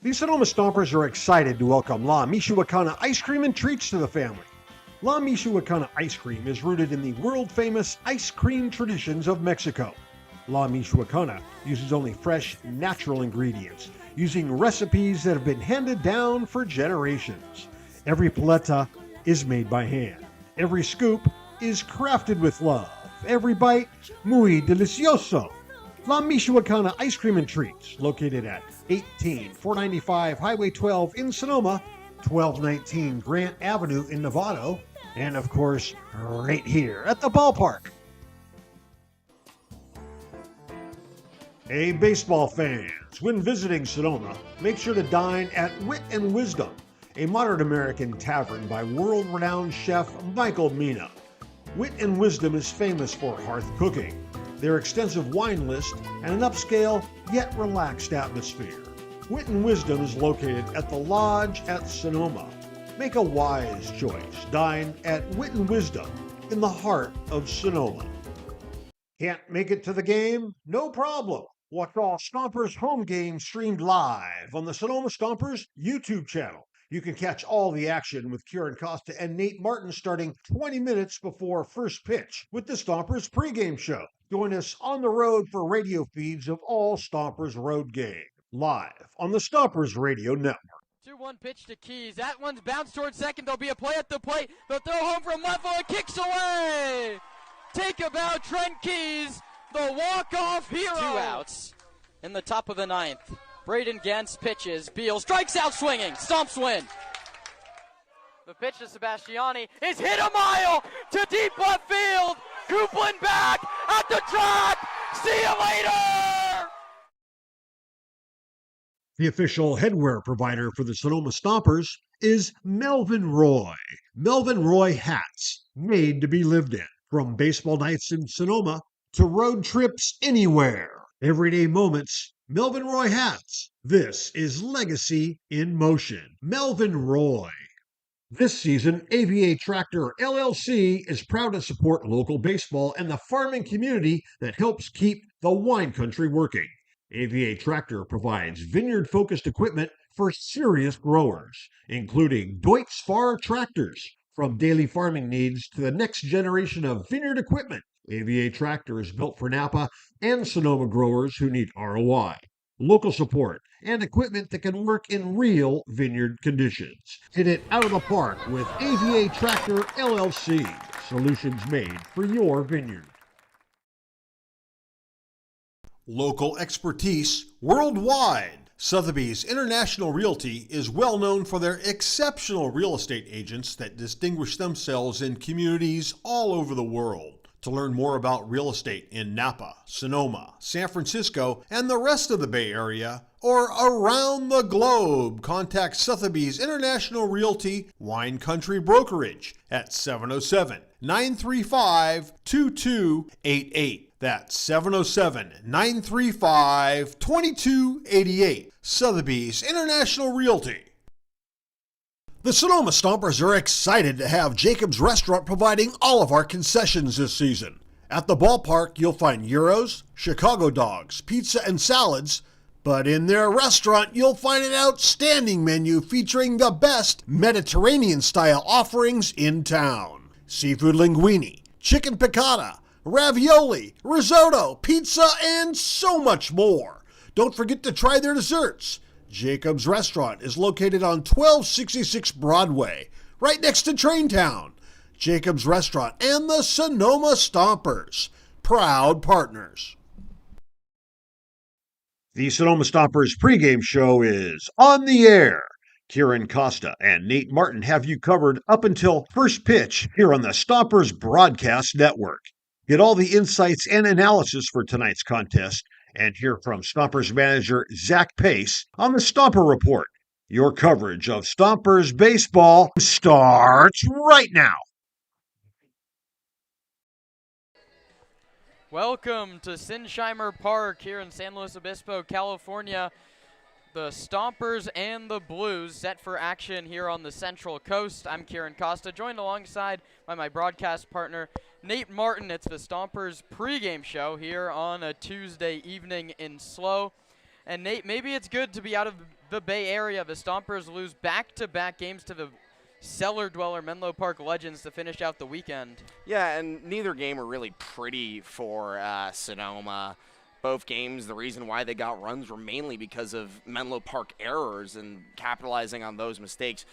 The Sonoma Stompers are excited to welcome La Michoacana ice cream and treats to the family. La Michoacana ice cream is rooted in the world-famous ice cream traditions of Mexico. La Michoacana uses only fresh, natural ingredients, using recipes that have been handed down for generations. Every paleta is made by hand. Every scoop is crafted with love. Every bite, muy delicioso. La Michoacana Ice Cream and Treats, located at 18495 Highway 12 in Sonoma, 1219 Grant Avenue in Novato, and of course, right here at the ballpark. Hey, baseball fans, when visiting Sonoma, make sure to dine at Wit and Wisdom, a modern American tavern by world-renowned chef Michael Mina. Wit and Wisdom is famous for hearth cooking, their extensive wine list, and an upscale yet relaxed atmosphere. Wit and Wisdom is located at the Lodge at Sonoma. Make a wise choice. Dine at Wit and Wisdom in the heart of Sonoma. Can't make it to the game? No problem. Watch all Stompers home games streamed live on the Sonoma Stompers YouTube channel. You can catch all the action with Kieran Costa and Nate Martin starting 20 minutes before first pitch with the Stompers pregame show. Join us on the road for radio feeds of all Stompers road games, live on the Stompers Radio Network. 2-1 pitch to Keys. That one's bounced towards second. There'll be a play at the plate. They'll throw home from left field. Kicks away. Take a bow, Trent Keys, the walk-off hero. 2 outs in the top of the 9th. Braden Gens pitches. Beal strikes out swinging. Stomps win. The pitch to Sebastiani is hit a mile to deep left field. Coupland back at the track. See you later. The official headwear provider for the Sonoma Stompers is Melvin Roy. Melvin Roy hats, made to be lived in. From baseball nights in Sonoma to road trips anywhere. Everyday moments, Melvin Roy hats. This is legacy in motion. Melvin Roy. This season, AVA Tractor LLC is proud to support local baseball and the farming community that helps keep the wine country working. AVA Tractor provides vineyard-focused equipment for serious growers, including Deutz-Fahr tractors. From daily farming needs to the next generation of vineyard equipment, AVA Tractor is built for Napa and Sonoma growers who need ROI, local support, and equipment that can work in real vineyard conditions. Hit it out of the park with AVA Tractor LLC. Solutions made for your vineyard. Local expertise worldwide. Sotheby's International Realty is well known for their exceptional real estate agents that distinguish themselves in communities all over the world. To learn more about real estate in Napa, Sonoma, San Francisco, and the rest of the Bay Area, or around the globe, contact Sotheby's International Realty Wine Country Brokerage at 707-935-2288. That's 707-935-2288. Sotheby's International Realty. The Sonoma Stompers are excited to have Jacob's Restaurant providing all of our concessions this season. At the ballpark, you'll find gyros, Chicago dogs, pizza, and salads. But in their restaurant, you'll find an outstanding menu featuring the best Mediterranean-style offerings in town. Seafood linguine, chicken piccata, ravioli, risotto, pizza, and so much more. Don't forget to try their desserts. Jacob's Restaurant is located on 1266 Broadway, right next to Traintown. Jacob's Restaurant and the Sonoma Stompers, proud partners. The Sonoma Stompers pregame show is on the air. Kieran Costa and Nate Martin have you covered up until first pitch here on the Stompers Broadcast Network. Get all the insights and analysis for tonight's contest and hear from Stompers manager Zach Pace on the Stomper Report. Your coverage of Stompers baseball starts right now. Welcome to Sinsheimer Park here in San Luis Obispo, California. The Stompers and the Blues set for action here on the Central Coast. I'm Kieran Costa, joined alongside by my broadcast partner, Nate Martin. It's the Stompers pregame show here on a Tuesday evening in SLO. And Nate, maybe it's good to be out of the Bay Area. The Stompers lose back-to-back games to the cellar dweller Menlo Park Legends to finish out the weekend. Yeah, and neither game were really pretty for Sonoma. Both games, the reason why they got runs were mainly because of Menlo Park errors and capitalizing on those mistakes.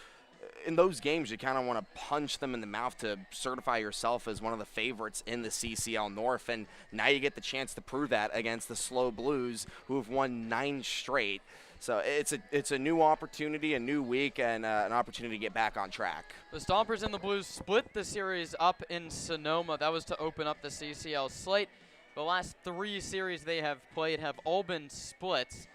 In those games, you kind of want to punch them in the mouth to certify yourself as one of the favorites in the CCL North, and now you get the chance to prove that against the Slow Blues, who have won 9 straight. So it's a new opportunity, a new week, and an opportunity to get back on track. The Stompers and the Blues split the series up in Sonoma. That was to open up the CCL slate. The last 3 series they have played have all been splits.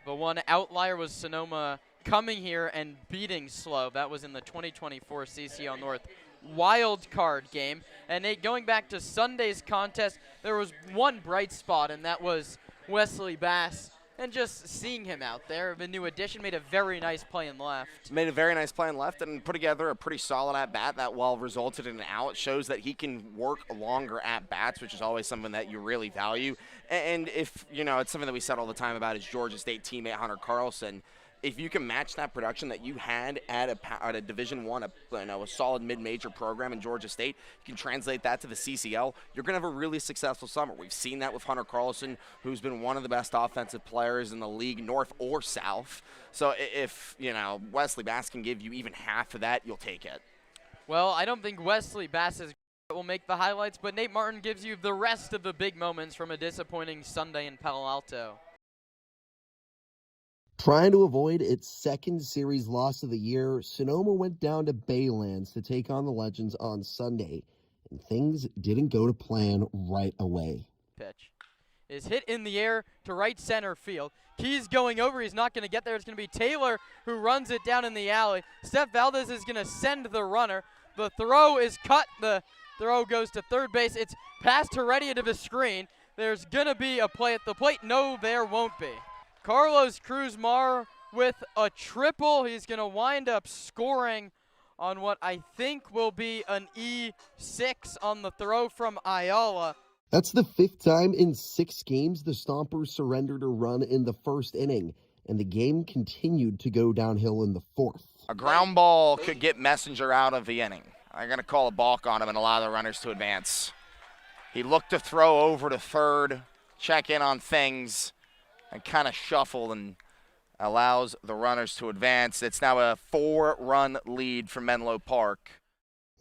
The one outlier was Sonoma coming here and beating Slow. That was in the 2024 CCL North wild card game. And Nate, going back to Sunday's contest, there was one bright spot, and that was Wesley Bass. And just seeing him out there, the new addition, made a very nice play in left. Made a very nice play in left and put together a pretty solid at-bat that, while resulted in an out, shows that he can work longer at-bats, which is always something that you really value. And if, it's something that we said all the time about his Georgia State teammate Hunter Carlson. If you can match that production that you had at a Division I, a solid mid-major program in Georgia State, you can translate that to the CCL, you're going to have a really successful summer. We've seen that with Hunter Carlson, who's been one of the best offensive players in the league, north or south. So if, Wesley Bass can give you even half of that, you'll take it. Well, I don't think Wesley Bass will make the highlights, but Nate Martin gives you the rest of the big moments from a disappointing Sunday in Palo Alto. Trying to avoid its second series loss of the year, Sonoma went down to Baylands to take on the Legends on Sunday, and things didn't go to plan right away. Pitch is hit in the air to right center field. Keys going over. He's not going to get there. It's going to be Taylor who runs it down in the alley. Steph Valdez is going to send the runner. The throw is cut. The throw goes to third base. It's past Heredia to the screen. There's going to be a play at the plate. No, there won't be. Carlos Cruz-Mar with a triple. He's going to wind up scoring on what I think will be an E6 on the throw from Ayala. That's the 5th time in 6 games the Stompers surrendered a run in the first inning, and the game continued to go downhill in the 4th. A ground ball could get Messenger out of the inning. I'm going to call a balk on him and allow the runners to advance. He looked to throw over to third, check in on things, and kind of shuffle and allows the runners to advance. It's now a 4-run lead for Menlo Park.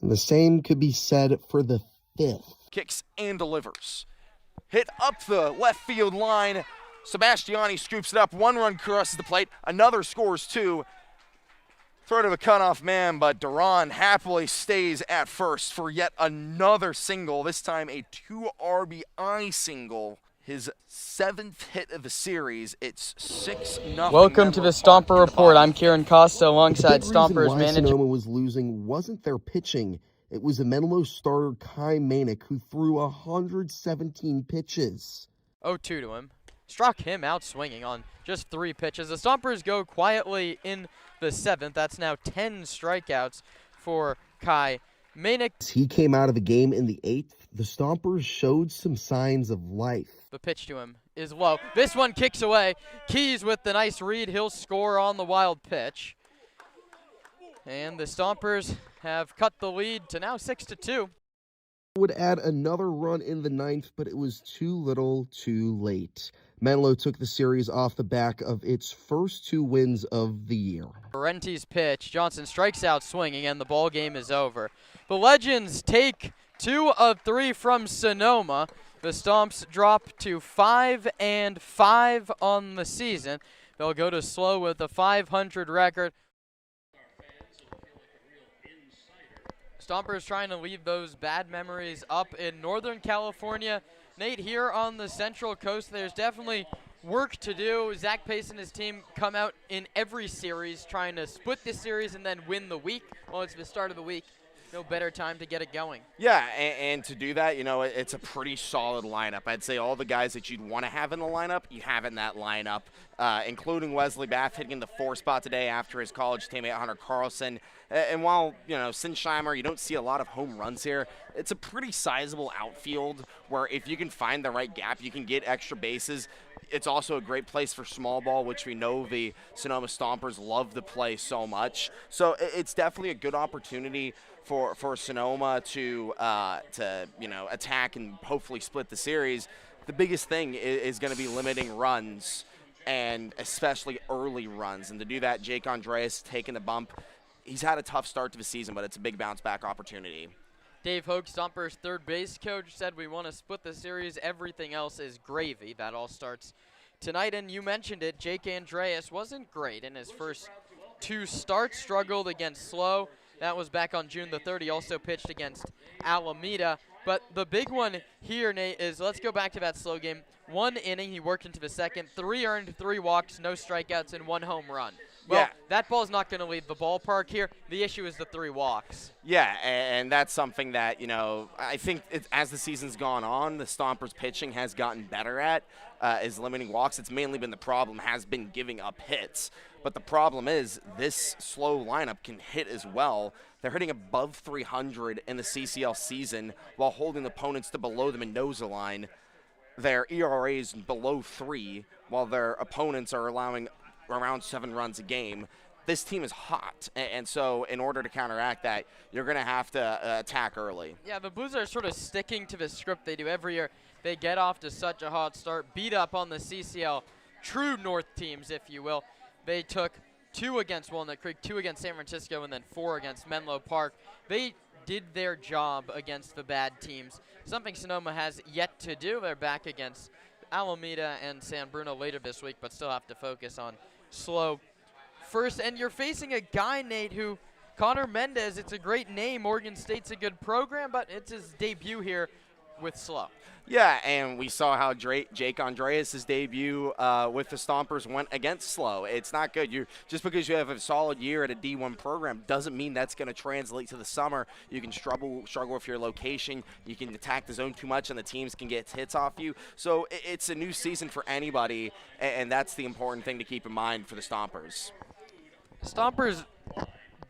And the same could be said for the 5th. Kicks and delivers. Hit up the left field line. Sebastiani scoops it up. 1 run crosses the plate. Another scores 2. Throw to the cutoff man, but Duran happily stays at first for yet another single. This time a 2 RBI single. His 7th hit of the series. It's 6-0. Welcome to the Stomper Report. I'm Kieran Costa alongside Stompers manager. Sonoma was losing wasn't their pitching. It was a Menlo starter, Kai Manick, who threw 117 pitches. 0-2 to him. Struck him out swinging on just 3 pitches. The Stompers go quietly in the 7th. That's now 10 strikeouts for Kai Manick. He came out of the game in the 8th. The Stompers showed some signs of life. The pitch to him is low. This one kicks away. Keys with the nice read. He'll score on the wild pitch. And the Stompers have cut the lead to now 6-2. Would add another run in the 9th, but it was too little too late. Menlo took the series off the back of its first 2 wins of the year. Parenti's pitch. Johnson strikes out swinging, and the ball game is over. The Legends take 2 of 3 from Sonoma. The Stomps drop to 5-5 on the season. They'll go to Slow with a 500 record. Stompers trying to leave those bad memories up in Northern California. Nate, here on the Central Coast, there's definitely work to do. Zach Pace and his team come out in every series trying to split this series and then win the week. Well, it's the start of the week. No better time to get it going. Yeah, and to do that, it's a pretty solid lineup. I'd say all the guys that you'd want to have in the lineup, you have in that lineup, including Wesley Bath hitting the 4 spot today after his college teammate Hunter Carlson. And while, Sinsheimer, you don't see a lot of home runs here, it's a pretty sizable outfield where if you can find the right gap, you can get extra bases. it's also a great place for small ball, which we know the Sonoma Stompers love to play so much. So it's definitely a good opportunity for Sonoma to attack and hopefully split the series. The biggest thing is going to be limiting runs, and especially early runs. And to do that, Jake Andreas taking the bump. He's had a tough start to the season, but it's a big bounce-back opportunity. Dave Hogue, Stompers' third base coach, said we want to split the series. Everything else is gravy. That all starts tonight, and you mentioned it. Jake Andreas wasn't great in his first 2 starts, struggled against Slow. That was back on June the 3rd. He also pitched against Alameda. But the big one here, Nate, is let's go back to that Slow game. 1 inning, he worked into the second. 3 earned, 3 walks, no strikeouts, and 1 home run. Well, yeah. That ball's not going to leave the ballpark here. The issue is the 3 walks. Yeah, and that's something that, I think as the season's gone on, the Stompers' pitching has gotten better at, is limiting walks. It's mainly been the problem has been giving up hits. But the problem is this Slow lineup can hit as well. They're hitting above 300 in the CCL season while holding opponents to below the Mendoza line. Their ERA is below 3, while their opponents are allowing around 7 runs a game. This team is hot, and so in order to counteract that, you're going to have to attack early. Yeah, the Blues are sort of sticking to the script they do every year. They get off to such a hot start, beat up on the CCL true North teams, if you will. They took 2 against Walnut Creek, 2 against San Francisco, and then 4 against Menlo Park. They did their job against the bad teams, something Sonoma has yet to do. They're back against Alameda and San Bruno later this week, but still have to focus on Slow first. And you're facing a guy, Nate, who Connor Mendez, it's a great name. Oregon State's a good program, but it's his debut here with Slow. Yeah, and we saw how Jake Andreas' debut with the Stompers went against Slow. It's not good. Just because you have a solid year at a D1 program doesn't mean that's going to translate to the summer. You can struggle with your location. You can attack the zone too much, and the teams can get hits off you. So it's a new season for anybody, and that's the important thing to keep in mind for the Stompers. Stompers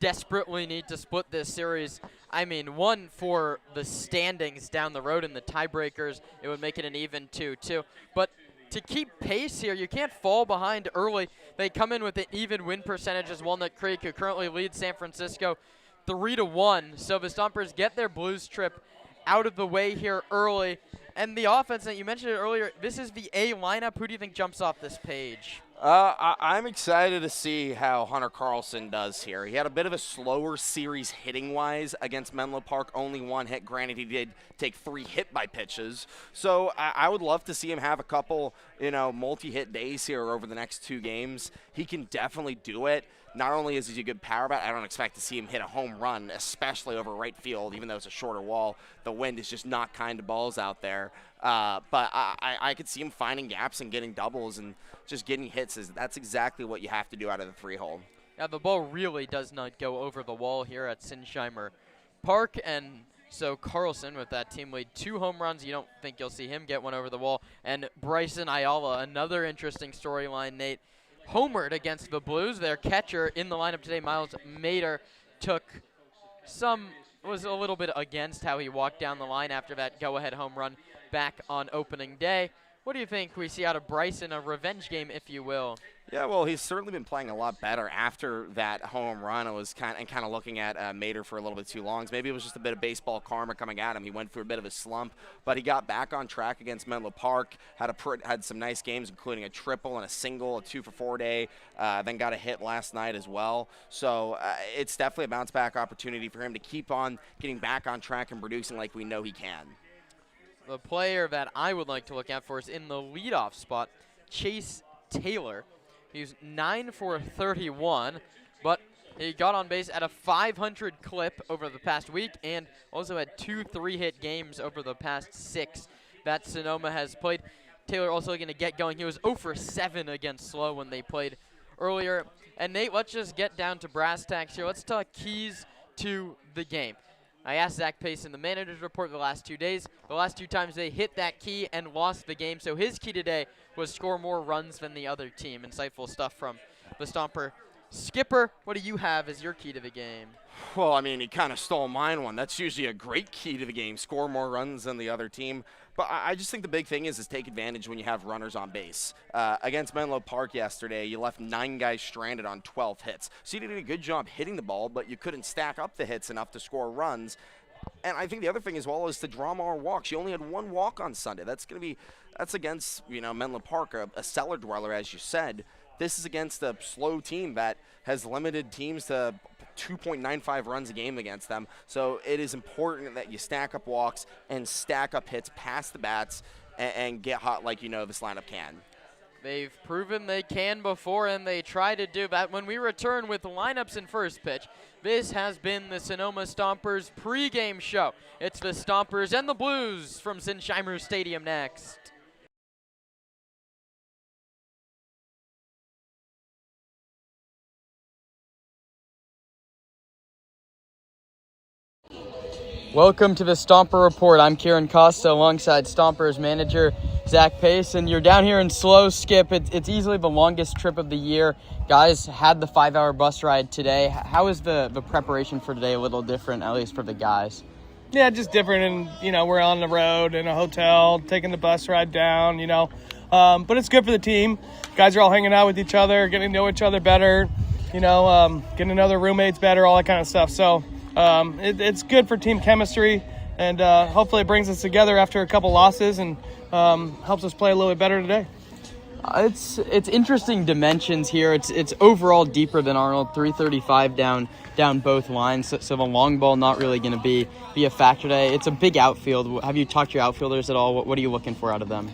desperately need to split this series. I mean, 1 for the standings down the road in the tiebreakers. It would make it an even 2-2. But to keep pace here, you can't fall behind early. They come in with an even win percentage as Walnut Creek, who currently leads San Francisco 3-1. So the Stompers get their Blues trip out of the way here early. And the offense that you mentioned earlier, this is the A lineup. Who do you think jumps off this page? I'm excited to see how Hunter Carlson does here. He had a bit of a slower series hitting-wise against Menlo Park. Only 1 hit. Granted, he did take 3 hit-by pitches. So I would love to see him have a couple, multi-hit days here over the next 2 games. He can definitely do it. Not only is he a good power bat, I don't expect to see him hit a home run, especially over right field, even though it's a shorter wall. The wind is just not kind of balls out there. But I could see him finding gaps and getting doubles and just getting hits. That's exactly what you have to do out of the 3-hole. Yeah, the ball really does not go over the wall here at Sinsheimer Park, and so Carlson with that team lead, 2 home runs. You don't think you'll see him get one over the wall. And Bryson Ayala, another interesting storyline, Nate, homered against the Blues. Their catcher in the lineup today, Miles Mader, was a little bit against how he walked down the line after that go-ahead home run back on opening day. What do you think we see out of Bryson, a revenge game, if you will? Yeah, well, he's certainly been playing a lot better after that home run. I was kind of looking at Mader for a little bit too long. Maybe it was just a bit of baseball karma coming at him. He went through a bit of a slump, but he got back on track against Menlo Park. Had some nice games, including a triple and a single, a 2-for-4 day. Then got a hit last night as well. So it's definitely a bounce back opportunity for him to keep on getting back on track and producing like we know he can. The player that I would like to look out for is in the leadoff spot, Chase Taylor. He's 9 for 31, but he got on base at a 500 clip over the past week and also had 2 3-hit games over the past 6 that Sonoma has played. Taylor also going to get going. He was 0 for 7 against Slow when they played earlier. And Nate, let's just get down to brass tacks here. Let's talk keys to the game. I asked Zach Pace in the manager's report the last 2 days. The last 2 times they hit that key and lost the game. So his key today was score more runs than the other team. Insightful stuff from the Stomper Skipper, what do you have as your key to the game? Well, I mean, he kind of stole mine one. That's usually a great key to the game, score more runs than the other team. But I just think the big thing is take advantage when you have runners on base. Against Menlo Park yesterday, you left 9 guys stranded on 12 hits. So you did a good job hitting the ball, but you couldn't stack up the hits enough to score runs. And I think the other thing as well is to draw more walks. You only had 1 walk on Sunday. That's against, Menlo Park, a cellar dweller, as you said. This is against a slow team that has limited teams to 2.95 runs a game against them. So it is important that you stack up walks and stack up hits past the bats and get hot like this lineup can. They've proven they can before, and they try to do that. When we return with the lineups in first pitch, this has been the Sonoma Stompers pregame show. It's the Stompers and the Blues from Sinsheimer Stadium next. Welcome to the Stomper Report. I'm Kieran Costa alongside Stompers manager Zach Pace, and you're down here in Slow Skip. It's easily the longest trip of the year. Guys had the 5-hour bus ride today. How is the preparation for today a little different, at least for the guys? Yeah, just different, and we're on the road in a hotel, taking the bus ride down, but it's good for the team. Guys are all hanging out with each other, getting to know each other better, getting to know their roommates better, all that kind of stuff. So it's good for team chemistry, and hopefully it brings us together after a couple losses and helps us play a little bit better today. It's interesting dimensions here. It's overall deeper than Arnold, 335 down both lines. So the long ball not really going to be a factor today. It's a big outfield. Have you talked to your outfielders at all? What are you looking for out of them?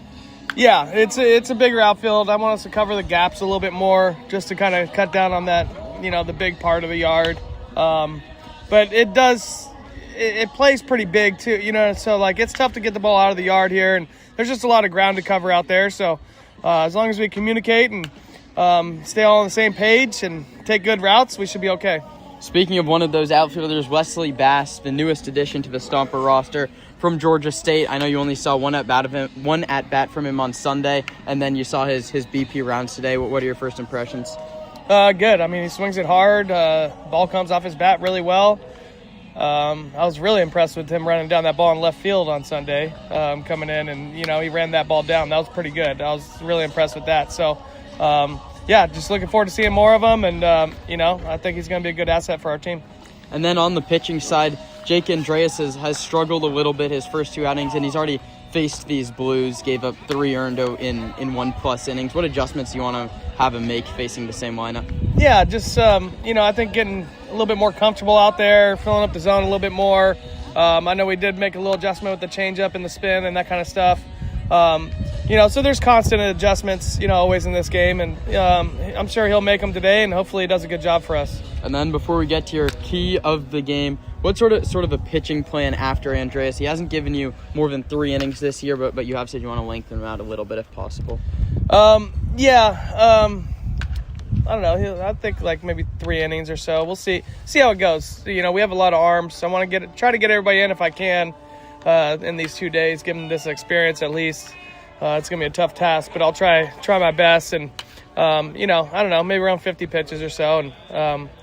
Yeah, it's a bigger outfield. I want us to cover the gaps a little bit more, just to kind of cut down on that, the big part of the yard. But it plays pretty big too, so it's tough to get the ball out of the yard here, and there's just a lot of ground to cover out there. So as long as we communicate and stay all on the same page and take good routes, we should be okay. Speaking of one of those outfielders, Wesley Bass, the newest addition to the Stomper roster from Georgia State. I know you only saw one at bat from him on Sunday, and then you saw his BP rounds today. What are your first impressions? Good. I mean, he swings it hard. Ball comes off his bat really well. I was really impressed with him running down that ball in left field on Sunday, coming in, and he ran that ball down. That was pretty good. I was really impressed with that. So, just looking forward to seeing more of him, and I think he's going to be a good asset for our team. And then on the pitching side, Jake Andreas has struggled a little bit his first 2 outings, and he's already faced these Blues, gave up 3 earned in 1+ innings. What adjustments do you want to have him make facing the same lineup? Yeah, just, I think getting a little bit more comfortable out there, filling up the zone a little bit more. I know we did make a little adjustment with the changeup and the spin and that kind of stuff. So there's constant adjustments, always in this game, and I'm sure he'll make them today, and hopefully he does a good job for us. And then before we get to your key of the game, what's sort of a pitching plan after Andreas? He hasn't given you more than 3 innings this year, but you have said you want to lengthen him out a little bit if possible. I don't know. I think maybe 3 innings or so. We'll see how it goes. We have a lot of arms, so I want to try to get everybody in if I can in these 2 days, give them this experience at least. It's going to be a tough task, but I'll try my best, and I don't know, maybe around 50 pitches or so, and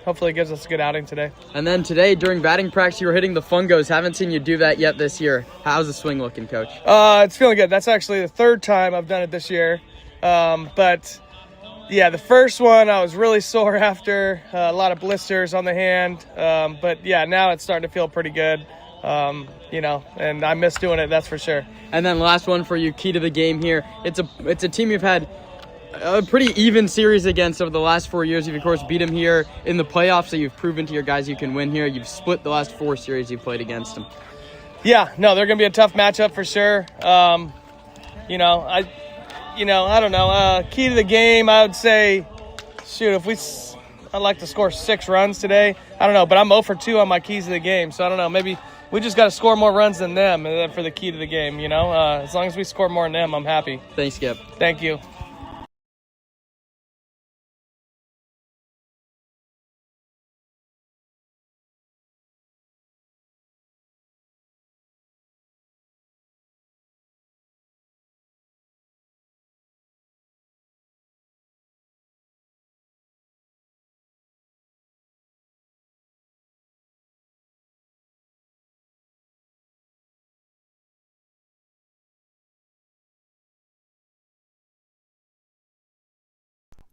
hopefully it gives us a good outing today. And then today during batting practice, you were hitting the fungos. Haven't seen you do that yet this year. How's the swing looking, Coach? It's feeling good. That's actually the 3rd time I've done it this year. But yeah, the first one I was really sore after, a lot of blisters on the hand. But yeah, now it's starting to feel pretty good. And I miss doing it, that's for sure. And then last one for you, key to the game here. It's a team you've had a pretty even series against over the last 4 years. You've, of course, beat them here in the playoffs, so you've proven to your guys you can win here. You've split the last 4 series you've played against them. Yeah, no, they're going to be a tough matchup for sure. I don't know. Key to the game, I would say, I'd like to score 6 runs today. I don't know, but I'm 0 for 2 on my keys to the game, so I don't know. Maybe we just got to score more runs than them for the key to the game, As long as we score more than them, I'm happy. Thanks, Skip. Thank you.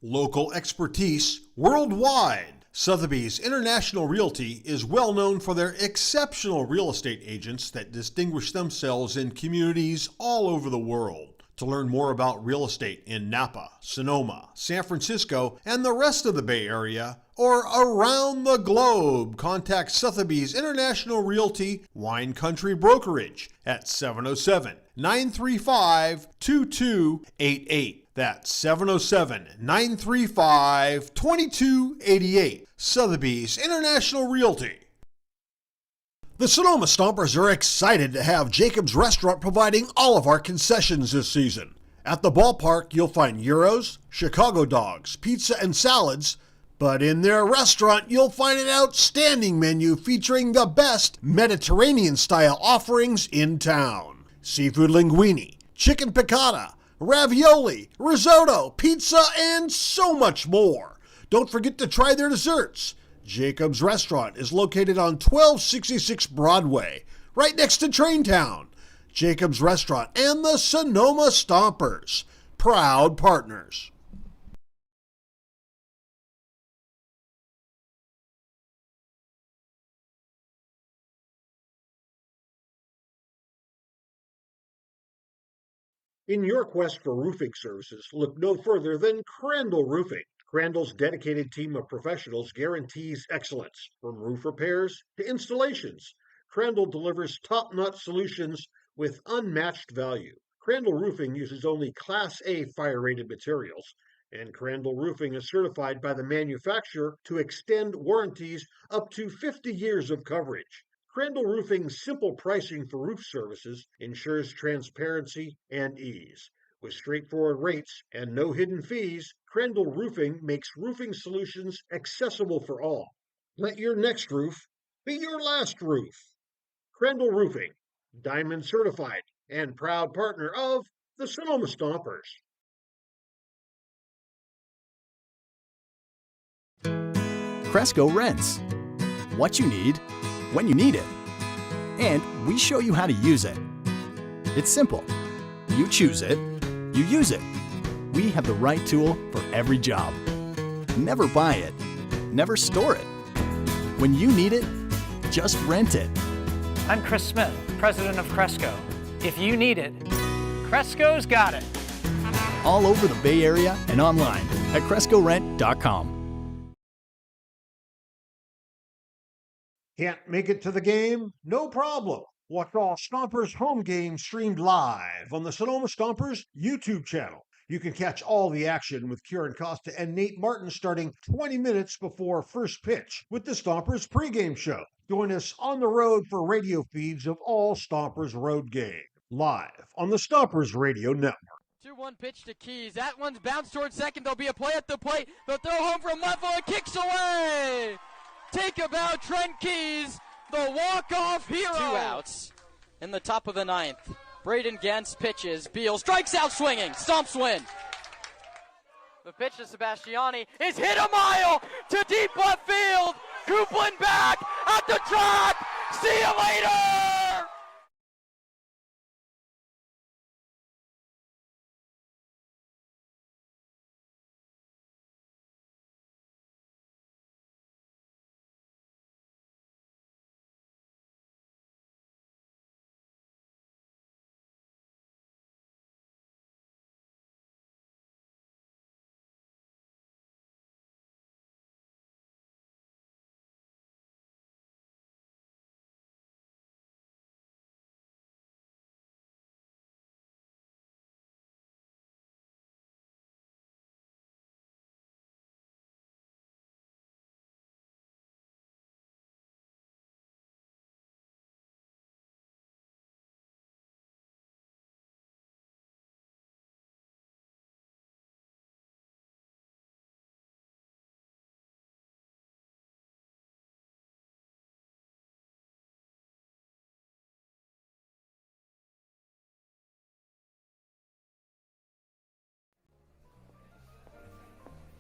Local expertise worldwide. Sotheby's International Realty is well known for their exceptional real estate agents that distinguish themselves in communities all over the world. To learn more about real estate in Napa, Sonoma, San Francisco, and the rest of the Bay Area, or around the globe, contact Sotheby's International Realty Wine Country Brokerage at 707-935-2288. That's 707-935-2288. Sotheby's International Realty. The Sonoma Stompers are excited to have Jacob's Restaurant providing all of our concessions this season. At the ballpark, you'll find gyros, Chicago dogs, pizza, and salads. But in their restaurant, you'll find an outstanding menu featuring the best Mediterranean-style offerings in town. Seafood linguine, chicken piccata, ravioli, risotto, pizza, and so much more. Don't forget to try their desserts. Jacob's Restaurant is located on 1266 Broadway, right next to Traintown. Jacob's Restaurant and the Sonoma Stompers, proud partners. In your quest for roofing services, look no further than Crandall Roofing. Crandall's dedicated team of professionals guarantees excellence. From roof repairs to installations, Crandall delivers top-notch solutions with unmatched value. Crandall Roofing uses only Class A fire-rated materials, and Crandall Roofing is certified by the manufacturer to extend warranties up to 50 years of coverage. Crandall Roofing's simple pricing for roof services ensures transparency and ease. With straightforward rates and no hidden fees, Crandall Roofing makes roofing solutions accessible for all. Let your next roof be your last roof. Crandall Roofing, Diamond certified and proud partner of the Sonoma Stompers. Cresco Rents. What you need, when you need it. And we show you how to use it. It's simple. You choose it, you use it. We have the right tool for every job. Never buy it, never store it. When you need it, just rent it. I'm Chris Smith, president of Cresco. If you need it, Cresco's got it. All over the Bay Area and online at CrescoRent.com. Can't make it to the game? No problem. Watch all Stompers home games streamed live on the Sonoma Stompers YouTube channel. You can catch all the action with Kieran Costa and Nate Martin starting 20 minutes before first pitch with the Stompers pregame show. Join us on the road for radio feeds of all Stompers road games, live on the Stompers Radio Network. 2-1 pitch to Keys. That one's bounced towards second. There'll be a play at the plate. They'll throw home from left field. Kicks away. Take a bow, Trent Keys, the walk-off hero. 2 outs in the top of the 9th. Braden Gens pitches. Beal strikes out swinging. Stomps win. The pitch to Sebastiani is hit a mile to deep left field. Coupland back at the track. See you later.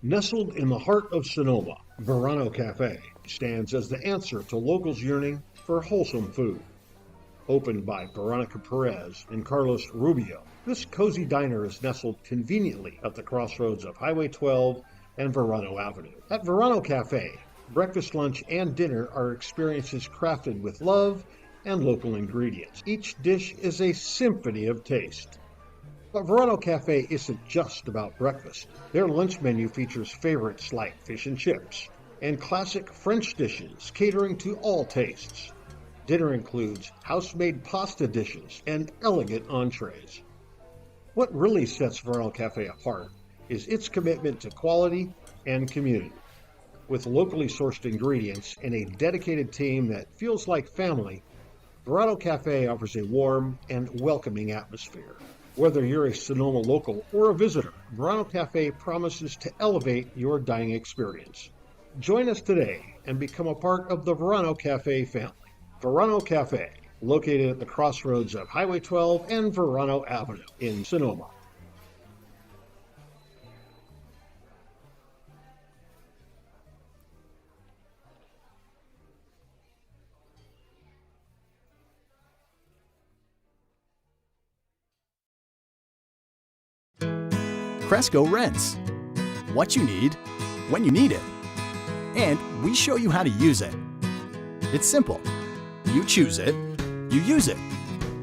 Nestled in the heart of Sonoma, Verano Cafe stands as the answer to locals yearning for wholesome food. Opened by Veronica Perez and Carlos Rubio, this cozy diner is nestled conveniently at the crossroads of Highway 12 and Verano Avenue. At Verano Cafe, breakfast, lunch, and dinner are experiences crafted with love and local ingredients. Each dish is a symphony of taste. But Verano Cafe isn't just about breakfast. Their lunch menu features favorites like fish and chips and classic French dishes catering to all tastes. Dinner includes house-made pasta dishes and elegant entrees. What really sets Verano Cafe apart is its commitment to quality and community. With locally sourced ingredients and a dedicated team that feels like family, Verano Cafe offers a warm and welcoming atmosphere. Whether you're a Sonoma local or a visitor, Verano Cafe promises to elevate your dining experience. Join us today and become a part of the Verano Cafe family. Verano Cafe, located at the crossroads of Highway 12 and Verano Avenue in Sonoma. Cresco Rents. What you need, when you need it. And we show you how to use it. It's simple. You choose it, you use it.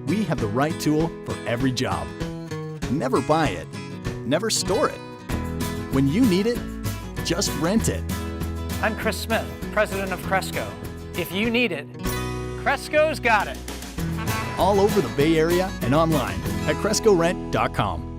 We have the right tool for every job. Never buy it, never store it. When you need it, just rent it. I'm Chris Smith, president of Cresco. If you need it, Cresco's got it. All over the Bay Area and online at CrescoRent.com.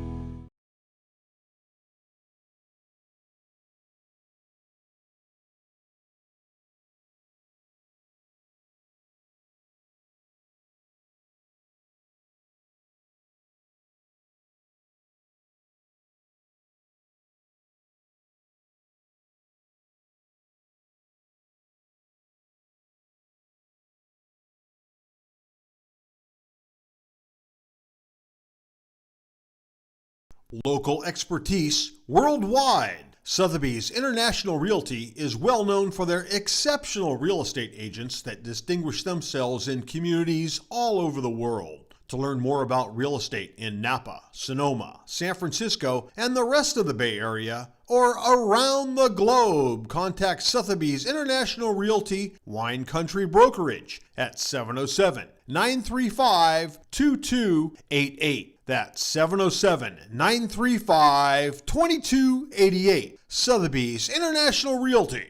Local expertise worldwide. Sotheby's International Realty is well known for their exceptional real estate agents that distinguish themselves in communities all over the world. To learn more about real estate in Napa, Sonoma, San Francisco, and the rest of the Bay Area, or around the globe, contact Sotheby's International Realty Wine Country Brokerage at 707-935-2288. That's 707-935-2288. Sotheby's International Realty.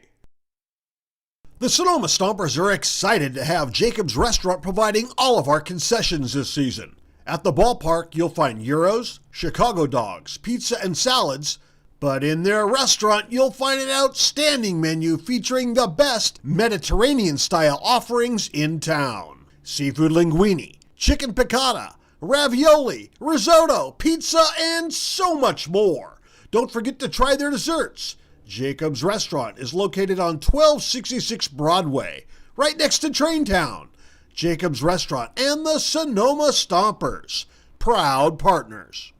The Sonoma Stompers are excited to have Jacob's Restaurant providing all of our concessions this season. At the ballpark, you'll find gyros, Chicago dogs, pizza, and salads. But in their restaurant, you'll find an outstanding menu featuring the best Mediterranean-style offerings in town. Seafood linguine, chicken piccata, ravioli, risotto, pizza, and so much more. Don't forget to try their desserts. Jacob's Restaurant is located on 1266 Broadway, right next to Traintown. Jacob's Restaurant and the Sonoma Stompers, proud partners.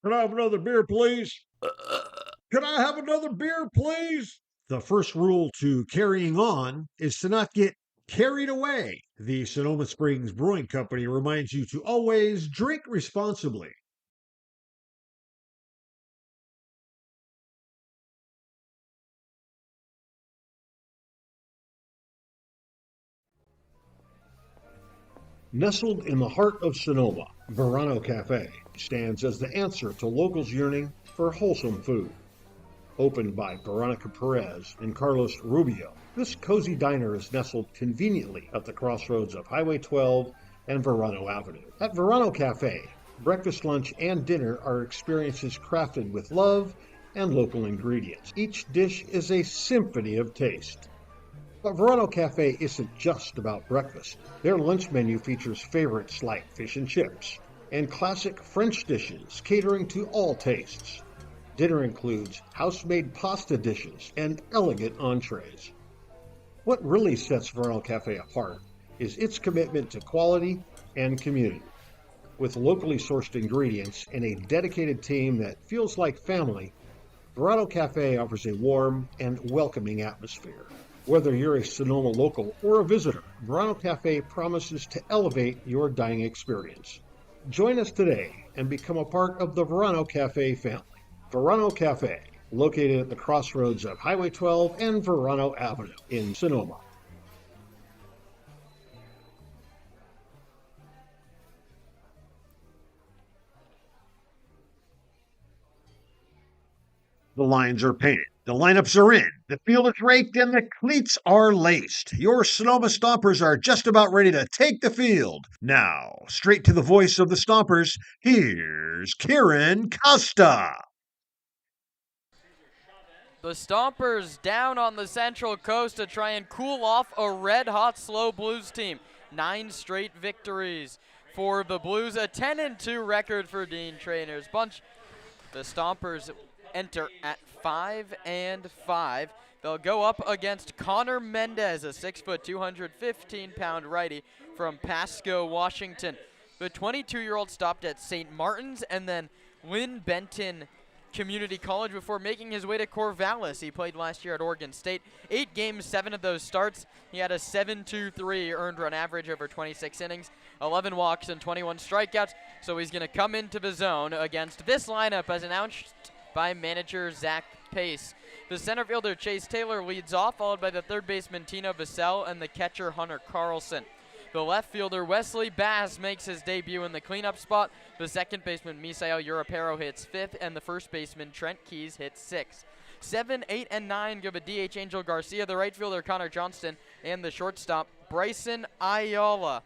Can I have another beer, please? Can I have another beer, please? The first rule to carrying on is to not get carried away. The Sonoma Springs Brewing Company reminds you to always drink responsibly. Nestled in the heart of Sonoma, Verano Cafe stands as the answer to locals yearning for wholesome food. Opened by Veronica Perez and Carlos Rubio, this cozy diner is nestled conveniently at the crossroads of Highway 12 and Verano Avenue. At Verano Cafe, breakfast, lunch, and dinner are experiences crafted with love and local ingredients. Each dish is a symphony of taste. But Verano Cafe isn't just about breakfast. Their lunch menu features favorites like fish and chips and classic French dishes catering to all tastes. Dinner includes house-made pasta dishes and elegant entrees. What really sets Verano Cafe apart is its commitment to quality and community. With locally sourced ingredients and a dedicated team that feels like family, Verano Cafe offers a warm and welcoming atmosphere. Whether you're a Sonoma local or a visitor, Verano Cafe promises to elevate your dining experience. Join us today and become a part of the Verano Cafe family. Verano Cafe, located at the crossroads of Highway 12 and Verano Avenue in Sonoma. The lines are painted, the lineups are in, the field is raked, and the cleats are laced. Your Sonoma Stompers are just about ready to take the field. Now, straight to the voice of the Stompers, here's Kieran Costa. The Stompers down on the Central Coast to try and cool off a red-hot slow Blues team. 9 straight victories for the Blues, a 10-2 record for Dean Trainer's bunch. The Stompers enter at 5-5. They'll go up against Connor Mendez, a 6', 215-pound righty from Pasco, Washington. The 22-year-old stopped at St. Martin's and then Lynn Benton Community College before making his way to Corvallis. He played last year at Oregon State. 8 games, 7 of those starts. He had a 7.23 earned run average over 26 innings, 11 walks and 21 strikeouts. So he's going to come into the zone against this lineup as announced by manager Zach Pace. The center fielder Chase Taylor leads off, followed by the third baseman Tino Vassell and the catcher Hunter Carlson. The left fielder Wesley Bass makes his debut in the cleanup spot. The second baseman Misael Europero hits 5th, and the first baseman Trent Keys hits 6th. 7, 8, and 9 give a DH Angel Garcia, the right fielder Connor Johnston, and the shortstop Bryson Ayala.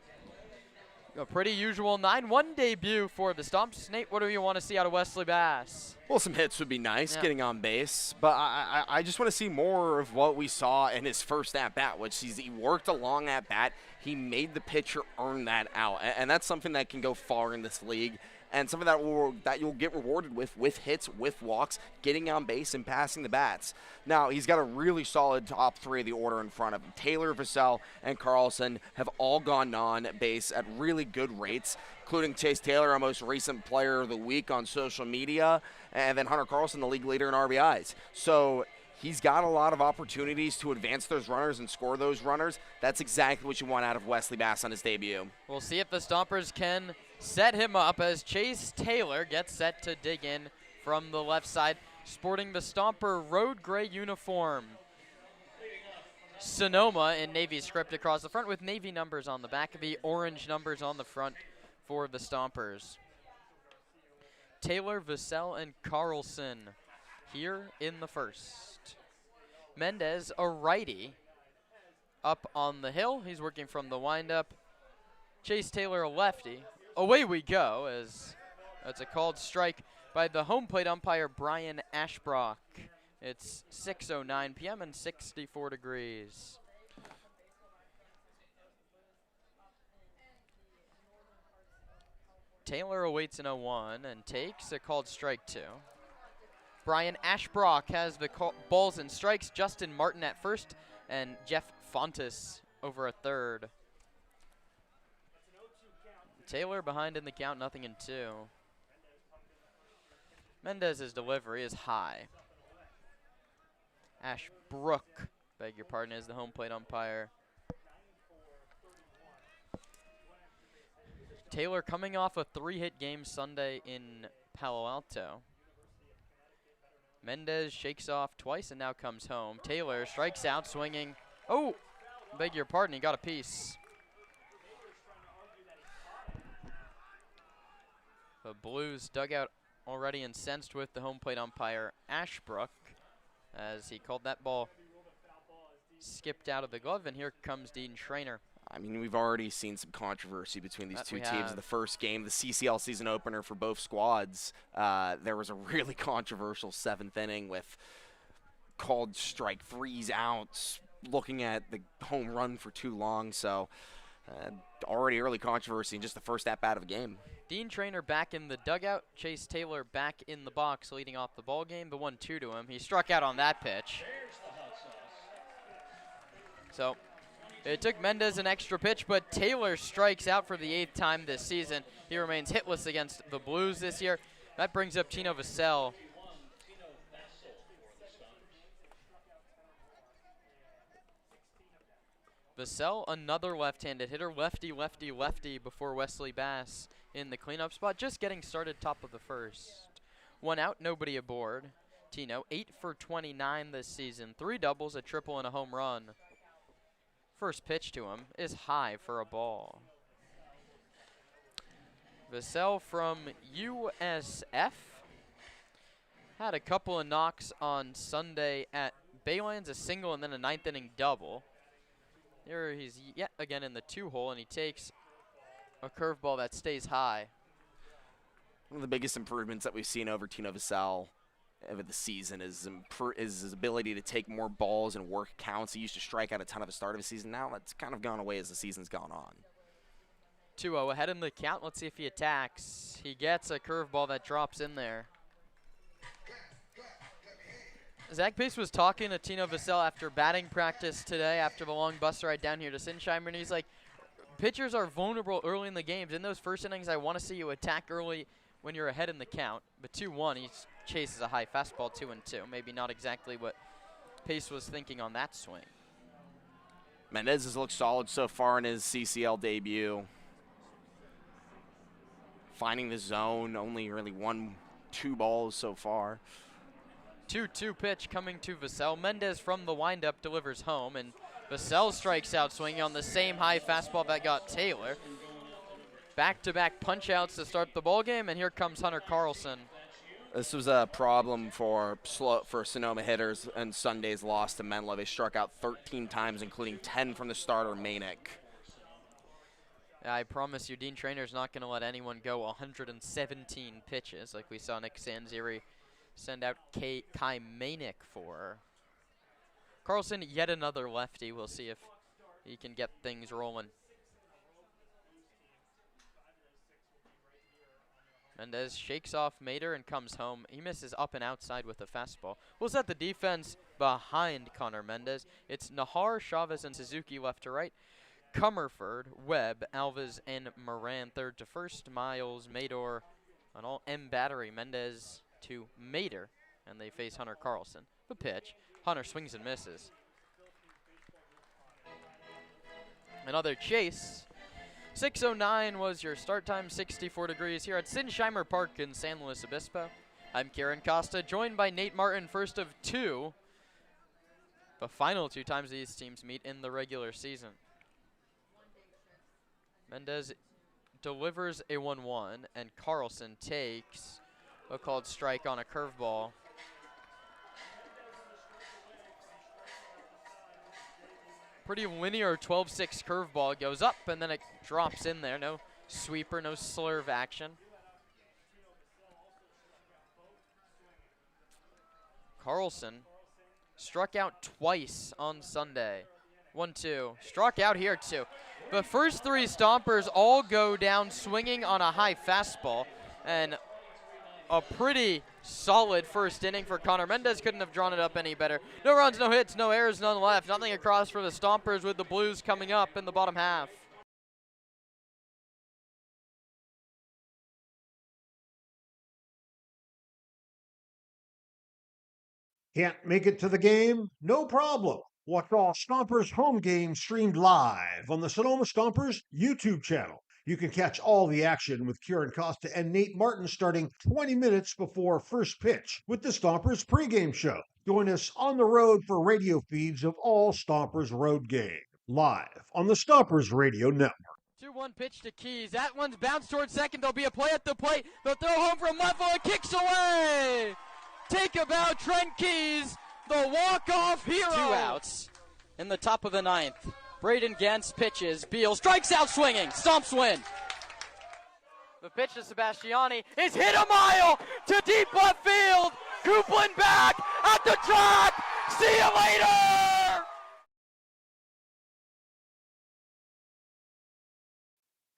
A pretty usual 9-1 debut for the Stomps. Nate, what do you want to see out of Wesley Bass? Well, some hits would be nice, getting on base. But I just want to see more of what we saw in his first at-bat, which he worked a long at-bat. He made the pitcher earn that out. And that's something that can go far in this league. And something that you'll get rewarded with hits, with walks, getting on base and passing the bats. Now, he's got a really solid top 3 of the order in front of him. Taylor, Vassell, and Carlson have all gone on base at really good rates, including Chase Taylor, our most recent player of the week on social media, and then Hunter Carlson, the league leader in RBIs. So he's got a lot of opportunities to advance those runners and score those runners. That's exactly what you want out of Wesley Bass on his debut. We'll see if the Stompers can set him up as Chase Taylor gets set to dig in from the left side, sporting the Stomper road gray uniform. Sonoma in Navy script across the front with Navy numbers on the back, the orange numbers on the front for the Stompers. Taylor, Vassell, and Carlson here in the first. Mendez, a righty, up on the hill. He's working from the windup. Chase Taylor, a lefty. Away we go as that's a called strike by the home plate umpire Brian Ashbrook. It's 6:09 p.m. and 64 degrees. Taylor awaits an 0-1 and takes a called strike 2. Brian Ashbrook has the balls and strikes. Justin Martin at first and Jeff Fontes over a third. Taylor behind in the count, 0-2. Mendez's delivery is high. Ashbrook, beg your pardon, is the home plate umpire. Taylor coming off a 3-hit game Sunday in Palo Alto. Mendez shakes off twice and now comes home. Taylor strikes out swinging. Oh, beg your pardon, he got a piece. The Blues dugout already incensed with the home plate umpire Ashbrook as he called that ball skipped out of the glove, and here comes Dean Trainer. I mean, we've already seen some controversy between these two teams in the first game. The CCL season opener for both squads, there was a really controversial 7th inning with called strike 3s outs, looking at the home run for too long. So already early controversy in just the first at-bat of the game. Dean Trainer back in the dugout. Chase Taylor back in the box leading off the ball game. The 1-2 to him. He struck out on that pitch. So it took Mendez an extra pitch, but Taylor strikes out for the 8th time this season. He remains hitless against the Blues this year. That brings up Tino Vassell. Vassell, another left-handed hitter, lefty, lefty, lefty before Wesley Bass in the cleanup spot, just getting started top of the first. 1 out, nobody aboard. Tino, 8 for 29 this season, 3 doubles, a triple, and a home run. First pitch to him is high for a ball. Vassell from USF had a couple of knocks on Sunday at Baylands, a single and then a 9th inning double. Here he's yet again in the 2-hole, and he takes a curveball that stays high. One of the biggest improvements that we've seen over Tino Vassell over the season is his ability to take more balls and work counts. He used to strike out a ton at the start of the season. Now that's kind of gone away as the season's gone on. 2-0 ahead in the count. Let's see if he attacks. He gets a curveball that drops in there. Zach Pace was talking to Tino Vassell after batting practice today, after the long bus ride down here to Sinsheimer, and he's like, pitchers are vulnerable early in the games. In those first innings, I want to see you attack early when you're ahead in the count. But 2-1, he chases a high fastball, 2-2. Maybe not exactly what Pace was thinking on that swing. Mendez has looked solid so far in his CCL debut. Finding the zone, only really 1-2 balls so far. 2-2 pitch coming to Vassell. Mendez from the windup delivers home, and Vassell strikes out swinging on the same high fastball that got Taylor. Back-to-back punch-outs to start the ball game, and here comes Hunter Carlson. This was a problem for Sonoma hitters in Sunday's loss to Menlo. They struck out 13 times, including 10 from the starter, Manick. I promise you, Dean Trainer's not going to let anyone go 117 pitches like we saw Nick Sanziri send out Kai Manick for. Carlson, yet another lefty. We'll see if he can get things rolling. Mendez shakes off Mater and comes home. He misses up and outside with a fastball. We'll set the defense behind Connor Mendez. It's Nahar, Chavez, and Suzuki left to right. Comerford, Webb, Alves, and Moran third to first. Miles, Mador, on all M battery. Mendez to Mater, and they face Hunter Carlson. The pitch. Hunter swings and misses. Another chase. 6:09 was your start time, 64 degrees here at Sinsheimer Park in San Luis Obispo. I'm Kieran Costa, joined by Nate Martin, first of 2. The final 2 times these teams meet in the regular season. Mendez delivers a 1-1, and Carlson takes a called strike on a curveball. Pretty linear 12-6 curveball, goes up and then it drops in there. No sweeper, no slurve action. Carlson struck out twice on Sunday. 1-2, struck out here too. The first 3 Stompers all go down swinging on a high fastball, and a pretty solid first inning for Connor Mendez. Couldn't have drawn it up any better. No runs, no hits, no errors, none left. Nothing across for the Stompers, with the Blues coming up in the bottom half. Can't make it to the game? No problem. Watch all Stompers home games streamed live on the Sonoma Stompers YouTube channel. You can catch all the action with Kieran Costa and Nate Martin starting 20 minutes before first pitch with the Stompers pregame show. Join us on the road for radio feeds of all Stompers road games, live on the Stompers Radio Network. 2-1 pitch to Keys. That one's bounced towards second. There'll be a play at the plate. They'll throw home from left and kicks away. Take a bow, Trent Keys, the walk-off hero. 2 outs in the top of the 9th. Braden Gens pitches. Beal strikes out swinging. Stomps win. The pitch to Sebastiani is hit a mile to deep left field. Coupland back at the track. See you later.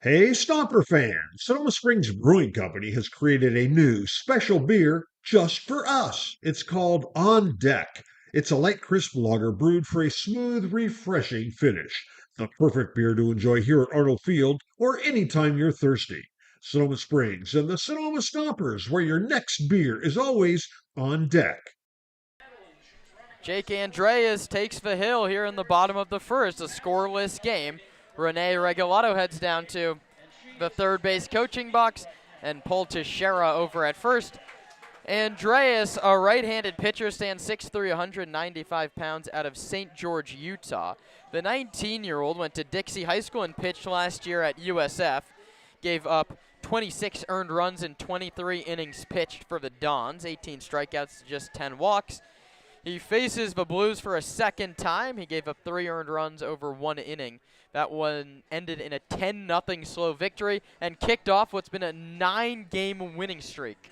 Hey, Stomper fans! Sonoma Springs Brewing Company has created a new special beer just for us. It's called On Deck. It's a light, crisp lager brewed for a smooth, refreshing finish. The perfect beer to enjoy here at Arnold Field or anytime you're thirsty. Sonoma Springs and the Sonoma Stompers, where your next beer is always on deck. Jake Andreas takes the hill here in the bottom of the first, a scoreless game. Rene Regalado heads down to the third base coaching box, and Paul Teixeira over at first. Andreas, a right-handed pitcher, stands 6'3", 195 pounds, out of St. George, Utah. The 19-year-old went to Dixie High School and pitched last year at USF. Gave up 26 earned runs in 23 innings pitched for the Dons, 18 strikeouts, just 10 walks. He faces the Blues for a second time. He gave up 3 earned runs over 1 inning. That one ended in a 10-0 slow victory and kicked off what's been a 9-game winning streak.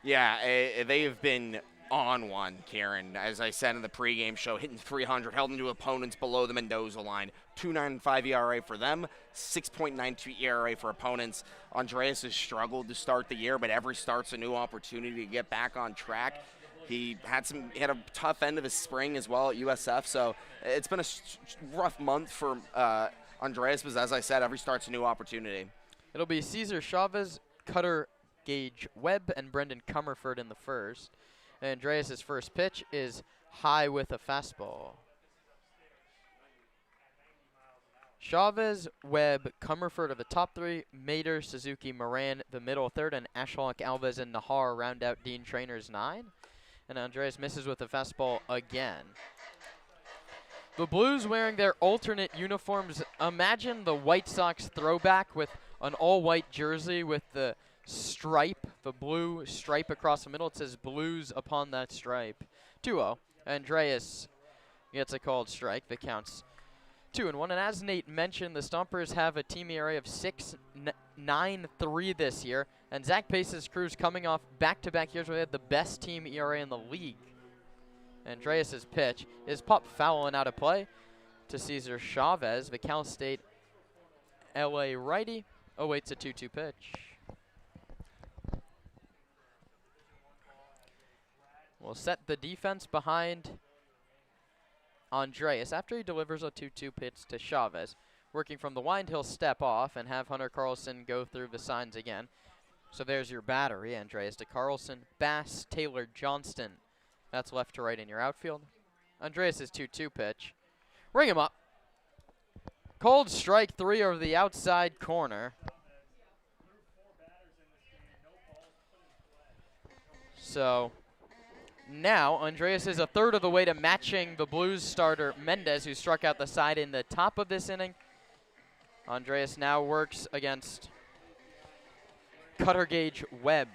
Yeah, they have been on one, Kieran. As I said in the pregame show, hitting 300, held into opponents below the Mendoza line. 2.95 ERA for them, 6.92 ERA for opponents. Andreas has struggled to start the year, but every start's a new opportunity to get back on track. He had a tough end of his spring as well at USF, so it's been a rough month for Andreas, but as I said, every start's a new opportunity. It'll be Cesar Chavez, Cutter Gage Webb, and Brendan Comerford in the first. Andreas' first pitch is high with a fastball. Chavez, Webb, Comerford are the top 3. Mater, Suzuki, Moran, the middle third, and Ashlock, Alves, and Nahar round out Dean Trainor's 9. And Andreas misses with a fastball again. The Blues wearing their alternate uniforms. Imagine the White Sox throwback with an all-white jersey with the stripe, the blue stripe across the middle. It says Blues upon that stripe. 2-0. Andreas gets a called strike. The count's 2-1. And as Nate mentioned, the Stompers have a team ERA of 6.93 this year. And Zach Pace's crew's coming off back-to-back years where they had the best team ERA in the league. Andreas' pitch is popped foul and out of play to Cesar Chavez. The Cal State LA righty awaits a 2-2 pitch. We'll set the defense behind Andreas after he delivers a 2-2 pitch to Chavez. Working from the wind, he'll step off and have Hunter Carlson go through the signs again. So there's your battery, Andreas to Carlson, Bass, Taylor, Johnston. That's left to right in your outfield. Andreas' 2-2 pitch. Ring him up. Cold strike 3 over the outside corner. So now Andreas is a third of the way to matching the Blues starter Mendez, who struck out the side in the top of this inning. Andreas now works against Cutter Gage Webb.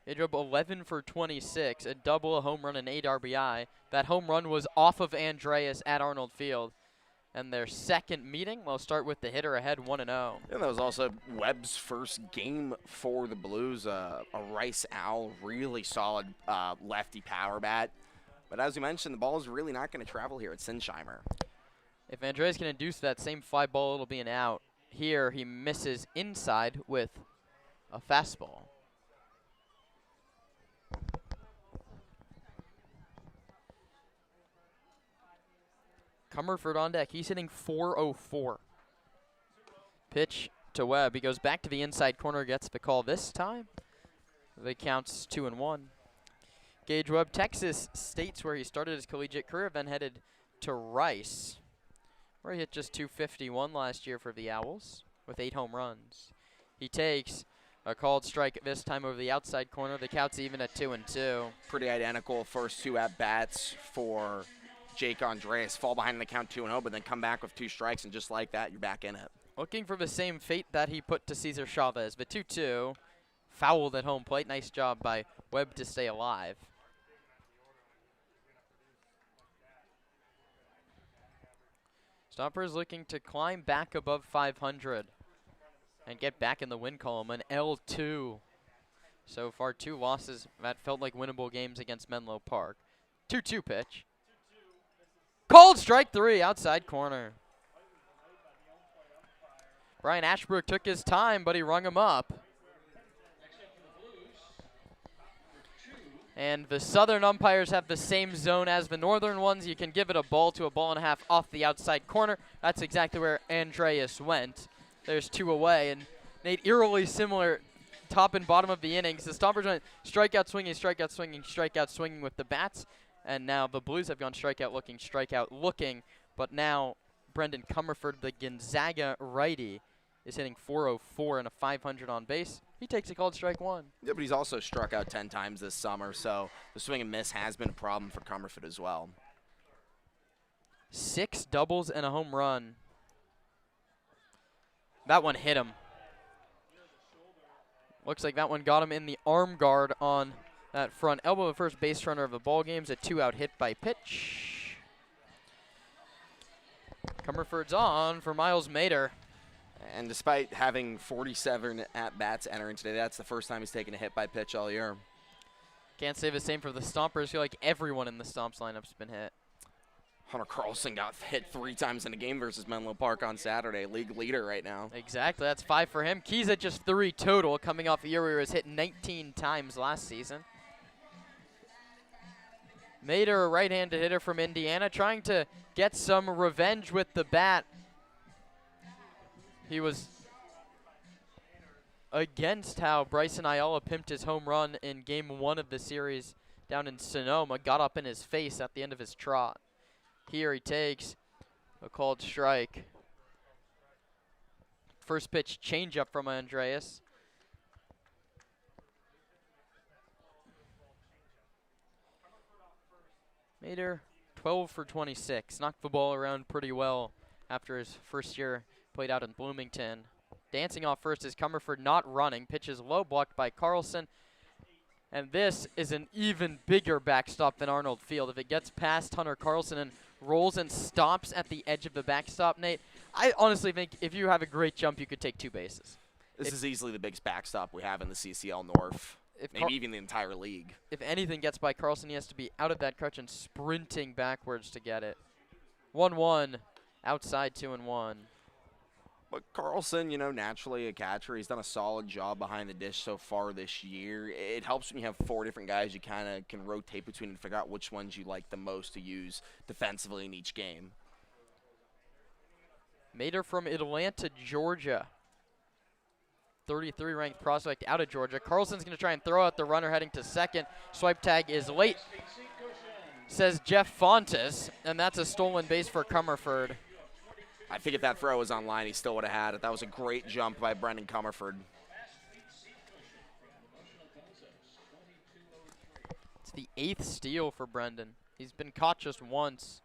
He drove 11 for 26, a double, a home run, and 8 RBI. That home run was off of Andreas at Arnold Field. And their second meeting, they'll start with the hitter ahead 1-0. And that was also Webb's first game for the Blues. A Rice Owl, really solid lefty power bat. But as you mentioned, the ball is really not going to travel here at Sinsheimer. If Andreas can induce that same fly ball, it'll be an out. Here he misses inside with a fastball. Comerford on deck. He's hitting .404. Pitch to Webb. He goes back to the inside corner, gets the call this time. The count's 2-1. Gage Webb, Texas State's where he started his collegiate career, then headed to Rice, where he hit just .251 last year for the Owls with 8 home runs. He takes a called strike this time over the outside corner. The count's even at 2-2. Pretty identical first 2 at-bats for Jake Andreas. Fall behind in the count 2-0, but then come back with 2 strikes, and just like that, you're back in it. Looking for the same fate that he put to Cesar Chavez. The 2-2, fouled at home plate. Nice job by Webb to stay alive. Stompers looking to climb back above 500 and get back in the win column. An L2. So far, 2 losses that felt like winnable games against Menlo Park. 2-2 pitch. Cold strike 3, outside corner. Brian Ashbrook took his time, but he rung him up. And the southern umpires have the same zone as the northern ones. You can give it a ball to a ball and a half off the outside corner. That's exactly where Andreas went. There's 2 away. And Nate, eerily similar top and bottom of the innings. The Stompers went strikeout swinging, strikeout swinging, strikeout swinging with the bats. And now the Blues have gone strikeout looking. But now Brendan Comerford, the Gonzaga righty, is hitting .404 and a .500 on base. He takes a called strike one. Yeah, but he's also struck out 10 times this summer, so the swing and miss has been a problem for Comerford as well. 6 doubles and a home run. That one hit him. Looks like that one got him in the arm guard on that front elbow. The first base runner of the ball game's a 2-out hit by pitch. Comerford's on for Miles Mader. And despite having 47 at-bats entering today, that's the first time he's taken a hit by pitch all year. Can't say the same for the Stompers. I feel like everyone in the Stomps lineup's been hit. Hunter Carlson got hit 3 times in a game versus Menlo Park on Saturday. League leader right now. Exactly. That's 5 for him. Keys at just 3 total, coming off a year where he was hit 19 times last season. Mader, a right-handed hitter from Indiana, trying to get some revenge with the bat. He was against how Bryson Ayala pimped his home run in Game 1 of the series down in Sonoma. Got up in his face at the end of his trot. Here he takes a called strike. First pitch changeup from Andreas. Mader, 12 for 26. Knocked the ball around pretty well after his first year played out in Bloomington. Dancing off first is Comerford, not running. Pitches low, blocked by Carlson. And this is an even bigger backstop than Arnold Field. If it gets past Hunter Carlson and rolls and stops at the edge of the backstop, Nate, I honestly think if you have a great jump, you could take 2 bases. This is easily the biggest backstop we have in the CCL North, maybe even the entire league. If anything gets by Carlson, he has to be out of that crutch and sprinting backwards to get it. 1-1, outside 2-1. But Carlson, you know, naturally a catcher. He's done a solid job behind the dish so far this year. It helps when you have 4 different guys you kind of can rotate between and figure out which ones you like the most to use defensively in each game. Mader from Atlanta, Georgia. 33 ranked prospect out of Georgia. Carlson's going to try and throw out the runner heading to second. Swipe tag is late, says Jeff Fontes, and that's a stolen base for Comerford. I think if that throw was on line, he still would have had it. That was a great jump by Brendan Comerford. It's the 8th steal for Brendan. He's been caught just once.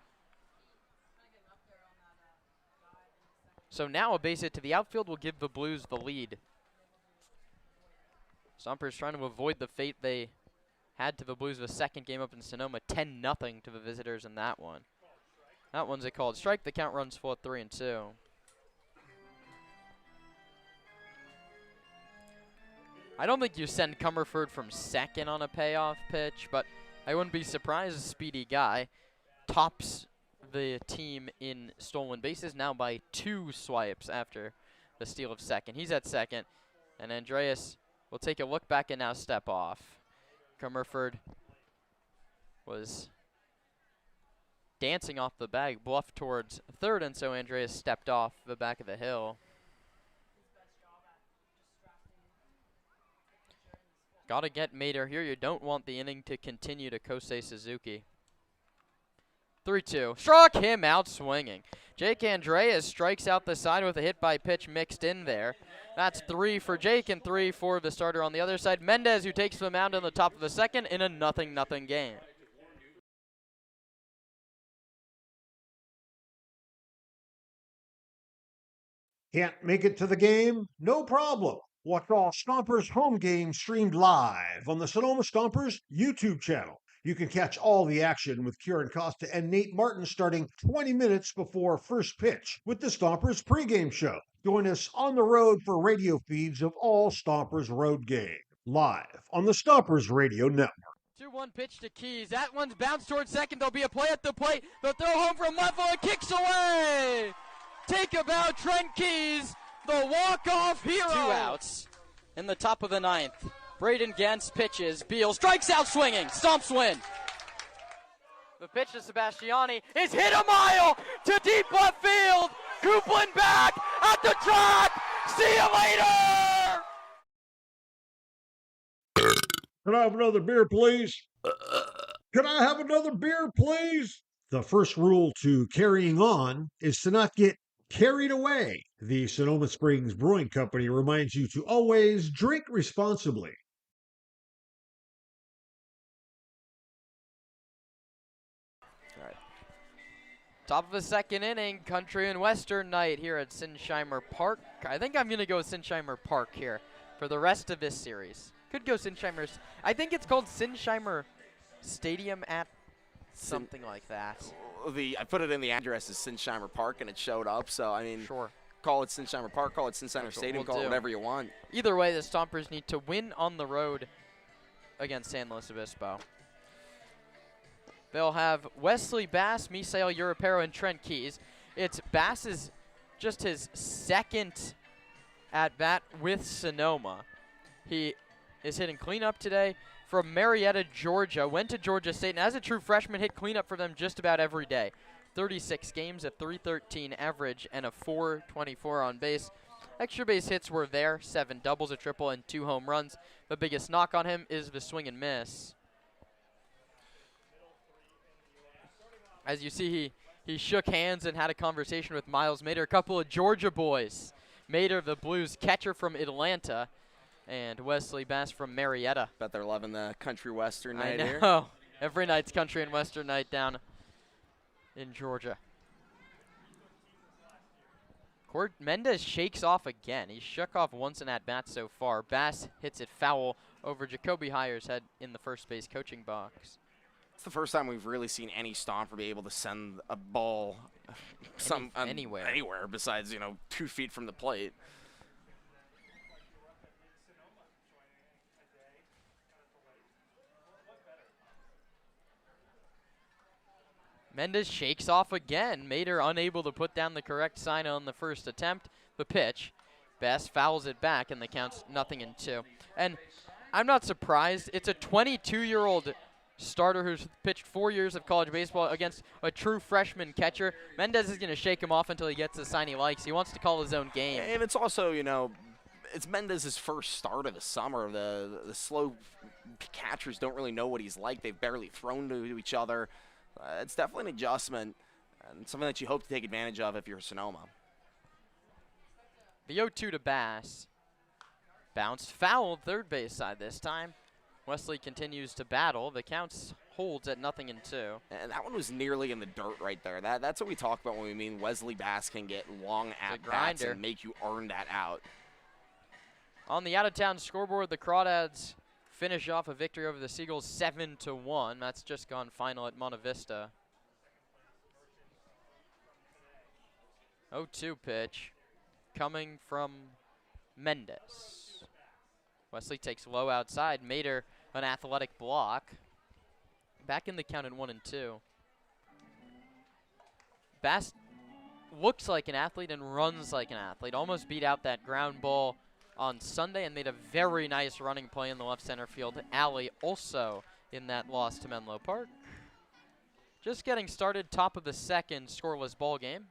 So now a base hit to the outfield will give the Blues the lead. Stompers trying to avoid the fate they had to the Blues the second game up in Sonoma, 10-0 to the visitors in that one. That one's a called strike. The count runs full at 3-2. I don't think you send Comerford from second on a payoff pitch, but I wouldn't be surprised. A speedy guy tops the team in stolen bases now by 2 swipes after the steal of second. He's at second, and Andreas will take a look back and now step off. Comerford was dancing off the bag, bluffed towards third, and so Andreas stepped off the back of the hill. Gotta get Mader here. You don't want the inning to continue to Kosei Suzuki. 3-2. Struck him out swinging. Jake Andreas strikes out the side with a hit by pitch mixed in there. That's 3 for Jake and 3 for the starter on the other side. Mendez, who takes the mound on the top of the second in a 0-0 game. Can't make it to the game? No problem. Watch all Stompers home games streamed live on the Sonoma Stompers YouTube channel. You can catch all the action with Kieran Costa and Nate Martin starting 20 minutes before first pitch with the Stompers pregame show. Join us on the road for radio feeds of all Stompers road games, live on the Stompers Radio Network. 2-1 pitch to Keys. That one's bounced towards second. There'll be a play at the plate. They'll throw home from left and kicks away. Take a bow, Trent Keys, the walk-off hero. 2 outs in the top of the 9th. Braden Gens pitches. Beal strikes out swinging. Stomps win. The pitch to Sebastiani is hit a mile to deep left field. Coupland back at the track. See you later. Can I have another beer, please? Can I have another beer, please? The first rule to carrying on is to not get carried away. The Sonoma Springs Brewing Company reminds you to always drink responsibly. Top of the second inning, Country and Western night here at Sinsheimer Park. I think I'm going to go with Sinsheimer Park here for the rest of this series. Could go Sinsheimer's. I think it's called Sinsheimer Stadium at something like that. I put it in the address as Sinsheimer Park, and it showed up. So, I mean, Sure. Call it Sinsheimer Park, call it Sinsheimer Stadium, call it whatever you want. Either way, the Stompers need to win on the road against San Luis Obispo. They'll have Wesley Bass, Misael Europero, and Trent Keys. It's Bass's just his second at-bat with Sonoma. He is hitting cleanup today from Marietta, Georgia. Went to Georgia State, and as a true freshman, hit cleanup for them just about every day. 36 games, a .313 average, and a .424 on base. Extra base hits were there, 7 doubles, a triple, and 2 home runs. The biggest knock on him is the swing and miss. As you see, he shook hands and had a conversation with Miles Mader, a couple of Georgia boys. Mader, the Blues catcher from Atlanta, and Wesley Bass from Marietta. Bet they're loving the Country Western night here. I know. Every night's Country and Western night down in Georgia. Mendez shakes off again. He shook off once in at-bat so far. Bass hits it foul over Jacoby Heyer's head in the first base coaching box. It's the first time we've really seen any Stomper be able to send a ball anywhere besides, 2 feet from the plate. Mendez shakes off again. Mader unable to put down the correct sign on the first attempt. The pitch. Bass fouls it back, and the count's 0-2. And I'm not surprised. It's a 22-year-old starter who's pitched 4 years of college baseball against a true freshman catcher. Mendez is going to shake him off until he gets the sign he likes. He wants to call his own game. And it's also, it's Mendez's first start of the summer. The slow catchers don't really know what he's like. They've barely thrown to each other. It's definitely an adjustment and something that you hope to take advantage of if you're Sonoma. The 0-2 to Bass. Bounced foul third base side this time. Wesley continues to battle. The count holds at 0-2. And that one was nearly in the dirt right there. That's what we talk about when we mean Wesley Bass can get long at-bats and make you earn that out. On the out-of-town scoreboard, the Crawdads finish off a victory over the Seagulls 7-1. That's just gone final at Monte Vista. 0-2 pitch coming from Mendez. Wesley takes low outside. Mader, an athletic block. Back in the count at 1-2. Bass looks like an athlete and runs like an athlete. Almost beat out that ground ball on Sunday and made a very nice running play in the left center field alley also in that loss to Menlo Park. Just getting started, top of the second, scoreless ball game.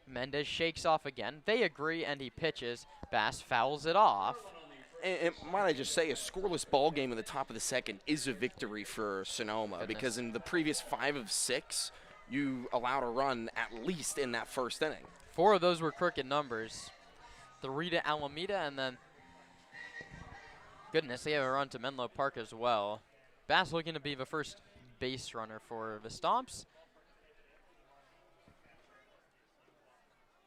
Mendez shakes off again. They agree and he pitches. Bass fouls it off. And might I just say, a scoreless ball game in the top of the second is a victory for Sonoma because in the previous 5 of 6, you allowed a run at least in that first inning. 4 of those were crooked numbers. 3 to Alameda, and then, goodness, they have a run to Menlo Park as well. Bass looking to be the first base runner for the Stomps.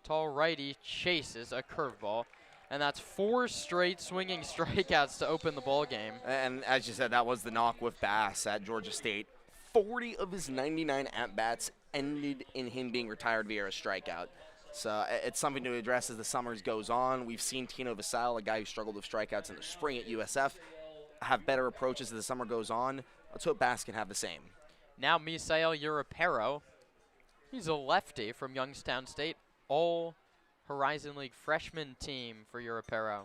Tall righty chases a curveball, and that's 4 straight swinging strikeouts to open the ball game. And as you said, that was the knock with Bass at Georgia State. 40 of his 99 at-bats ended in him being retired via a strikeout. So it's something to address as the summer goes on. We've seen Tino Vassell, a guy who struggled with strikeouts in the spring at USF, have better approaches as the summer goes on. Let's hope Bass can have the same. Now Misael Europero. He's a lefty from Youngstown State. All Horizon League freshman team for Europero.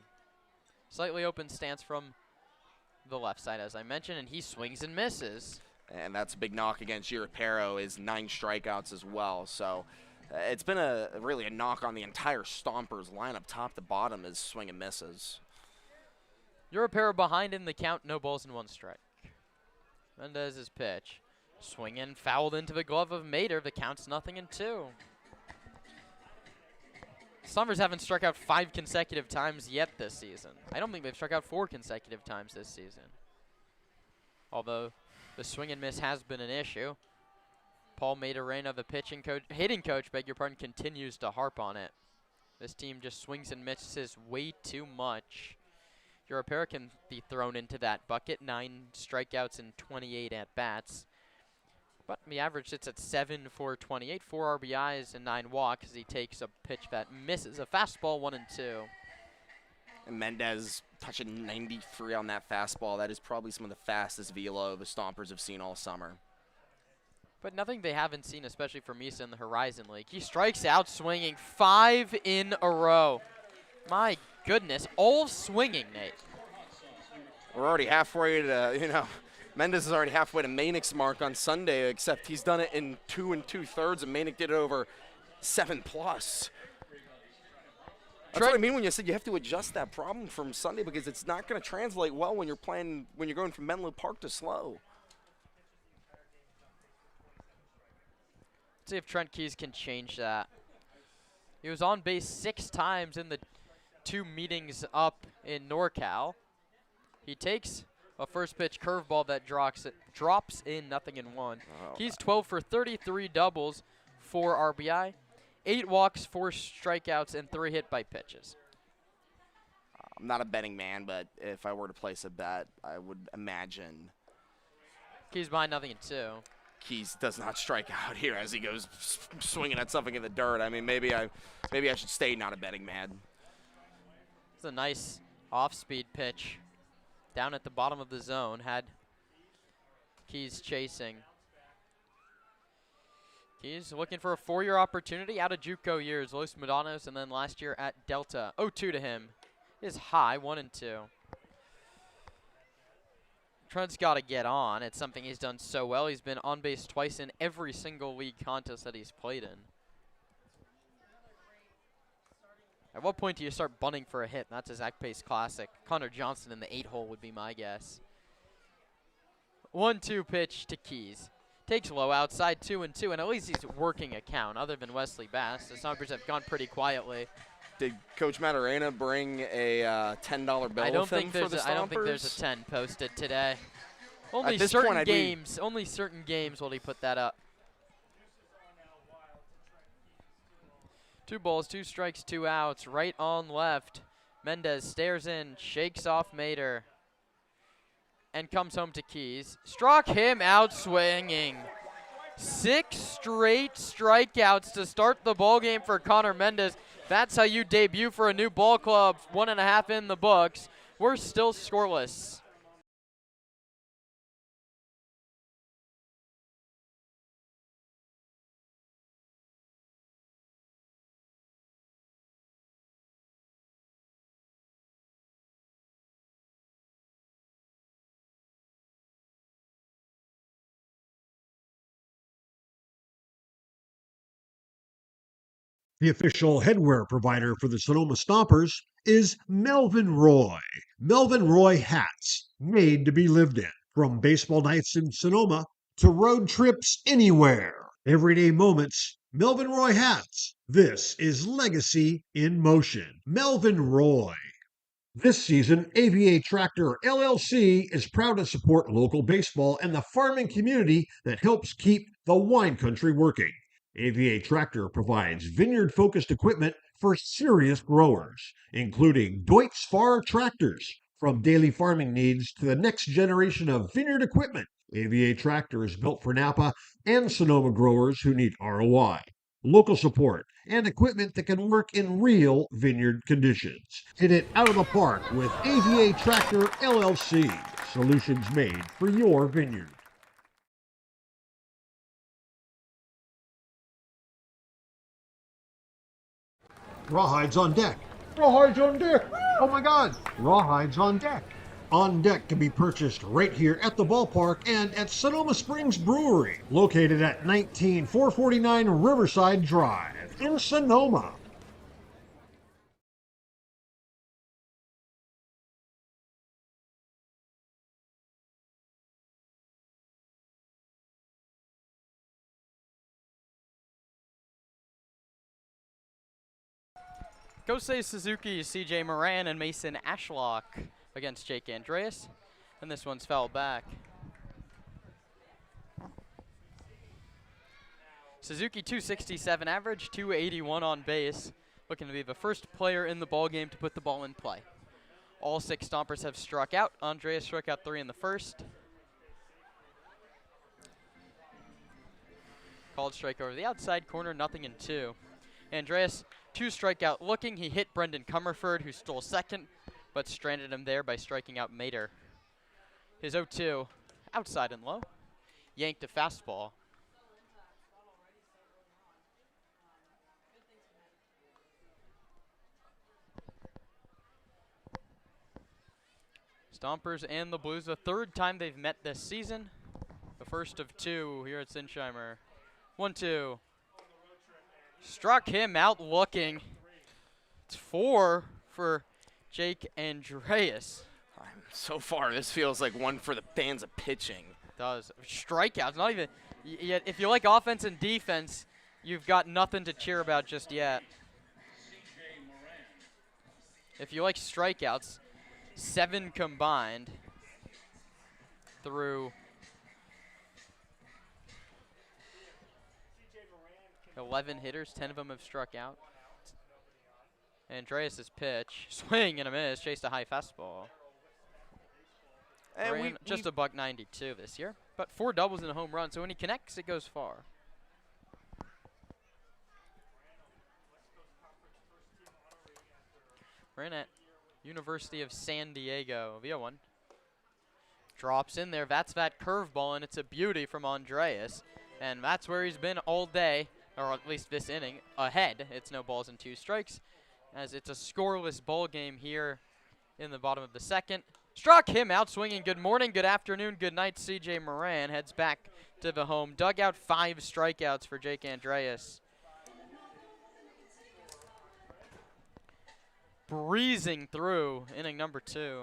Slightly open stance from the left side, as I mentioned, and he swings and misses. And that's a big knock against Europero, is 9 strikeouts as well. So it's been really a knock on the entire Stompers lineup, top to bottom, is swing and misses. You're a pair behind in the count, no balls and 1 strike. Mendez's pitch. Swing in, fouled into the glove of Mater. The count's 0-2. Stompers haven't struck out 5 consecutive times yet this season. I don't think they've struck out 4 consecutive times this season. Although the swing and miss has been an issue. Paul Materena, the hitting coach, beg your pardon, continues to harp on it. This team just swings and misses way too much. Your pair can be thrown into that bucket. 9 strikeouts and 28 at-bats. But the average sits at 7 for 28, 4 RBIs and 9 walks as he takes a pitch that misses a fastball 1-2. And Mendez touching 93 on that fastball. That is probably some of the fastest velo the Stompers have seen all summer. But nothing they haven't seen, especially for Misa in the Horizon League. He strikes out swinging 5 in a row. My goodness, all swinging, Nate. We're already halfway to, Mendez is already halfway to Manick's mark on Sunday, except he's done it in 2 2/3, and Manick did it over 7+. That's what I mean when you said you have to adjust that problem from Sunday, because it's not going to translate well when you're going from Menlo Park to slow. Let's see if Trent Keys can change that. He was on base 6 times in the 2 meetings up in NorCal. He takes a first pitch curveball that drops in 0-1. Oh, Keys 12 for 33 doubles, 4 RBI, 8 walks, 4 strikeouts, and 3 hit by pitches. I'm not a betting man, but if I were to place a bet, I would imagine Keys behind 0-2. Keys does not strike out here as he goes swinging at something in the dirt. I mean, maybe I should stay not a betting man. It's a nice off-speed pitch down at the bottom of the zone. Had Keys chasing. Keys looking for a 4-year opportunity out of JUCO years. Los Medanos and then last year at Delta. 0-2 to him. Is high, 1-2. Trent's got to get on. It's something he's done so well. He's been on base twice in every single league contest that he's played in. At what point do you start bunting for a hit? That's a Zach Pace classic. Connor Johnson in the 8-hole would be my guess. 1-2 pitch to Keys. Takes low outside 2-2, and at least he's working a count. Other than Wesley Bass, the Stompers have gone pretty quietly. Did Coach Maturana bring a $10 bill with him for the Stompers? I don't think there's a 10 posted today. Only certain games will he put that up. 2 balls, 2 strikes, 2 outs. Right on left. Mendez stares in, shakes off Mater, and comes home to Keys. Struck him out swinging. 6 straight strikeouts to start the ballgame for Connor Mendez. That's how you debut for a new ball club. 1.5 in the books. We're still scoreless. The official headwear provider for the Sonoma Stompers is Melvin Roy. Melvin Roy hats, made to be lived in. From baseball nights in Sonoma to road trips anywhere. Everyday moments, Melvin Roy hats. This is legacy in motion. Melvin Roy. This season, AVA Tractor LLC is proud to support local baseball and the farming community that helps keep the wine country working. AVA Tractor provides vineyard-focused equipment for serious growers, including Deutz Fahr tractors. From daily farming needs to the next generation of vineyard equipment, AVA Tractor is built for Napa and Sonoma growers who need ROI, local support, and equipment that can work in real vineyard conditions. Hit it out of the park with AVA Tractor LLC. Solutions made for your vineyard. Rawhides on deck. Rawhides on deck. Oh my God. Rawhides on deck. On deck can be purchased right here at the ballpark and at Sonoma Springs Brewery, located at 19449 Riverside Drive in Sonoma. Kosei Suzuki, CJ Moran, and Mason Ashlock against Jake Andreas. And this one's fouled back. Suzuki 267 average, 281 on base. Looking to be the first player in the ball game to put the ball in play. All 6 Stompers have struck out. Andreas struck out 3 in the first. Called strike over the outside corner, 0-2. Andreas, 2 strikeout looking. He hit Brendan Comerford, who stole second, but stranded him there by striking out Mater. His 0-2, outside and low. Yanked a fastball. Stompers and the Blues, the 3rd time they've met this season. The first of 2 here at Sinsheimer. 1-2. Struck him out looking. It's 4 for Jake Andreas. So far, this feels like one for the fans of pitching. It does. Strikeouts, not even. Yet, if you like offense and defense, you've got nothing to cheer about just yet. If you like strikeouts, 7 combined through 11 hitters, 10 of them have struck out. Andreas' pitch, swing and a miss, chased a high fastball. And just a $192 this year, but 4 doubles and a home run, so when he connects, it goes far. We're in at University of San Diego, via 1. Drops in there, that's that curveball, and it's a beauty from Andreas. And that's where he's been all day, or at least this inning, ahead. It's no balls and 2 strikes, as it's a scoreless ball game here in the bottom of the 2nd. Struck him out swinging. Good morning, good afternoon, good night. CJ Moran heads back to the home dugout. 5 strikeouts for Jake Andreas. Breezing through inning number 2.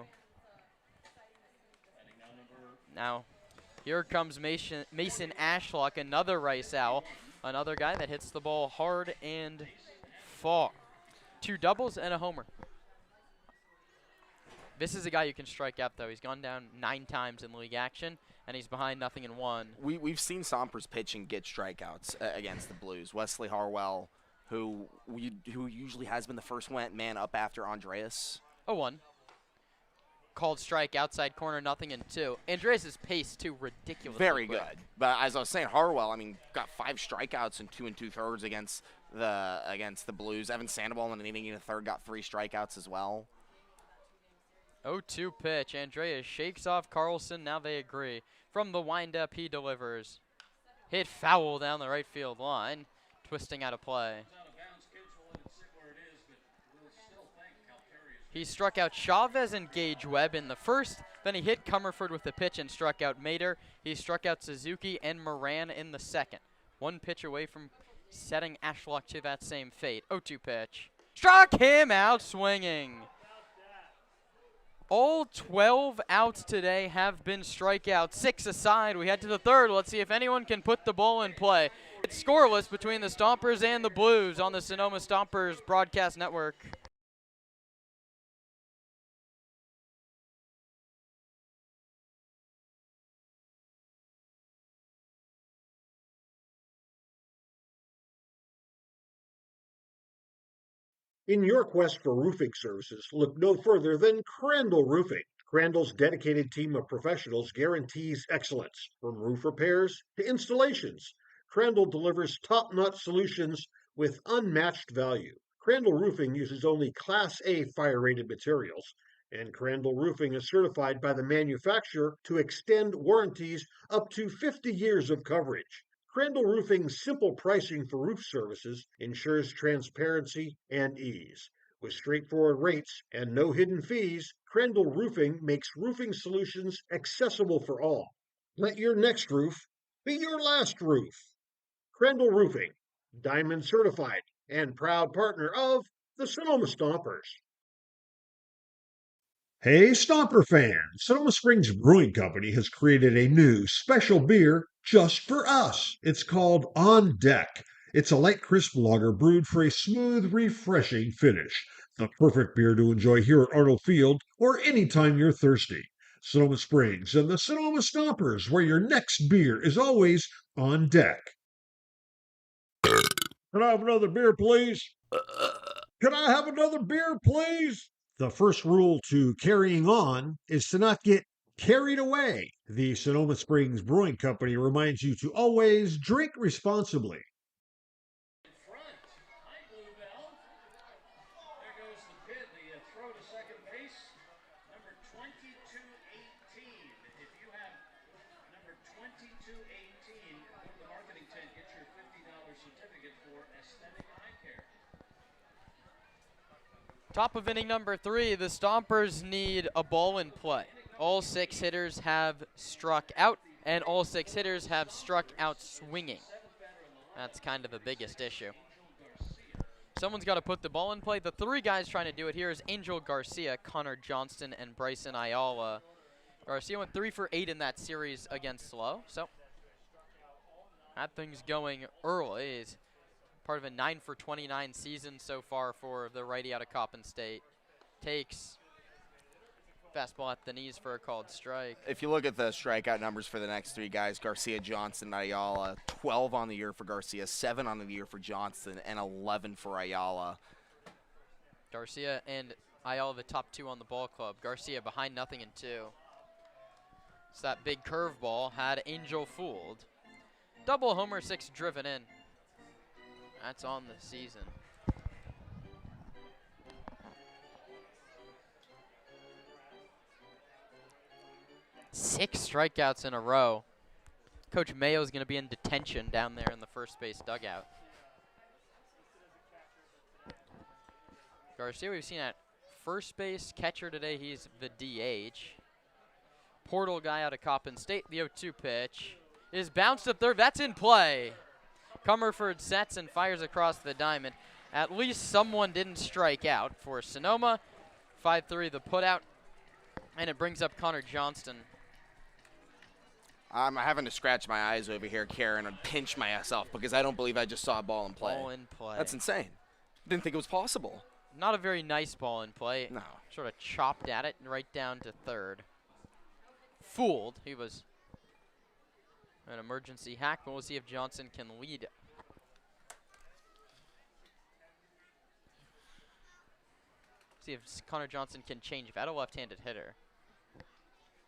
Now, here comes Mason Ashlock, another Rice Owl, another guy that hits the ball hard and far. 2 doubles and a homer. This is a guy you can strike out, though. He's gone down 9 times in league action, and he's behind 0-1. We've seen Stompers pitching get strikeouts against the Blues. Wesley Harwell, who usually has been the first man up after Andreas. 0-1. Called strike outside corner, 0-2. Andreas' pace, too, ridiculous. Very good. But as I was saying, Harwell, I mean, got 5 strikeouts in 2 2/3 against the Blues. Evan Sandoval in an inning and a third got 3 strikeouts as well. 0-2 pitch. Andreas shakes off Carlson. Now they agree. From the windup, he delivers. Hit foul down the right field line. Twisting out of play. He struck out Chavez and Gage Webb in the first. Then he hit Comerford with the pitch and struck out Mater. He struck out Suzuki and Moran in the 2nd. 1 pitch away from setting Ashlock to that same fate. 0-2 pitch. Struck him out swinging. All 12 outs today have been strikeouts, 6 aside. We head to the 3rd. Let's see if anyone can put the ball in play. It's scoreless between the Stompers and the Blues on the Sonoma Stompers broadcast network. In your quest for roofing services, look no further than Crandall Roofing. Crandall's dedicated team of professionals guarantees excellence, from roof repairs to installations. Crandall delivers top-notch solutions with unmatched value. Crandall Roofing uses only Class A fire-rated materials, and Crandall Roofing is certified by the manufacturer to extend warranties up to 50 years of coverage. Crandall Roofing's simple pricing for roof services ensures transparency and ease. With straightforward rates and no hidden fees, Crandall Roofing makes roofing solutions accessible for all. Let your next roof be your last roof. Crandall Roofing, Diamond certified and proud partner of the Sonoma Stompers. Hey, Stomper fans! Sonoma Springs Brewing Company has created a new special beer just for us. It's called On Deck. It's a light, crisp lager brewed for a smooth, refreshing finish. The perfect beer to enjoy here at Arnold Field or anytime you're thirsty. Sonoma Springs and the Sonoma Stompers, where your next beer is always on deck. Can I have another beer, please? Can I have another beer, please? The first rule to carrying on is to not get carried away. The Sonoma Springs Brewing Company reminds you to always drink responsibly. Top of inning number 3, the Stompers need a ball in play. All 6 hitters have struck out, and all 6 hitters have struck out swinging. That's kind of the biggest issue. Someone's got to put the ball in play. The 3 guys trying to do it here is Angel Garcia, Connor Johnston, and Bryson Ayala. Garcia went 3 for 8 in that series against Slow, so that thing's going early. He's part of a 9 for 29 season so far for the righty out of Coppin State. Takes fastball at the knees for a called strike. If you look at the strikeout numbers for the next 3 guys, Garcia, Johnston, Ayala, 12 on the year for Garcia, 7 on the year for Johnston, and 11 for Ayala. Garcia and Ayala the top 2 on the ball club. Garcia behind 0-2. So that big curveball had Angel fooled. Double homer, 6 driven in. That's on the season. Six strikeouts in a row. Coach Mayo's going to be in detention down there in the first base dugout. Garcia, we've seen at first base. Catcher today, he's the DH. Portal guy out of Coppin State. The 0-2 pitch is bounced up third. That's in play. Comerford sets and fires across the diamond. At least someone didn't strike out for Sonoma. 5-3 the putout, and it brings up Connor Johnston. I'm having to scratch my eyes over here, Karen, and pinch myself because I don't believe I just saw a ball in play. Ball in play. That's insane. Didn't think it was possible. Not a very nice ball in play. No. Sort of chopped at it and right down to third. Fooled. He was an emergency hack, but we'll see if Johnson can lead. See if Connor Johnson can change. If at a left-handed hitter.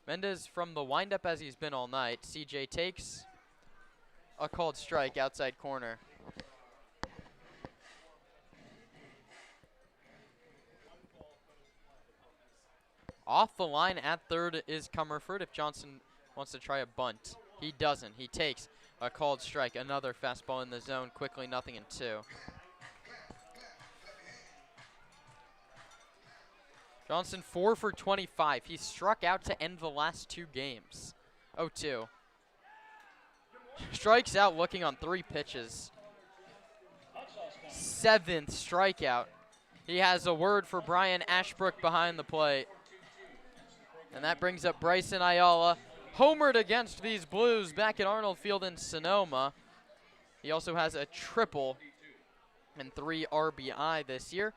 Mendez from the windup as he's been all night. CJ takes a called strike outside corner. Off the line at third is Comerford if Johnson wants to try a bunt. He doesn't. He takes a called strike. Another fastball in the zone. Quickly 0-2. Johnson 4 for 25. He struck out to end the last 2 games. 0-2. Strikes out looking on 3 pitches. 7th strikeout. He has a word for Brian Ashbrook behind the plate. And that brings up Bryson Ayala. Homered against these Blues back at Arnold Field in Sonoma. He also has a triple and 3 RBI this year.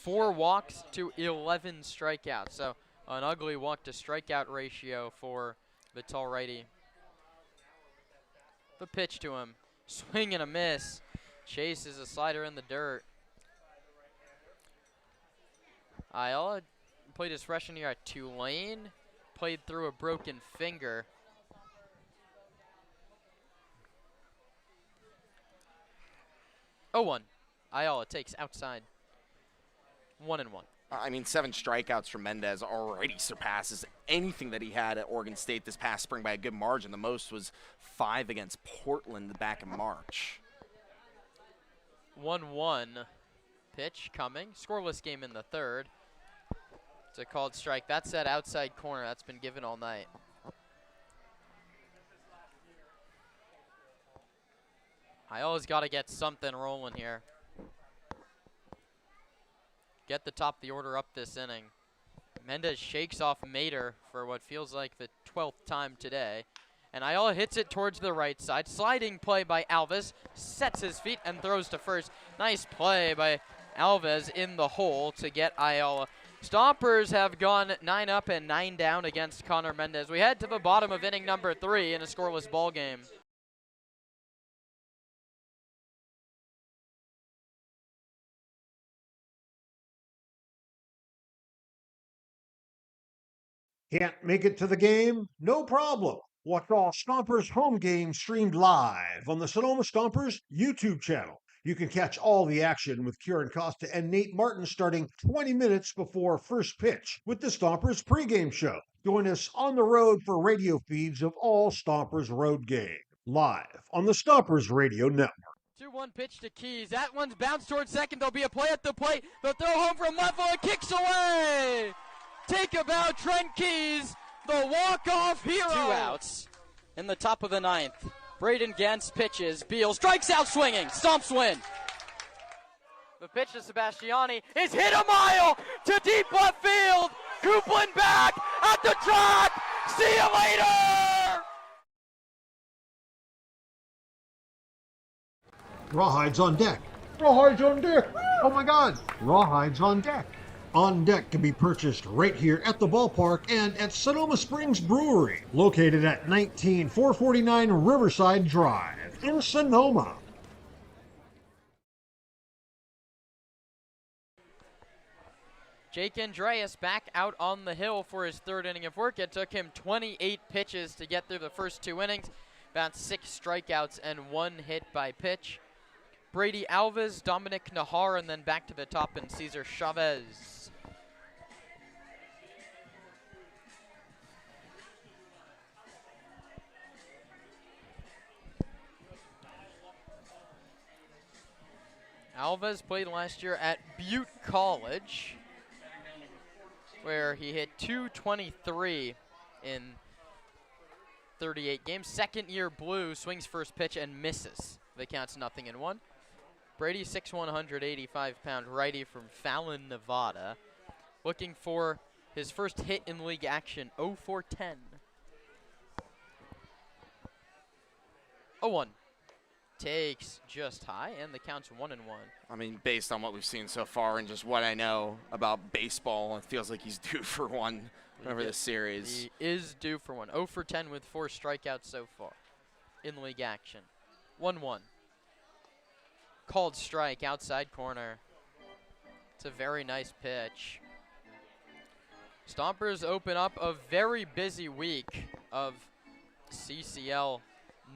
4 walks to 11 strikeouts. So an ugly walk to strikeout ratio for the tall righty. The pitch to him. Swing and a miss. Chases a slider in the dirt. Ayala played his freshman year at Tulane. Played through a broken finger. Oh, 1. Ayala takes outside. 1-1. I mean, 7 strikeouts from Mendez already surpasses anything that he had at Oregon State this past spring by a good margin. The most was 5 against Portland back in March. 1-1 pitch coming. Scoreless game in the third. It's a called strike. That's that outside corner that's been given all night. Ayala's got to get something rolling here. Get the top of the order up this inning. Mendez shakes off Mater for what feels like the 12th time today. And Ayala hits it towards the right side. Sliding play by Alves. Sets his feet and throws to first. Nice play by Alves in the hole to get Ayala. Stompers have gone 9 up and 9 down against Connor Mendez. We head to the bottom of inning number 3 in a scoreless ball game. Can't make it to the game? No problem. Watch all Stompers home games streamed live on the Sonoma Stompers YouTube channel. You can catch all the action with Kieran Costa and Nate Martin starting 20 minutes before first pitch with the Stompers pregame show. Join us on the road for radio feeds of all Stompers road games, live on the Stompers Radio Network. 2-1 pitch to Keys. That one's bounced towards second. There'll be a play at the plate. The throw home from left field. Kicks away. Take a bow, Trent Keys, the walk-off hero. 2 outs in the top of the 9th. Braden Gantz pitches. Beal strikes out swinging. Stomps win. The pitch to Sebastiani is hit a mile to deep left field. Coupland back at the track. See you later. Rawhides on deck. Rawhides on deck. Oh my God. Rawhides on deck. On Deck can be purchased right here at the ballpark and at Sonoma Springs Brewery, located at 19449 Riverside Drive in Sonoma. Jake Andreas back out on the hill for his 3rd inning of work. It took him 28 pitches to get through the first 2 innings. About 6 strikeouts and 1 hit by pitch. Brady Alves, Dominic Nahar, and then back to the top and Cesar Chavez. Alves played last year at Butte College, where he hit .223 in 38 games. 2nd year blue, swings first pitch and misses. The count's 0-1. Brady, 6'1", 185-pound righty from Fallon, Nevada. Looking for his first hit in league action, 0-4-10. 0-1. Takes just high, and the count's 1-1. I mean, based on what we've seen so far and just what I know about baseball, it feels like he's due for one over this series. He is due for one. 0-for-10 with 4 strikeouts so far in league action. 1-1. Called strike, outside corner. It's a very nice pitch. Stompers open up a very busy week of CCL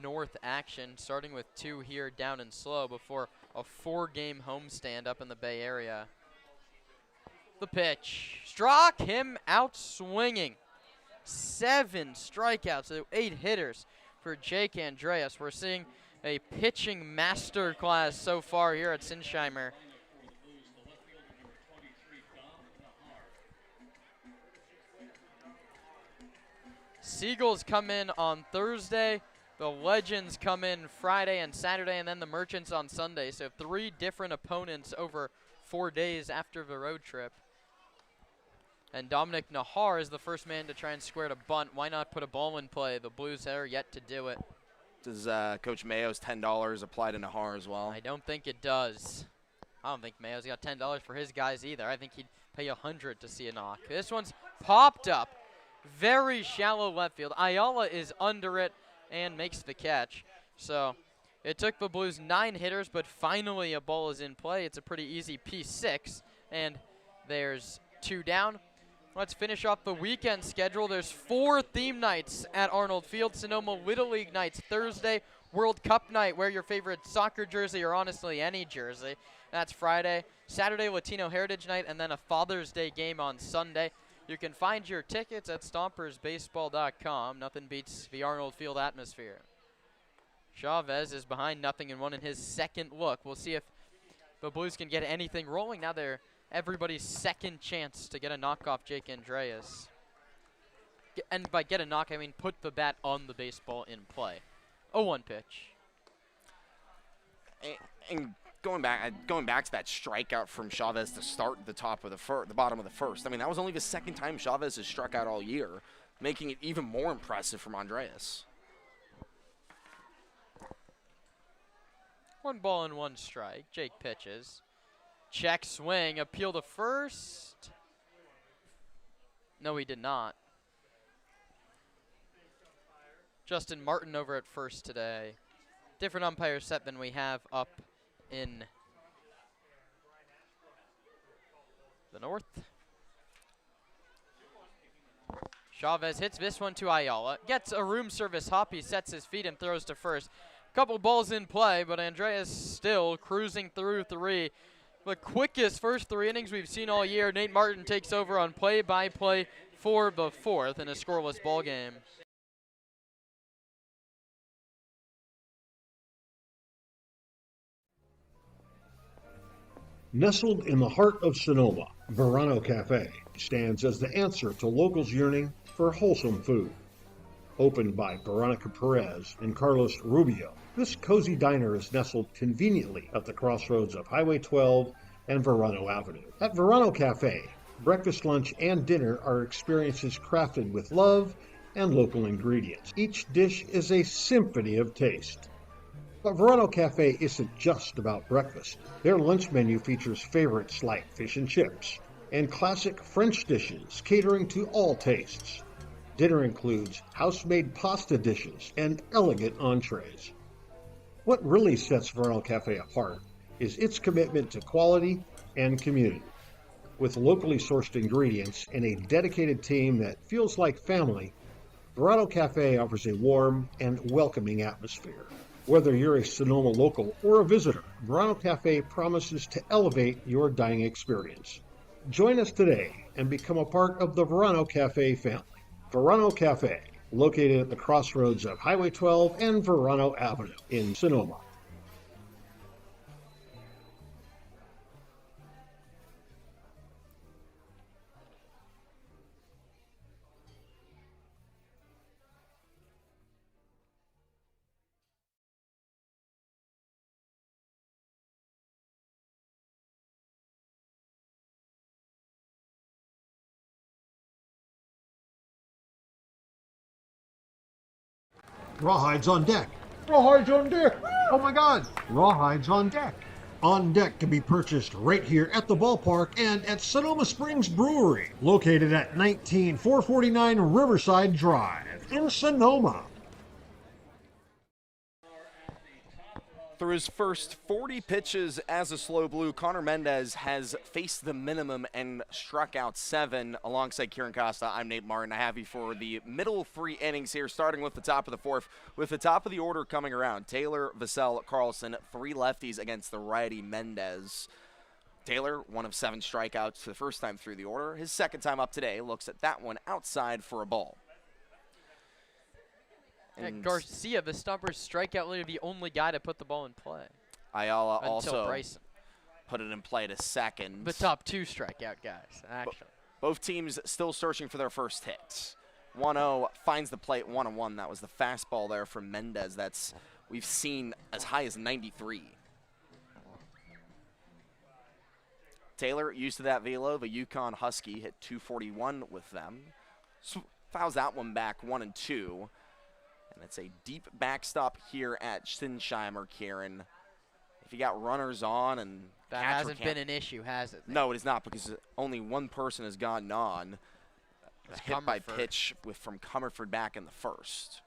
North action, starting with 2 here down and slow before a 4-game homestand up in the Bay Area. The pitch. Struck him out swinging. 7 strikeouts, 8 hitters for Jake Andreas. We're seeing a pitching masterclass so far here at Sinsheimer. Seagulls come in on Thursday. The Legends come in Friday and Saturday, and then the Merchants on Sunday. So 3 different opponents over 4 days after the road trip. And Dominic Nahar is the first man to try and square to bunt. Why not put a ball in play? The Blues are yet to do it. Does Coach Mayo's $10 apply to Nahar as well? I don't think it does. I don't think Mayo's got $10 for his guys either. I think he'd pay $100 to see a knock. This one's popped up. Very shallow left field. Ayala is under it and makes the catch. So it took the Blues 9 hitters, but finally a ball is in play. It's a pretty easy P6, and there's 2 down. Let's finish off the weekend schedule. There's 4 theme nights at Arnold Field. Sonoma Little League nights Thursday, World Cup night, wear your favorite soccer jersey or honestly any jersey. That's Friday. Saturday, Latino Heritage Night, and then a Father's Day game on Sunday. You can find your tickets at stompersbaseball.com. Nothing beats the Arnold Field atmosphere. Chavez is behind 0-1 in his 2nd look. We'll see if the Blues can get anything rolling. Now they're everybody's 2nd chance to get a knock off Jake Andreas. And by get a knock, I mean put the bat on the baseball in play. 0-1 pitch. And going back to that strikeout from Chavez to start the bottom of the first. I mean, that was only the 2nd time Chavez has struck out all year, making it even more impressive from Andreas. 1 ball and 1 strike. Jake pitches. Check swing, appeal to first. No, he did not. Justin Martin over at first today. Different umpire set than we have up in the north. Chavez hits this one to Ayala. Gets a room service hop. He sets his feet and throws to first. Couple balls in play, but Andreas still cruising through 3. The quickest first 3 innings we've seen all year. Nate Martin takes over on play-by-play for the 4th in a scoreless ball game. Nestled in the heart of Sonoma, Verano Cafe stands as the answer to locals yearning for wholesome food. Opened by Veronica Perez and Carlos Rubio, this cozy diner is nestled conveniently at the crossroads of Highway 12 and Verano Avenue. At Verano Cafe, breakfast, lunch, and dinner are experiences crafted with love and local ingredients. Each dish is a symphony of taste. But Verano Cafe isn't just about breakfast. Their lunch menu features favorites like fish and chips and classic French dishes catering to all tastes. Dinner includes house-made pasta dishes and elegant entrees. What really sets Verano Cafe apart is its commitment to quality and community. With locally sourced ingredients and a dedicated team that feels like family, Verano Cafe offers a warm and welcoming atmosphere. Whether you're a Sonoma local or a visitor, Verano Cafe promises to elevate your dining experience. Join us today and become a part of the Verano Cafe family. Verano Cafe, located at the crossroads of Highway 12 and Verano Avenue in Sonoma. Rawhides on deck. Rawhides on deck. Oh my God. Rawhides on deck. On deck can be purchased right here at the ballpark and at Sonoma Springs Brewery, located at 19449 Riverside Drive in Sonoma. Through his first 40 pitches as a slow blue, Connor Mendez has faced the minimum and struck out 7. Alongside Kieran Costa, I'm Nate Martin. I have you for the middle 3 innings here, starting with the top of the 4th. With the top of the order coming around, Taylor, Vassell, Carlson, 3 lefties against the righty Mendez. Taylor, 1 of 7 strikeouts for the first time through the order. His second time up today, looks at that one outside for a ball. And Garcia, the Stompers strikeout leader, the only guy to put the ball in play. Ayala until also Bryson put it in play to second. The top 2 strikeout guys, actually. Both teams still searching for their first hit. 1-0 finds the plate, 1-1. That was the fastball there from Mendez. We've seen as high as 93. Taylor, used to that velo, the Yukon Husky, hit 241 with them. Fouls that one back 1-2. And it's a deep backstop here at Sinsheimer, Kieran. If you got runners on and that hasn't been an issue, has it? No, it is not, because only one person has gone on. A hit by pitch from Comerford back in the first.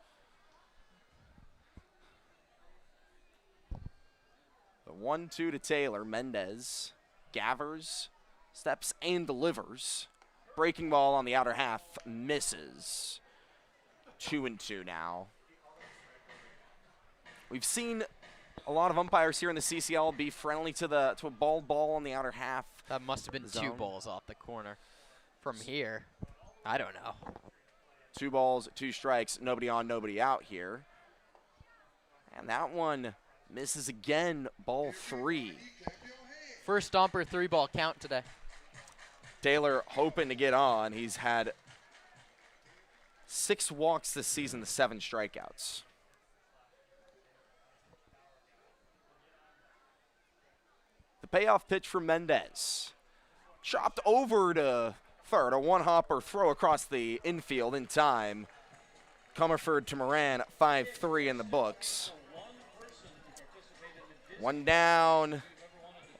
The 1-2 to Taylor. Mendez gathers, steps, and delivers. Breaking ball on the outer half misses. 2-2 now. We've seen a lot of umpires here in the CCL be friendly to a ball on the outer half. That must have been 2 balls off the corner. From here, I don't know. 2 balls, 2 strikes, nobody on, nobody out here. And that one misses again, ball 3. First Stomper 3-ball count today. Taylor hoping to get on. He's had 6 walks this season to 7 strikeouts. The payoff pitch for Mendez. Chopped over to third, a one-hopper throw across the infield in time. Comerford to Moran, 5-3 in the books. One down.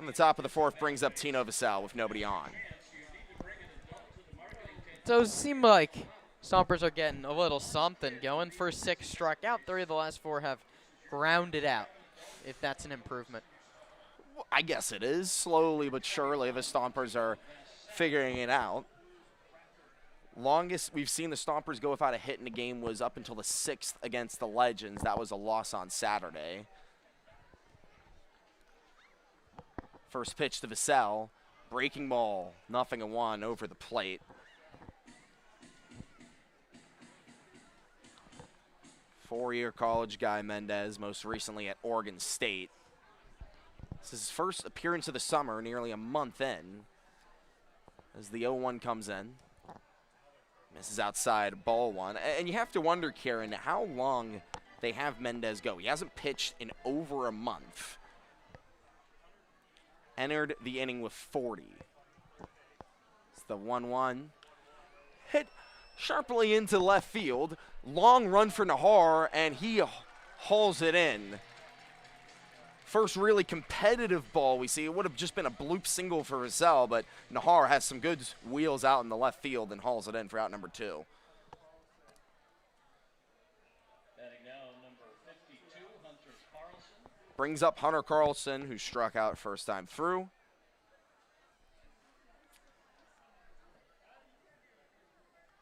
On the top of the 4th brings up Tino Vassell with nobody on. So it seemed like Stompers are getting a little something going. First 6 struck out. 3 of the last 4 have grounded out, if that's an improvement. Well, I guess it is. Slowly but surely, the Stompers are figuring it out. Longest we've seen the Stompers go without a hit in a game was up until the 6th against the Legends. That was a loss on Saturday. First pitch to Vassell. Breaking ball. 0-1 over the plate. Four-year college guy, Mendez, most recently at Oregon State. This is his first appearance of the summer, nearly a month in. As the 0-1 comes in. Misses outside, ball 1. And you have to wonder, Karen, how long they have Mendez go. He hasn't pitched in over a month. Entered the inning with 40. It's the 1-1. Hit sharply into left field. Long run for Nahar, and he hauls it in. First really competitive ball we see. It would have just been a bloop single for Vassell, but Nahar has some good wheels out in the left field and hauls it in for out number 2. Brings up Hunter Carlson, who struck out first time through.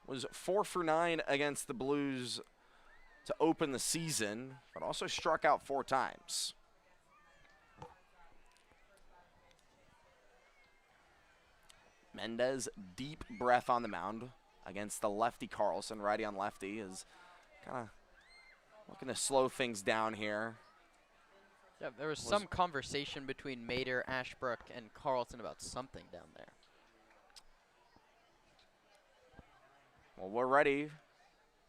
Was 4 for 9 against the Blues to open the season, but also struck out 4 times. Mendez, deep breath on the mound against the lefty Carlson. Righty on lefty is kind of looking to slow things down here. Yeah, there was some conversation between Mater, Ashbrook, and Carlson about something down there. Well, we're ready.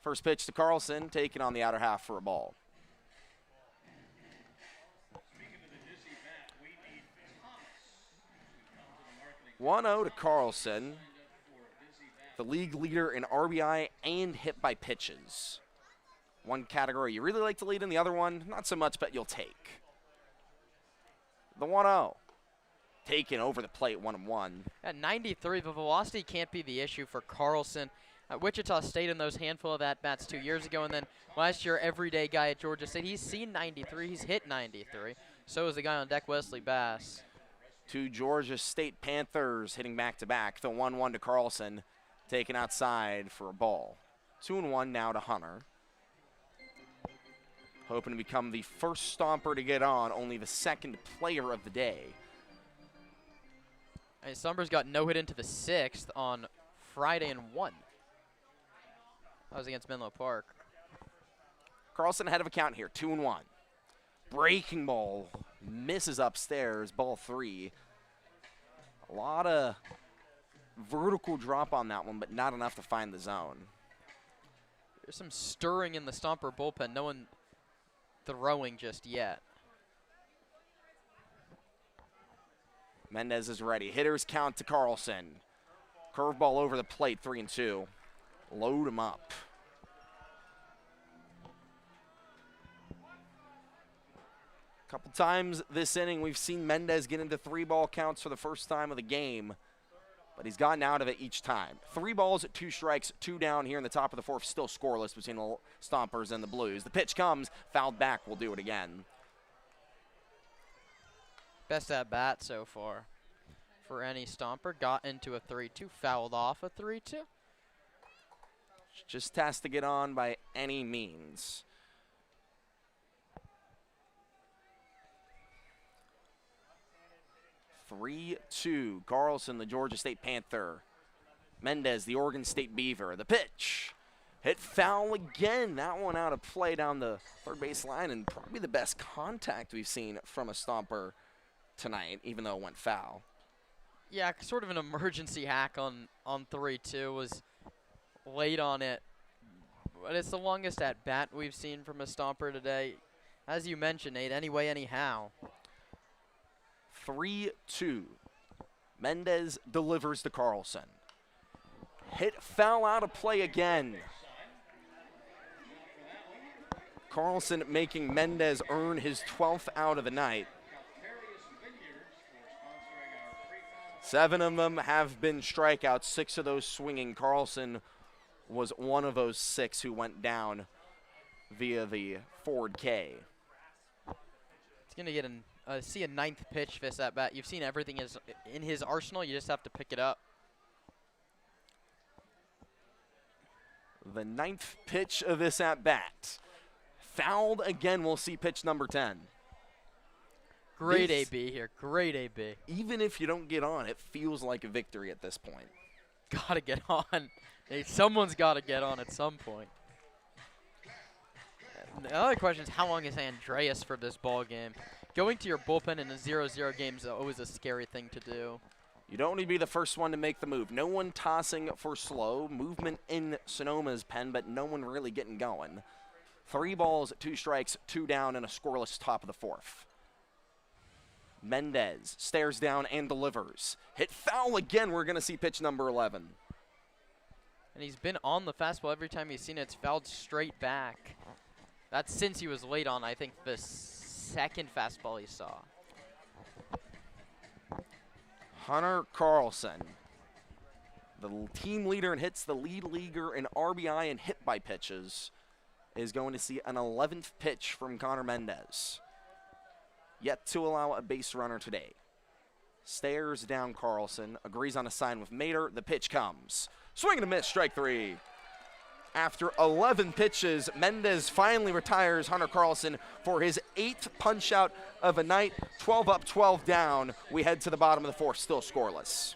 First pitch to Carlson, taken on the outer half for a ball. One 1-0 to Carlson, the league leader in RBI and hit by pitches. One category you really like to lead in, the other one, not so much, but you'll take. The 1-0. Taken over the plate, 1-1. At 93, the velocity can't be the issue for Carlson. At Wichita State in those handful of at-bats 2 years ago, and then last year, everyday guy at Georgia State. He's seen 93. He's hit 93. So is the guy on deck, Wesley Bass. 2 Georgia State Panthers hitting back-to-back. The 1-1 to Carlson, taken outside for a ball. 2-1 now to Hunter. Hoping to become the first Stomper to get on, only the 2nd player of the day. And Stompers got no hit into the 6th on Friday and won. That was against Menlo Park. Carlson ahead of a count here, 2-1. Breaking ball, misses upstairs, ball 3. A lot of vertical drop on that one, but not enough to find the zone. There's some stirring in the Stomper bullpen. No one throwing just yet. Mendez is ready. Hitters count to Carlson. Curveball over the plate, 3-2. Load him up. A couple times this inning, we've seen Mendez get into 3-ball counts for the first time of the game, but he's gotten out of it each time. 3 balls, 2 strikes, 2 down here in the top of the 4th, still scoreless between the Stompers and the Blues. The pitch comes, fouled back, we'll do it again. Best at bat so far for any Stomper. Got into a 3-2, fouled off a 3-2. Just has to get on by any means. (3-2). Carlson, the Georgia State Panther. Mendez, the Oregon State Beaver. The pitch. Hit foul again. That one out of play down the third base line, and probably the best contact we've seen from a Stomper tonight, even though it went foul. Yeah, sort of an emergency hack on 3-2. Was late on it, but it's the longest at bat we've seen from a Stomper today. As you mentioned, Nate, anyway, anyhow. 3-2. Mendez delivers to Carlson. Hit foul out of play again. Carlson making Mendez earn his 12th out of the night. 7 of them have been strikeouts, 6 of those swinging. Carlson was one of those 6 who went down via the Ford K. He's going to get see a 9th pitch this at bat. You've seen everything is in his arsenal. You just have to pick it up. The 9th pitch of this at bat. Fouled again. We'll see pitch number 10. Great AB here. Great AB. Even if you don't get on, it feels like a victory at this point. Got to get on. Hey, someone's got to get on at some point. The other question is, how long is Andreas for this ball game? Going to your bullpen in a 0-0 game is always a scary thing to do. You don't need to be the first one to make the move. No one tossing for slow. Movement in Sonoma's pen, but no one really getting going. 3 balls, 2 strikes, 2 down, and a scoreless top of the 4th. Mendez stares down and delivers. Hit foul again. We're going to see pitch number 11. And he's been on the fastball every time he's seen it. It's fouled straight back. That's since he was late on, I think, the 2nd fastball he saw. Hunter Carlson, the team leader in hits, the lead leaguer in RBI and hit by pitches, is going to see an 11th pitch from Connor Mendez. Yet to allow a base runner today. Stares down Carlson, agrees on a sign with Mater. The pitch comes. Swing and a miss, strike 3. After 11 pitches, Mendez finally retires Hunter Carlson for his 8th punch out of a night. 12 up, 12 down. We head to the bottom of the 4th, still scoreless.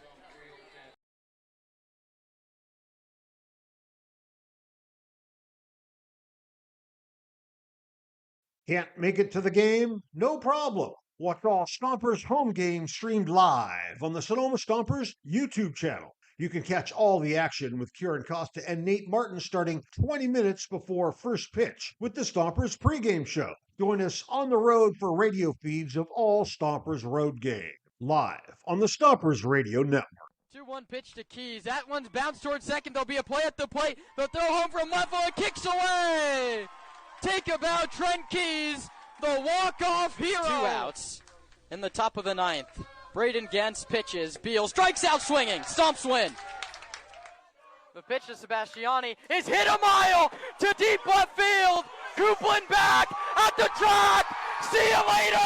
Can't make it to the game? No problem. Watch all Stompers home games streamed live on the Sonoma Stompers YouTube channel. You can catch all the action with Kieran Costa and Nate Martin starting 20 minutes before first pitch with the Stompers pregame show. Join us on the road for radio feeds of all Stompers road games, live on the Stompers Radio Network. 2-1 pitch to Keys. That one's bounced towards second. There'll be a play at the plate. They'll throw home from left field. Kicks away. Take a bow, Trent Keys, the walk-off hero. 2 outs in the top of the 9th. Braden Gens pitches. Beal strikes out swinging. Stomps win. The pitch to Sebastiani is hit a mile to deep left field. Coupland back at the track. See you later.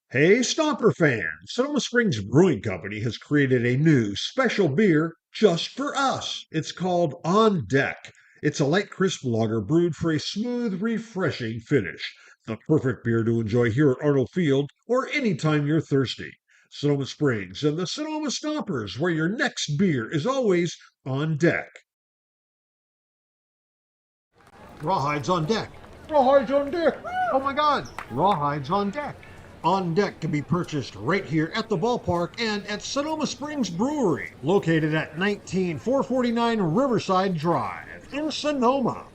Hey, Stomper fans! Sonoma Springs Brewing Company has created a new special beer just for us. It's called On Deck. It's a light, crisp lager brewed for a smooth, refreshing finish. The perfect beer to enjoy here at Arnold Field or anytime you're thirsty. Sonoma Springs and the Sonoma Stompers, where your next beer is always on deck. Rawhides on deck. Rawhides on deck. Oh my God. Rawhides on deck. On Deck can be purchased right here at the ballpark and at Sonoma Springs Brewery, located at 19449 Riverside Drive in Sonoma.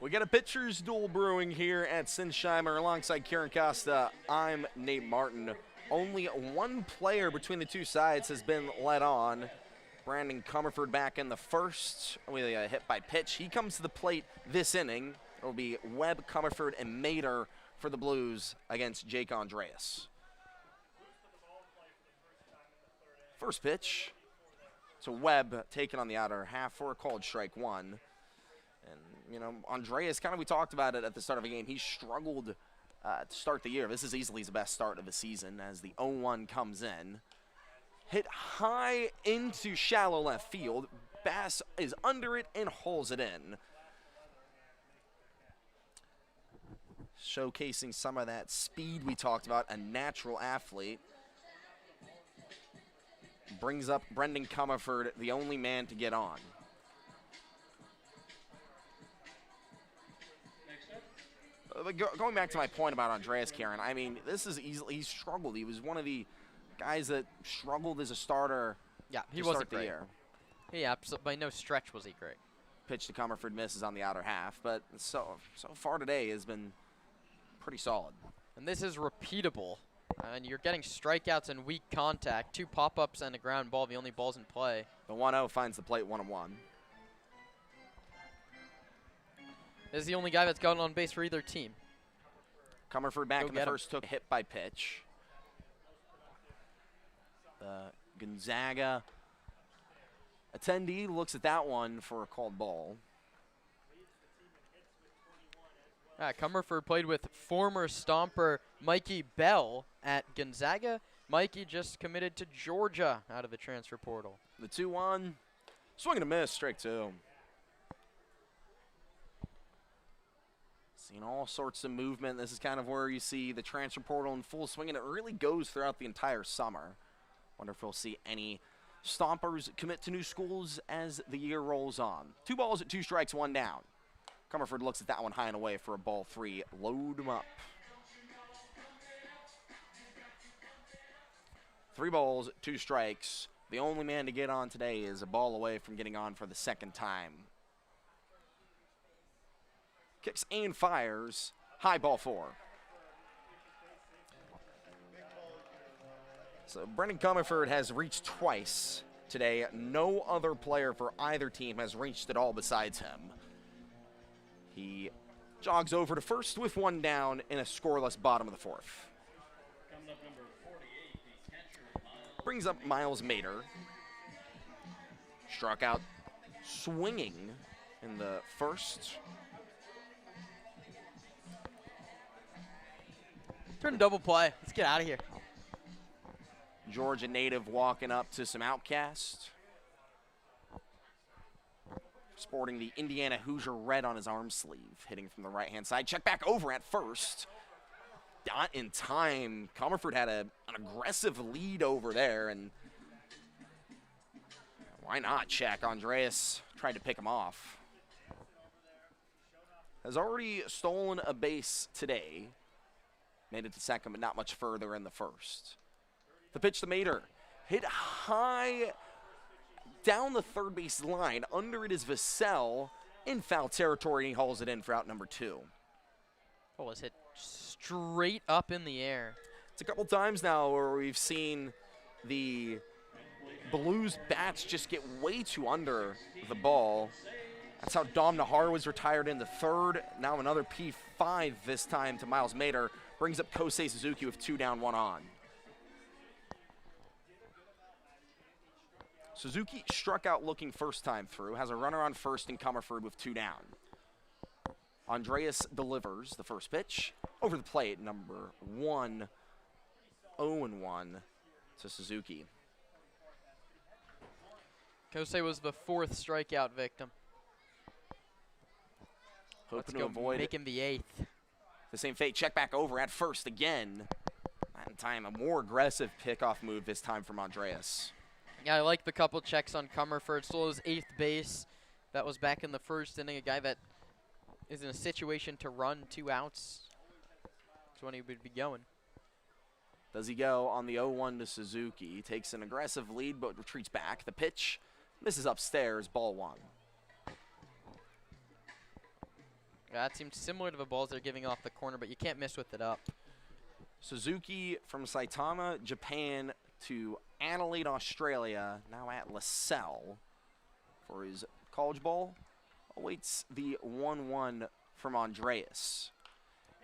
We got a pitcher's duel brewing here at Sinsheimer alongside Kieran Costa. I'm Nate Martin. Only 1 player between the 2 sides has been let on. Brandon Comerford back in the 1st with a hit by pitch. He comes to the plate this inning. It'll be Webb, Comerford, and Mater for the Blues against Jake Andreas. First pitch to Webb, taken on the outer half for a called strike 1. And, you know, Andreas, kind of we talked about it at the start of the game. He struggled to start the year. This is easily his best start of the season as the 0-1 comes in. Hit high into shallow left field. Bass is under it and holes it in. Showcasing some of that speed we talked about, a natural athlete. Brings up Brendan Comerford, the only man to get on. Going back to my point about Andreas, Karen, I mean, this is easily, he struggled. He was one of the guys that struggled as a starter. Yeah, he wasn't great. Yeah, by no stretch was he great. Pitch to Comerford misses on the outer half, but so far today has been pretty solid. And this is repeatable. And you're getting strikeouts and weak contact, 2 pop-ups and a ground ball, the only balls in play. The 1-0 finds the plate 1-1. is the only guy that's gotten on base for either team. Comerford back Go in the get him. first took hit by pitch. The Gonzaga attendee looks at that one for a called ball. Comerford played with former Stomper Mikey Bell at Gonzaga. Mikey just committed to Georgia out of the transfer portal. The 2-1. Swing and a miss, strike 2. Seen all sorts of movement. This is kind of where you see the transfer portal in full swing, and it really goes throughout the entire summer. Wonder if we'll see any Stompers commit to new schools as the year rolls on. 2 balls at 2 strikes, 1 down. Comerford looks at that one high and away for a ball 3. Load him up. 3 balls, 2 strikes. The only man to get on today is a ball away from getting on for the second time. Kicks and fires. High ball 4. So Brendan Comerford has reached twice today. No other player for either team has reached at all besides him. He jogs over to first with 1 down in a scoreless bottom of the 4th. Brings up Miles Mater. Struck out swinging in the first. Turn to double play. Let's get out of here. Georgia native walking up to some outcast. Sporting the Indiana Hoosier red on his arm sleeve. Hitting from the right-hand side. Check back over at first. Not in time. Comerford had an aggressive lead over there, and why not check? Andreas tried to pick him off. Has already stolen a base today. Made it to second, but not much further in the first. The pitch to Mater. Hit high down the third base line. Under it is Vassell in foul territory, and he hauls it in for out number 2. Oh, was hit straight up in the air. It's a couple times now where we've seen the Blues bats just get way too under the ball. That's how Dom Nahar was retired in the 3rd. Now another P5 this time to Miles Mater. Brings up Kosei Suzuki with 2 down, 1 on. Suzuki struck out looking first time through. Has a runner on first and Comerford with 2 down. Andreas delivers the first pitch. Over the plate, number 1, 0-1 to Suzuki. Kosei was the 4th strikeout victim. Hoping to avoid make him the 8th. The same fate. Check back over at first again. That time a more aggressive pickoff move this time from Andreas. Yeah, I like the couple checks on Comerford. Stole his 8th base. That was back in the first inning. A guy that is in a situation to run 2 outs. That's when he would be going. Does he go on the 0-1 to Suzuki? He takes an aggressive lead but retreats back. The pitch misses upstairs, ball 1. That seemed similar to the balls they're giving off the corner, but you can't miss with it up. Suzuki from Saitama, Japan to Adelaide, Australia, now at LaSalle for his college ball. Awaits the 1-1 from Andreas.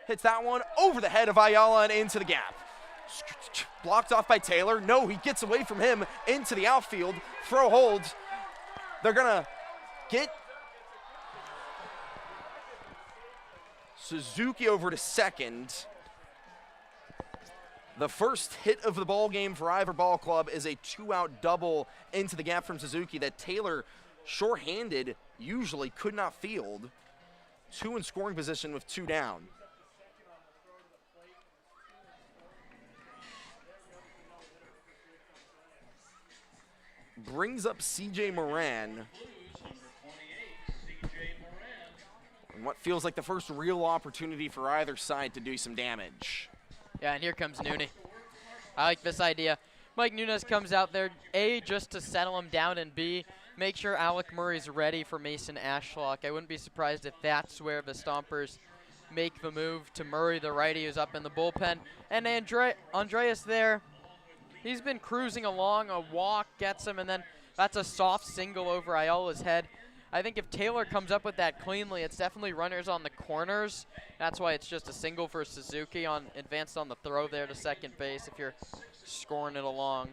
Hits that one over the head of Ayala and into the gap. Blocked off by Taylor. No, he gets away from him into the outfield. Throw holds. They're going to get Suzuki over to second. The first hit of the ball game for Ivor Ball Club is a 2-out double into the gap from Suzuki that Taylor, short-handed, usually could not field. 2 in scoring position with 2 down. Brings up CJ Moran. And what feels like the first real opportunity for either side to do some damage. Yeah, and here comes Nooney. I like this idea. Mike Nunes comes out there, A, just to settle him down, and B, make sure Alec Murray's ready for Mason Ashlock. I wouldn't be surprised if that's where the Stompers make the move to Murray, the righty, who's up in the bullpen. And Andreas there, he's been cruising along. A walk gets him, and then that's a soft single over Ayala's head. I think if Taylor comes up with that cleanly, it's definitely runners on the corners. That's why it's just a single for Suzuki on advanced on the throw there to second base if you're scoring it along.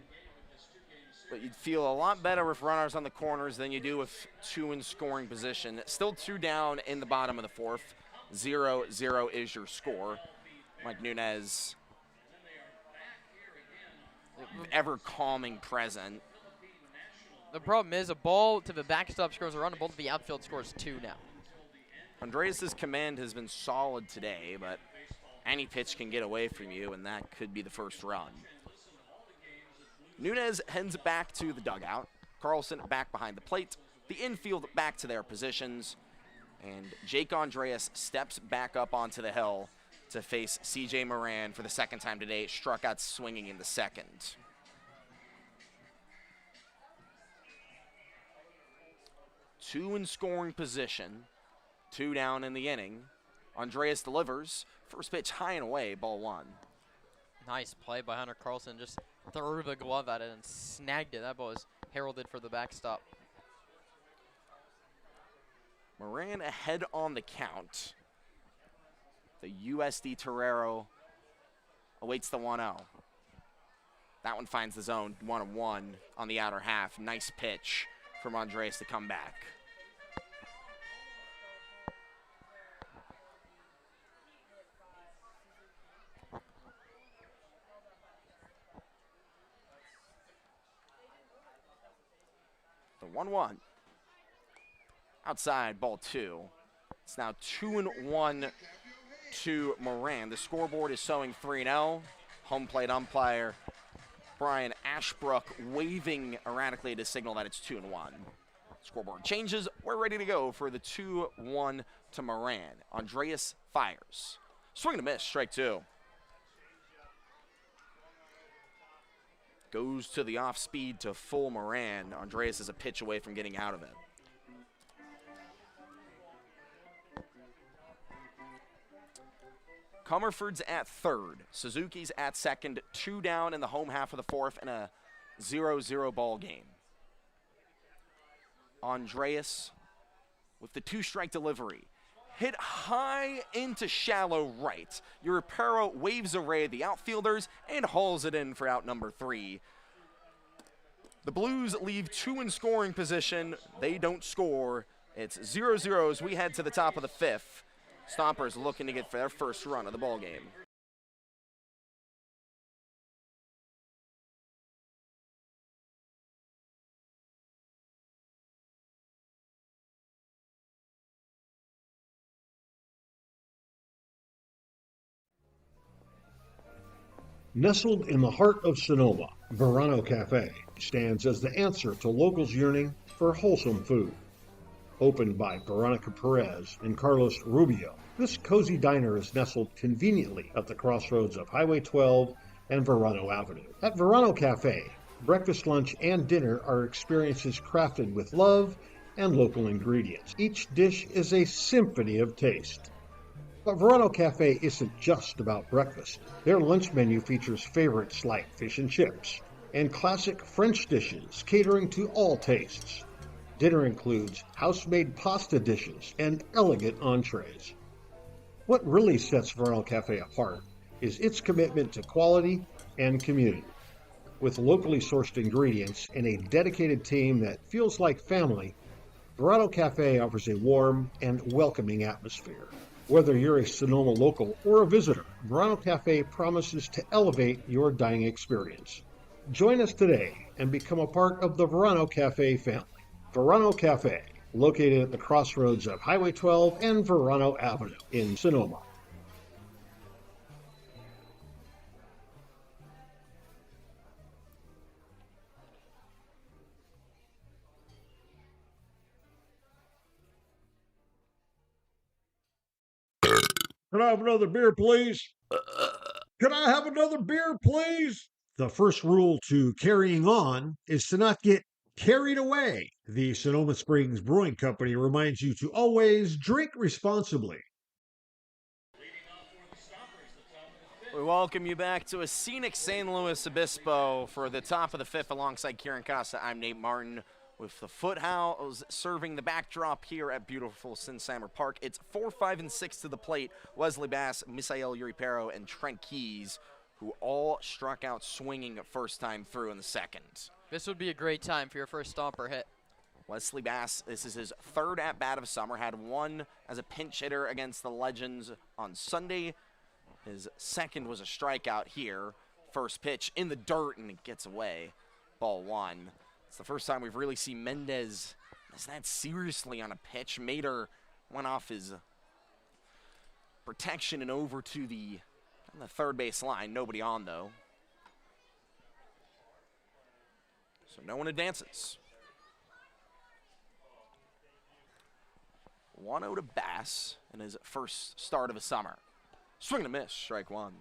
But you'd feel a lot better with runners on the corners than you do with 2 in scoring position. Still 2 down in the bottom of the 4th. 0-0 is your score. Mike Nunez, ever calming present. The problem is a ball to the backstop scores a run, a ball to the outfield scores 2 now. Andreas' command has been solid today, but any pitch can get away from you, and that could be the first run. Nunez heads back to the dugout. Carlson back behind the plate. The infield back to their positions. And Jake Andreas steps back up onto the hill to face C.J. Moran for the second time today. Struck out swinging in the second. Two in scoring position. 2 down in the inning. Andreas delivers. First pitch high and away, ball 1. Nice play by Hunter Carlson. Just threw the glove at it and snagged it. That ball was heralded for the backstop. Moran ahead on the count. The USD Torero awaits the 1-0. That one finds the zone, 1-1 on the outer half. Nice pitch from Andreas to come back. The 1-1. Outside, ball 2. It's now 2-1 to Moran. The scoreboard is showing 3-0. Home plate umpire Brian Ashbrook waving erratically to signal that it's 2-1. Scoreboard changes. We're ready to go for the 2-1 to Moran. Andreas fires. Swing and a miss, strike 2. Goes to the off speed to full Moran. Andreas is a pitch away from getting out of it. Comerford's at third. Suzuki's at second. 2 down in the home half of the 4th in a 0-0 ball game. Andreas with the 2-strike delivery. Hit high into shallow right. Europero waves away the outfielders and hauls it in for out number 3. The Blues leave 2 in scoring position. They don't score. It's 0-0 as we head to the top of the 5th. Stompers looking to get their first run of the ball game. Nestled in the heart of Sonoma, Verano Cafe stands as the answer to locals yearning for wholesome food. Opened by Veronica Perez and Carlos Rubio, this cozy diner is nestled conveniently at the crossroads of Highway 12 and Verano Avenue. At Verano Cafe, breakfast, lunch, and dinner are experiences crafted with love and local ingredients. Each dish is a symphony of taste. But Verano Cafe isn't just about breakfast. Their lunch menu features favorites like fish and chips and classic French dishes catering to all tastes. Dinner includes house-made pasta dishes and elegant entrees. What really sets Verano Cafe apart is its commitment to quality and community. With locally sourced ingredients and a dedicated team that feels like family, Verano Cafe offers a warm and welcoming atmosphere. Whether you're a Sonoma local or a visitor, Verano Cafe promises to elevate your dining experience. Join us today and become a part of the Verano Cafe family. Verano Cafe, located at the crossroads of Highway 12 and Verano Avenue in Sonoma. Can I have another beer, please? Can I have another beer, please? The first rule to carrying on is to not get carried away. The Sonoma Springs Brewing Company reminds you to always drink responsibly. We welcome you back to a scenic San Luis Obispo for the top of the 5th alongside Kieran Costa. I'm Nate Martin. with the Foothouse serving the backdrop here at beautiful Sinsheimer Park. It's 4, 5, and 6 to the plate. Wesley Bass, Misael Uripero, and Trent Keys, who all struck out swinging first time through in the second. This would be a great time for your first stomper hit. Wesley Bass, this is his third at-bat of summer, had one as a pinch hitter against the Legends on Sunday. His second was a strikeout here. First pitch in the dirt, and it gets away. Ball 1. It's the first time we've really seen Mendez miss that seriously on a pitch. Mater went off his protection and over to the third base line. Nobody on, though. So no one advances. 1-0 to Bass in his first start of the summer. Swing and a miss, strike 1.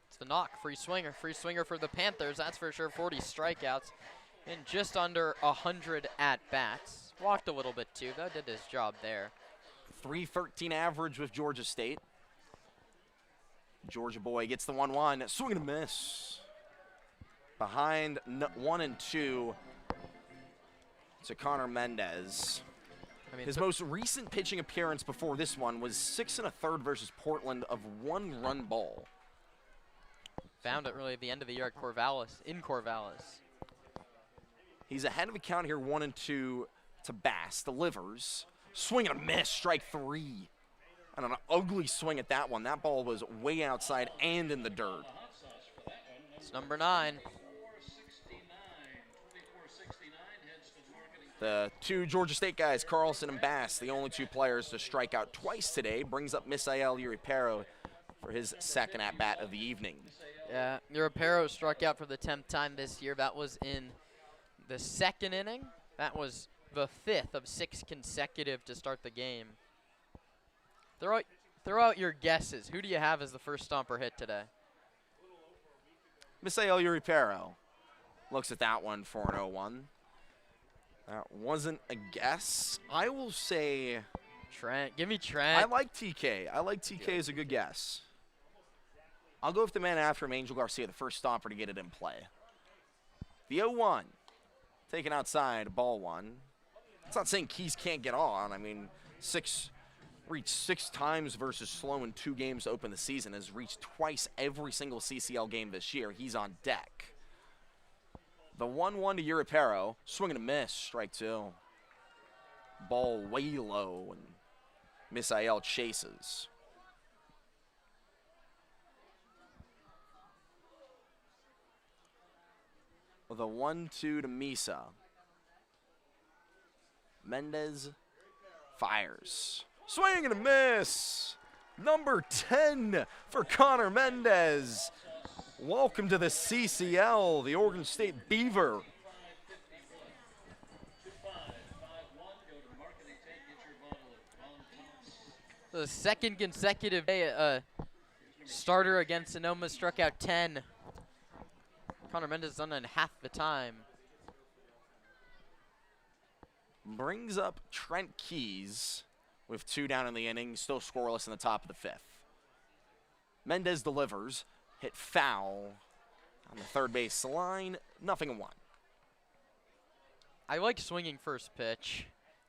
It's the knock, free swinger for the Panthers, that's for sure. 40 strikeouts and just under 100 at-bats. Walked a little bit too, though, did his job there. 313 average with Georgia State. Georgia boy gets the 1-1, swing and a miss. Behind 1 and 2 to Connor Mendez. I mean, his most recent pitching appearance before this one was 6 1/3 versus Portland of 1-run ball. Found it really at the end of the year at Corvallis, in Corvallis. He's ahead of the count here, 1 and 2 to Bass. Delivers. Swing and a miss, strike 3. And an ugly swing at that one. That ball was way outside and in the dirt. It's number 9. The two Georgia State guys, Carlson and Bass, the only 2 players to strike out twice today, brings up Misael Uripero for his second at-bat of the evening. Yeah, Uripero struck out for the 10th time this year. That was in the second inning. That was the 5th of 6 consecutive to start the game. Throw out your guesses. Who do you have as the first stomper hit today? Misael Uripero looks at that one for an 0-1. That wasn't a guess. I will say Trent. Give me Trent. I like TK. I like TK as a good guess. I'll go with the man after him, Angel Garcia, the first stomper to get it in play. The 0-1. Taken outside, ball 1. It's not saying Keys can't get on. I mean, reached 6 times versus Slow in 2 games to open the season. Has reached twice every single CCL game this year. He's on deck. The 1-1 to Uripero. Swing and a miss. Strike 2. Ball way low, and Misael chases. With a 1-2 to Misa. Mendez fires. Swing and a miss. Number 10 for Connor Mendez. Welcome to the CCL, the Oregon State Beaver. The second consecutive day, starter against Sonoma struck out 10. Connor Mendez done it in half the time. Brings up Trent Keys with 2 down in the inning, still scoreless in the top of the 5th. Mendez delivers, hit foul on the third base line, 0-1. I like swinging first pitch.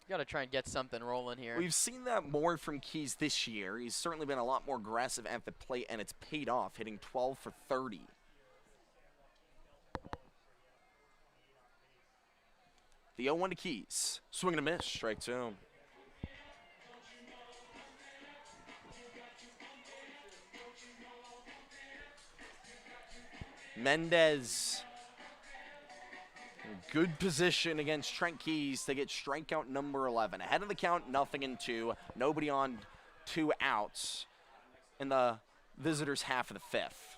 You got to try and get something rolling here. We've seen that more from Keys this year. He's certainly been a lot more aggressive at the plate, and it's paid off, hitting 12 for 30. The 0-1 to Keys. Swing and a miss, strike 2. Mendez, in good position against Trent Keys to get strikeout number 11. Ahead of the count, 0-2. Nobody on 2 outs in the visitors' half of the 5th.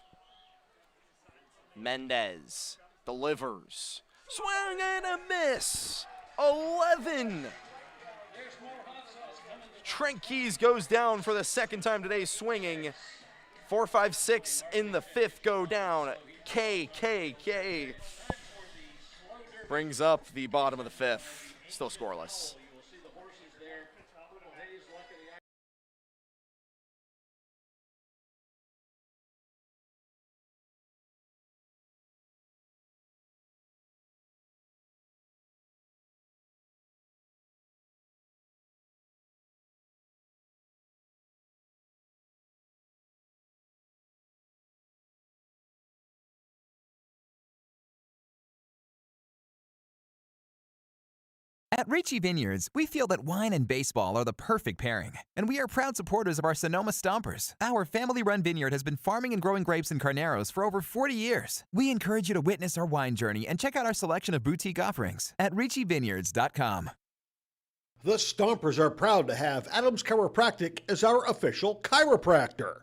Mendez delivers. Swing and a miss. 11. Trent Keys goes down for the second time today swinging. 4, 5, 6 in the 5th go down. K. Brings up the bottom of the 5th. Still scoreless. At Ricci Vineyards, we feel that wine and baseball are the perfect pairing, and we are proud supporters of our Sonoma Stompers. Our family-run vineyard has been farming and growing grapes and carneros for over 40 years. We encourage you to witness our wine journey and check out our selection of boutique offerings at RicciVineyards.com. The Stompers are proud to have Adams Chiropractic as our official chiropractor.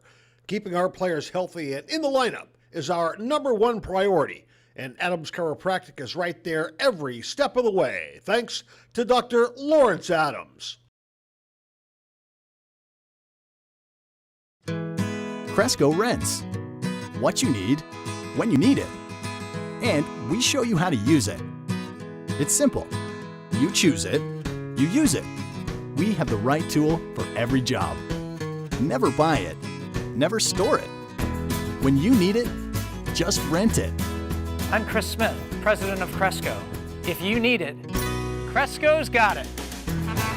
Keeping our players healthy and in the lineup is our #1 priority, and Adams Chiropractic is right there every step of the way, thanks to Dr. Lawrence Adams. Cresco Rents. What you need, when you need it. And we show you how to use it. It's simple. You choose it, you use it. We have the right tool for every job. Never buy it, never store it. When you need it, just rent it. I'm Chris Smith, president of Cresco. If you need it, Cresco's got it.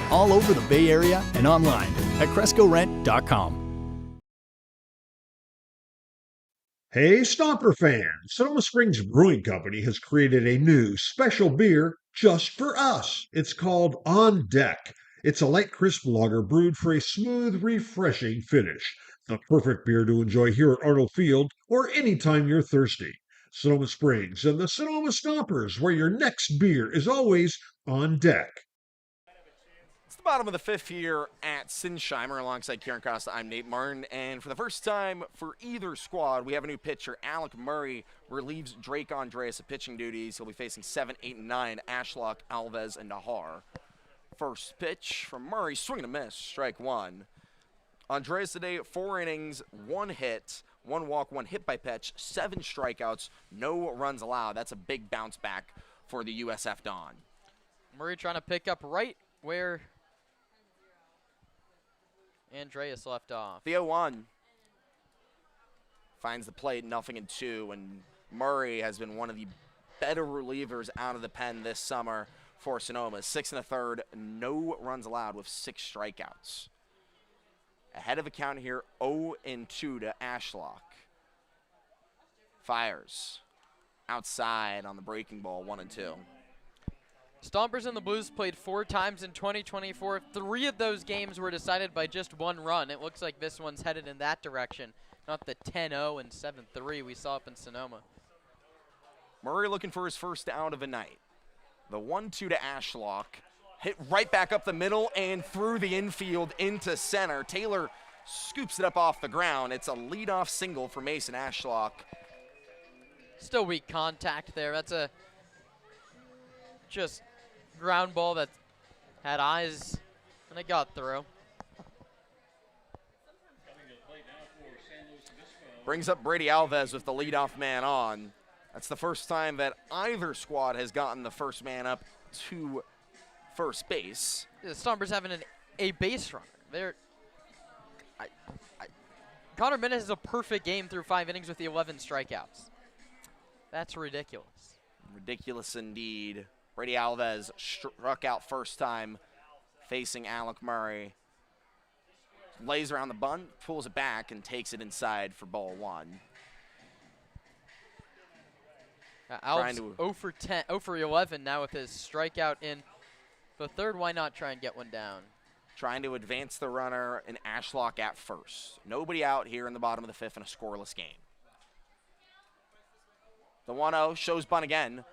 All over the Bay Area and online at CrescoRent.com. Hey, Stomper fans! Sonoma Springs Brewing Company has created a new special beer just for us. It's called On Deck. It's a light, crisp lager brewed for a smooth, refreshing finish. The perfect beer to enjoy here at Arnold Field or anytime you're thirsty. Sonoma Springs and the Sonoma Stompers, where your next beer is always on deck. It's the bottom of the 5th here at Sinsheimer. Alongside Kieran Costa, I'm Nate Martin. And for the first time for either squad, we have a new pitcher. Alec Murray relieves Drake Andreas of pitching duties. He'll be facing 7, 8, and 9, Ashlock, Alves, and Nahar. First pitch from Murray, swing and a miss, strike one. Andreas today, 4 innings, 1 hit, 1 walk, 1 hit by pitch, 7 strikeouts, no runs allowed. That's a big bounce back for the USF Don. Murray trying to pick up right where Andreas left off. The 0-1 finds the plate, 0-2, and Murray has been one of the better relievers out of the pen this summer for Sonoma. 6 1/3, no runs allowed with 6 strikeouts. Ahead of a count here, 0-2 to Ashlock. Fires outside on the breaking ball, 1-2. Stompers and the Blues played 4 times in 2024. 3 of those games were decided by just 1 run. It looks like this one's headed in that direction, not the 10-0 and 7-3 we saw up in Sonoma. Murray looking for his first out of the night. The 1-2 to Ashlock. Hit right back up the middle and through the infield into center. Taylor scoops it up off the ground. It's a leadoff single for Mason Ashlock. Still weak contact there. That's a just ground ball that had eyes, and it got through. Brings up Brady Alves with the leadoff man on. That's the first time that either squad has gotten the first man up to first base. The Stompers having a base runner. Connor Minnis has a perfect game through 5 innings with the 11 strikeouts. That's ridiculous. Ridiculous indeed. Brady Alves struck out first time facing Alec Murray. Lays around the bunt, pulls it back, and takes it inside for ball 1. Alves 0 for 10, 0 for 11 now with his strikeout in the 3rd. Why not try and get one down? Trying to advance the runner in Ashlock at first. Nobody out here in the bottom of the 5th in a scoreless game. The 1-0 shows bunt again.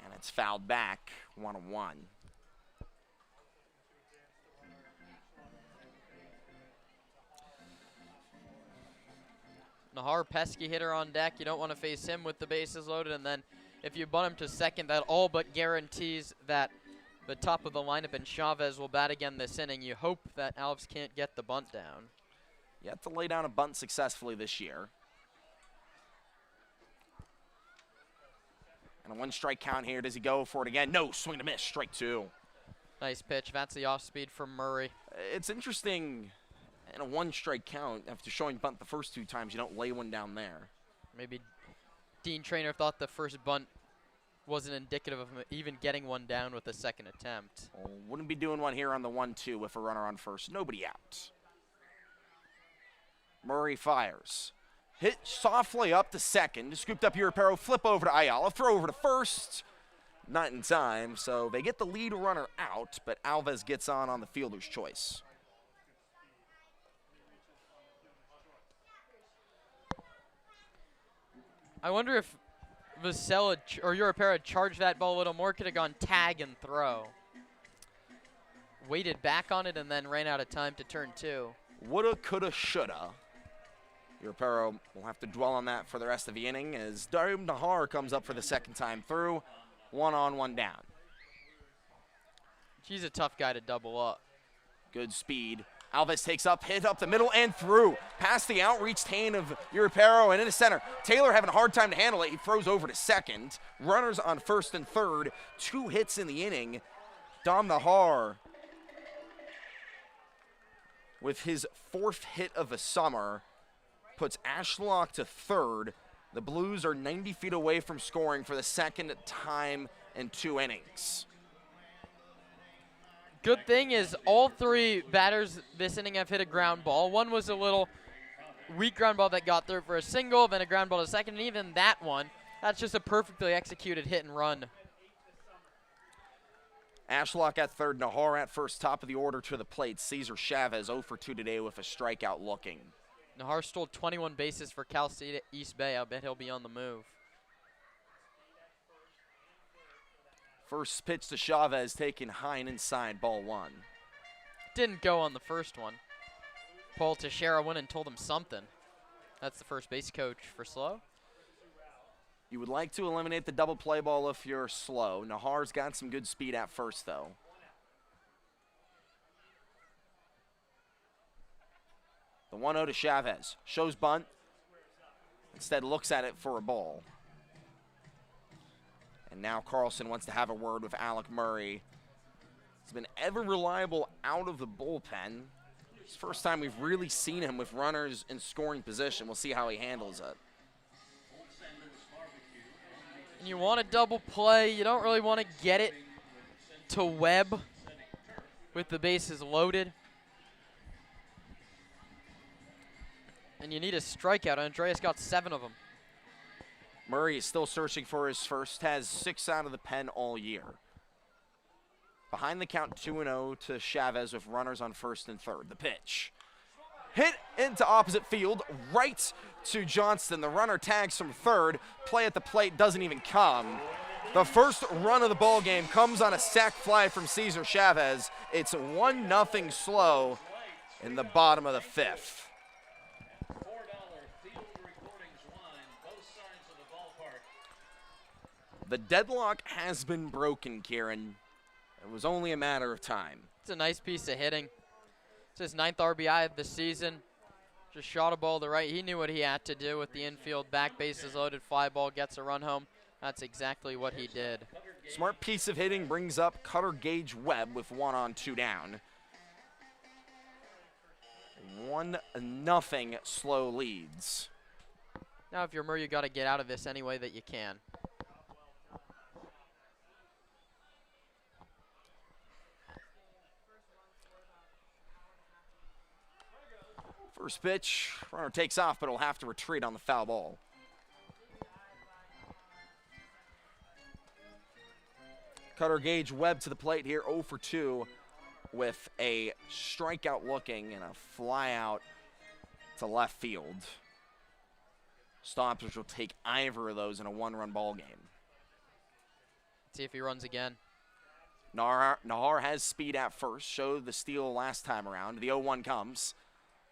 And it's fouled back, 1-1. Nahar, pesky hitter on deck. You don't want to face him with the bases loaded. And then if you bunt him to second, that all but guarantees that the top of the lineup and Chavez will bat again this inning. You hope that Alves can't get the bunt down. You have to lay down a bunt successfully this year. And a 1-strike count here. Does he go for it again? No, swing and a miss, strike 2. Nice pitch. That's the off-speed from Murray. It's interesting in a 1-strike count, after showing bunt the first 2 times, you don't lay one down there. Maybe Dean Traynor thought the first bunt wasn't indicative of him even getting one down with the second attempt. Well, wouldn't be doing one here on the 1-2 with a runner on first. Nobody out. Murray fires. Hit softly up to second. Scooped up Europero. Flip over to Ayala. Throw over to first. Not in time, so they get the lead runner out, but Alves gets on the fielder's choice. I wonder if Vassell or Europera had charged that ball a little more, could have gone tag and throw. Waited back on it and then ran out of time to turn 2. Woulda, coulda, shoulda. Europera will have to dwell on that for the rest of the inning as Darim Nahar comes up for the second time through. 1 on, 1 down. He's a tough guy to double up. Good speed. Alves takes up, hit up the middle and through. Past the outreached hand of Europero and into center. Taylor having a hard time to handle it. He throws over to second. Runners on first and third. 2 hits in the inning. Dom Nahar with his 4th hit of the summer puts Ashlock to third. The Blues are 90 feet away from scoring for the second time in 2 innings. Good thing is all 3 batters this inning have hit a ground ball. One was a little weak ground ball that got through for a single, then a ground ball to second, and even that one, that's just a perfectly executed hit and run. Ashlock at third, Nahar at first, top of the order to the plate. Cesar Chavez 0 for 2 today with a strikeout looking. Nahar stole 21 bases for Cal State East Bay. I bet he'll be on the move. First pitch to Chavez taken high and inside, ball 1. Didn't go on the first one. Paul Teixeira went and told him something. That's the first base coach for Slow. You would like to eliminate the double play ball if you're slow. Nahar's got some good speed at first, though. The 1-0 to Chavez. Shows bunt. Instead looks at it for a ball. And now Carlson wants to have a word with Alec Murray. He's been ever reliable out of the bullpen. It's the first time we've really seen him with runners in scoring position. We'll see how he handles it. And you want a double play. You don't really want to get it to Webb with the bases loaded. And you need a strikeout. Andreas got 7 of them. Murray is still searching for his first, has 6 out of the pen all year. Behind the count, 2-0 to Chavez with runners on first and third. The pitch. Hit into opposite field, right to Johnston. The runner tags from third. Play at the plate doesn't even come. The first run of the ball game comes on a sac fly from Cesar Chavez. It's 1-0 Slow in the bottom of the 5th. The deadlock has been broken, Kieran. It was only a matter of time. It's a nice piece of hitting. It's his 9th RBI of the season. Just shot a ball to right. He knew what he had to do with the infield. Back bases loaded, fly ball, gets a run home. That's exactly what he did. Smart piece of hitting brings up Cutter Gage Webb with 1 on, 2 down. 1-0 Slow leads. Now if you're Murray, you got to get out of this any way that you can. First pitch, runner takes off, but he'll have to retreat on the foul ball. Cutter Gage Webb to the plate here, 0 for 2 with a strikeout looking and a fly out to left field. Stompers will take either of those in a 1-run ball game. See if he runs again. Nahar has speed at first, showed the steal last time around. The 0-1 comes.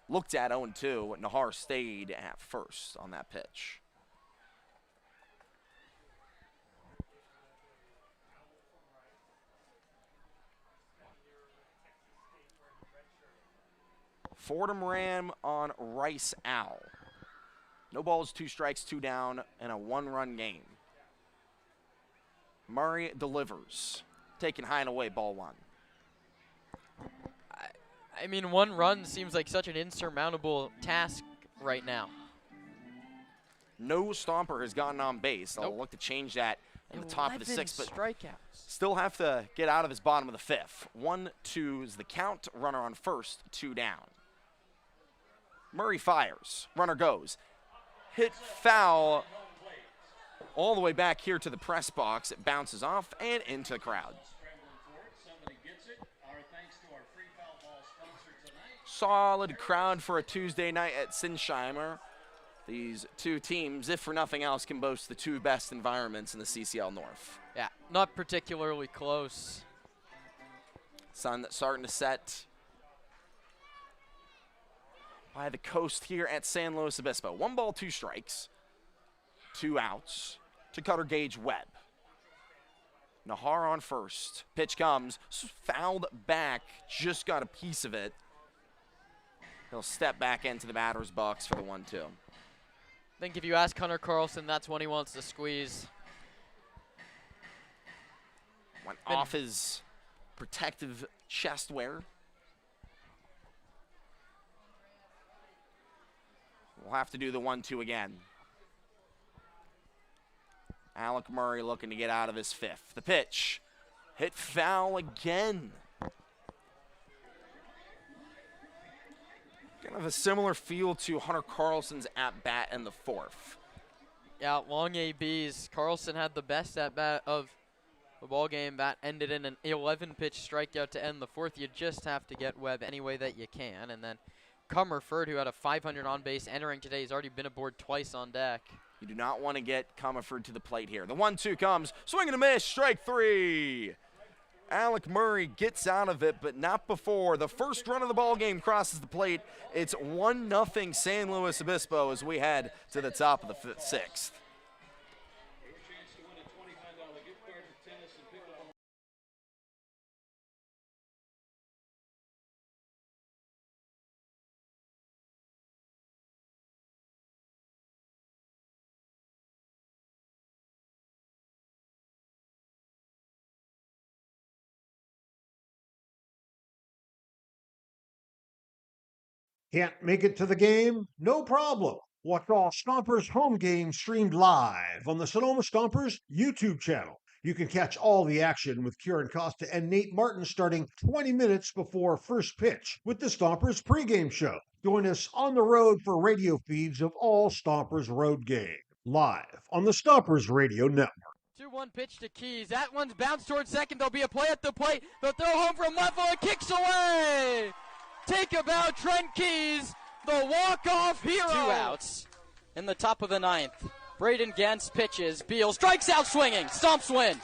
Looked at 0-2. Nahar stayed at first on that pitch. Fordham Ram on Rice Owl. No balls, 2 strikes, 2 down, and a 1-run game. Murray delivers. Taken high and away, ball 1. I mean, 1 run seems like such an insurmountable task right now. No Stomper has gotten on base. I'll Nope. look to change that in the top of the 6th, but strikeouts. still have to get out of his bottom of the 5th. 1-2 is the count. Runner on first, 2 down. Murray fires. Runner goes. Hit foul all the way back here to the press box. It bounces off and into the crowd. Solid crowd for a Tuesday night at Sinsheimer. These two teams, if for nothing else, can boast the two best environments in the CCL North. Yeah, not particularly close. Sun starting to set by the coast here at San Luis Obispo. 1 ball, 2 strikes, 2 outs to Cutter Gage Webb. Nahar on first. Pitch comes, fouled back, just got a piece of it. He'll step back into the batter's box for the 1-2. I think if you ask Hunter Carlson, that's when he wants to squeeze. Went off his protective chest wear. We'll have to do the 1-2 again. Alec Murray looking to get out of his 5th. The pitch, hit foul again. Kind of a similar feel to Hunter Carlson's at-bat in the 4th. Yeah, long ABs. Carlson had the best at-bat of the ball game. That ended in an 11-pitch strikeout to end the 4th. You just have to get Webb any way that you can. And then Comerford, who had a 500 on base entering today, has already been aboard twice on deck. You do not want to get Comerford to the plate here. The 1-2 comes, swing and a miss, strike 3. Alec Murray gets out of it, but not before the first run of the ball game crosses the plate. It's 1-0 San Luis Obispo as we head to the top of the 6th. Can't make it to the game? No problem. Watch all Stompers home games streamed live on the Sonoma Stompers YouTube channel. You can catch all the action with Kieran Costa and Nate Martin starting 20 minutes before first pitch with the Stompers pregame show. Join us on the road for radio feeds of all Stompers road games, live on the Stompers Radio Network. 2-1 pitch to Keys. That one's bounced towards second. There'll be a play at the plate. They'll throw home from left field. Kicks away. Take a bow, Trent Keys, the walk-off hero. 2 outs in the top of the 9th. Braden Gens pitches. Beal strikes out swinging. Stomps win.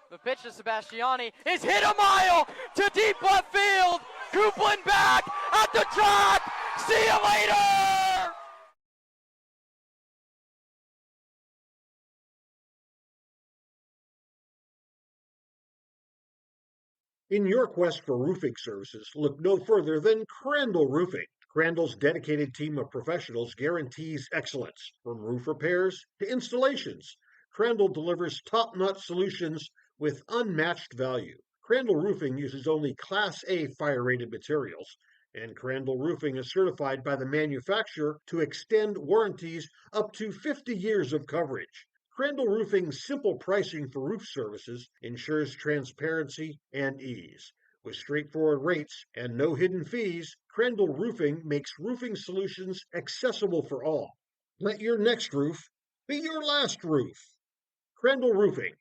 The pitch to Sebastiani is hit a mile to deep left field. Coupland back at the track. See you later. In your quest for roofing services, look no further than Crandall Roofing. Crandall's dedicated team of professionals guarantees excellence. From roof repairs to installations, Crandall delivers top-notch solutions with unmatched value. Crandall Roofing uses only Class A fire-rated materials, and Crandall Roofing is certified by the manufacturer to extend warranties up to 50 years of coverage. Crandall Roofing's simple pricing for roof services ensures transparency and ease. With straightforward rates and no hidden fees, Crandall Roofing makes roofing solutions accessible for all. Let your next roof be your last roof. Crandall Roofing,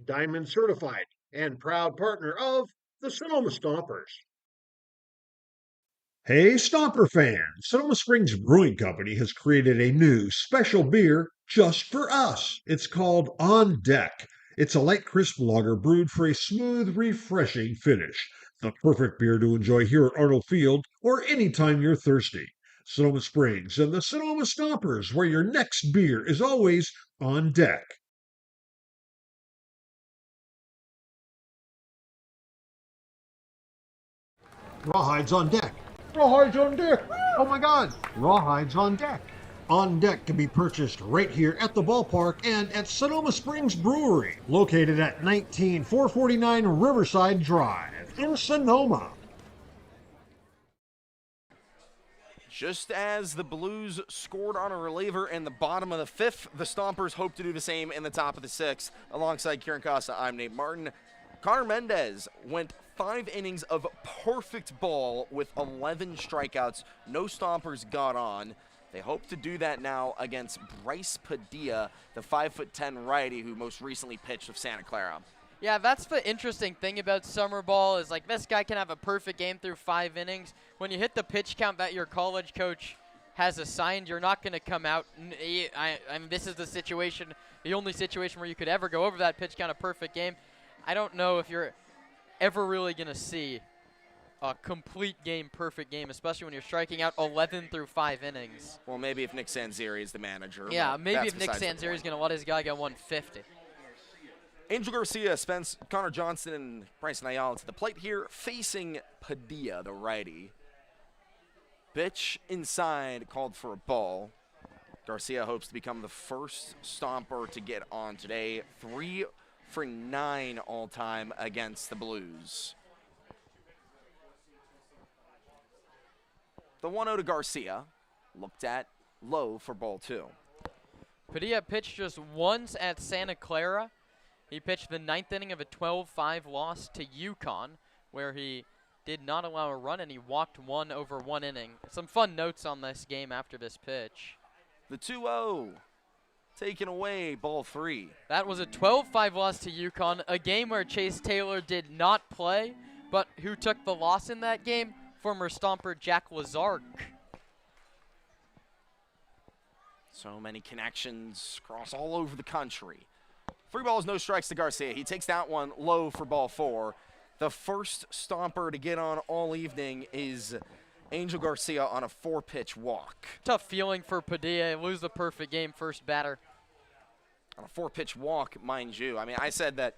Diamond certified and proud partner of the Sonoma Stompers. Hey, Stomper fans! Sonoma Springs Brewing Company has created a new special beer just for us. It's called On Deck. It's a light, crisp lager brewed for a smooth, refreshing finish. The perfect beer to enjoy here at Arnold Field or anytime you're thirsty. Sonoma Springs and the Sonoma Stompers, where your next beer is always on deck. Rawhides on deck. Rawhides on deck. Oh my God. Rawhides on deck. On Deck can be purchased right here at the ballpark and at Sonoma Springs Brewery, located at 19449 Riverside Drive in Sonoma. Just as the Blues scored on a reliever in the bottom of the 5th, the Stompers hope to do the same in the top of the 6th. Alongside Kieran Costa, I'm Nate Martin. Connor Mendez went 5 innings of perfect ball with 11 strikeouts. No Stompers got on. They hope to do that now against Bryce Padilla, the 5'10" righty who most recently pitched with Santa Clara. Yeah, that's the interesting thing about summer ball is like this guy can have a perfect game through 5 innings. When you hit the pitch count that your college coach has assigned, you're not going to come out. I mean, this is the situation, the only situation where you could ever go over that pitch count, a perfect game. I don't know if you're ever really going to see a complete game, perfect game, especially when you're striking out 11 through 5 innings. Well, maybe if Nick Sanzeri is the manager. Yeah, maybe if Nick Sanzeri is going to let his guy go 150. Angel Garcia, Spence, Connor Johnston, and Bryson Ayala to the plate here, facing Padilla, the righty. Pitch inside, called for a ball. Garcia hopes to become the first Stomper to get on today. 3 for 9 all-time against the Blues. The 1-0 to Garcia, looked at low for ball 2. Padilla pitched just once at Santa Clara. He pitched the 9th inning of a 12-5 loss to UConn, where he did not allow a run and he walked 1 over 1 inning. Some fun notes on this game after this pitch. The 2-0, taken away, ball 3. That was a 12-5 loss to UConn, a game where Chase Taylor did not play, but who took the loss in that game? Former Stomper Jack Lazark. So many connections across all over the country. 3 balls, no strikes to Garcia. He takes that one low for ball 4. The first Stomper to get on all evening is Angel Garcia on a 4-pitch walk. Tough feeling for Padilla. Lose the perfect game, first batter. On a 4-pitch walk, mind you. I mean, I said that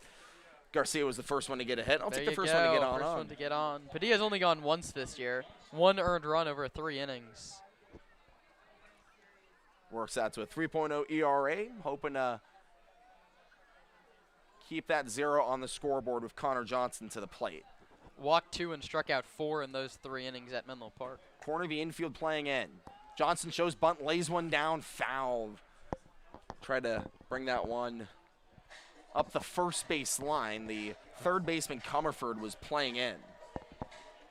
Garcia was the first one to get a hit. I'll take the first one to get on. First one to get on. Padilla's only gone once this year. 1 earned run over 3 innings. Works out to a 3.0 ERA. Hoping to keep that 0 on the scoreboard with Connor Johnson to the plate. Walked 2 and struck out 4 in those 3 innings at Menlo Park. Corner of the infield playing in. Johnson shows bunt, lays one down, foul. Tried to bring that one up the first base line. The third baseman, Comerford, was playing in.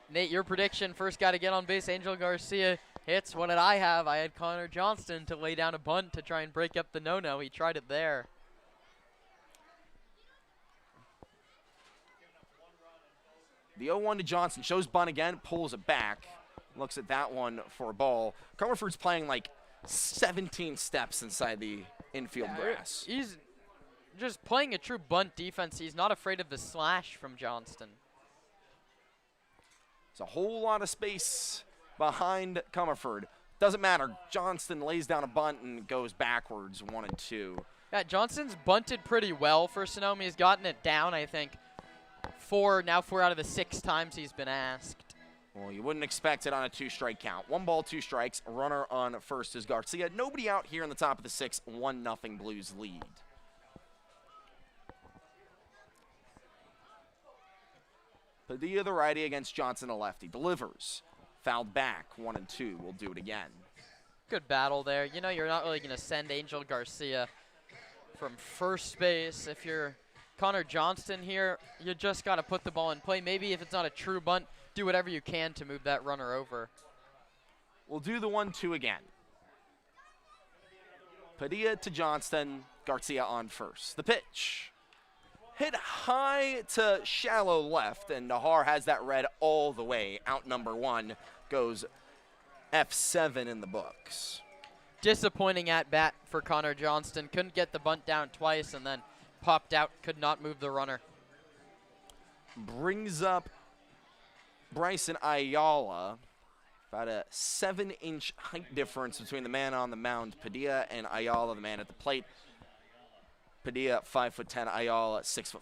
Nate, your prediction, first guy to get on base, Angel Garcia hits. What did I have? I had Connor Johnston to lay down a bunt to try and break up the no-no. He tried it there. The 0-1 to Johnson, shows bunt again, pulls it back. Looks at that one for a ball. Comerford's playing like 17 steps inside the infield grass. He's just playing a true bunt defense. He's not afraid of the slash from Johnston. It's a whole lot of space behind Comerford. Doesn't matter. Johnston lays down a bunt and goes backwards, 1 and 2. Yeah, Johnston's bunted pretty well for Sonoma. He's gotten it down, I think, 4 out of the 6 times he's been asked. Well, you wouldn't expect it on a 2-strike count. 1 ball, 2 strikes. Runner on first is Garcia. Nobody out here in the top of the 6th. 1-0 Blues lead. Padilla, the righty, against Johnson, the lefty. Delivers. Fouled back. 1 and 2. We'll do it again. Good battle there. You know, you're not really going to send Angel Garcia from first base. If you're Connor Johnston here, you just got to put the ball in play. Maybe if it's not a true bunt, do whatever you can to move that runner over. We'll do the 1-2 again. Padilla to Johnston, Garcia on first. The pitch. Hit high to shallow left, and Nahar has that red all the way. Out number 1 goes F7 in the books. Disappointing at bat for Connor Johnston. Couldn't get the bunt down twice and then popped out, could not move the runner. Brings up Bryson Ayala. About a 7-inch height difference between the man on the mound, Padilla, and Ayala, the man at the plate. Padilla 5'10", Ayala 6'5".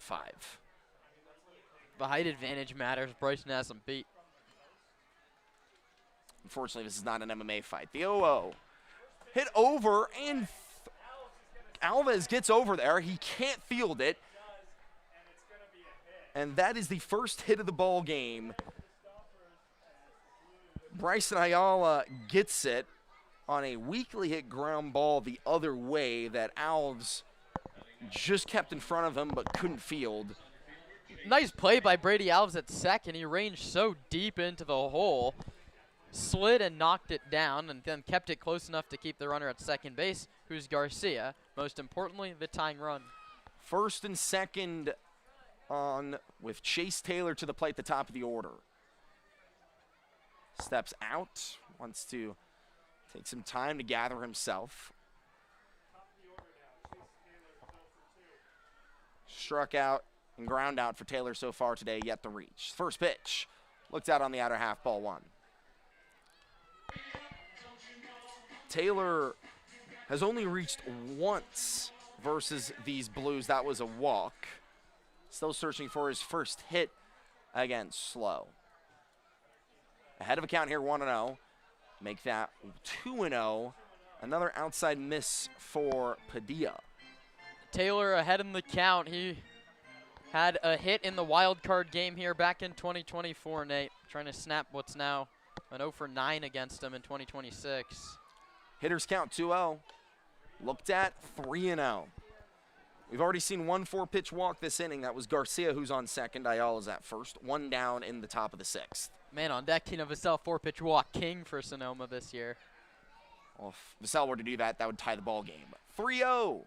The height advantage matters. Bryson has him beat. Unfortunately, this is not an MMA fight. The 0-0. Hit over, and Alves gets over there. He can't field it. And that is the first hit of the ball game. Bryson Ayala gets it on a weakly hit ground ball the other way that Alves just kept in front of him but couldn't field. Nice play by Brady Alves at second. He ranged so deep into the hole. slid and knocked it down and then kept it close enough to keep the runner at second base, who's Garcia. Most importantly, the tying run. First and second on with Chase Taylor to the plate at the top of the order. Steps out, wants to take some time to gather himself. Struck out and ground out for Taylor so far today, yet to reach. First pitch, looked out on the outer half, ball one. Taylor has only reached once versus these Blues. That was a walk. Still searching for his first hit against Slow. Ahead of a count here, 1-0. Make that 2-0. Another outside miss for Padilla. Taylor ahead in the count. He had a hit in the wild card game here back in 2024, Nate. Trying to snap what's now an 0 for 9 against him in 2026. Hitters count 2-0. Looked at 3-0. We've already seen one 4-pitch walk this inning. That was Garcia, who's on second. Ayala's at first. One down in the top of the 6th. Man on deck, Tino Vassell, 4-pitch walk king for Sonoma this year. Well, if Vassell were to do that, that would tie the ball game. 3-0.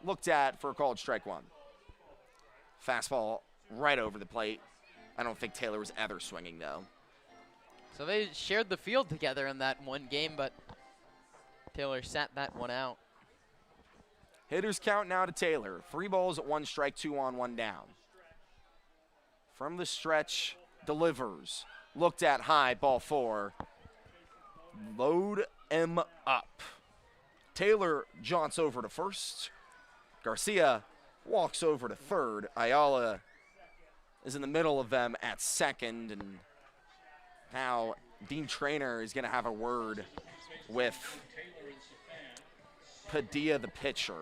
Looked at for a called strike one. Fastball right over the plate. I don't think Taylor was ever swinging, though. So they shared the field together in that one game, but Taylor sat that one out. Hitters count now to Taylor. 3 balls, 1 strike, 2 on, 1 down. From the stretch, delivers. Looked at high, ball 4. Load him up. Taylor jaunts over to first. Garcia walks over to third. Ayala is in the middle of them at second. And now Dean Traynor is going to have a word with Padilla, the pitcher.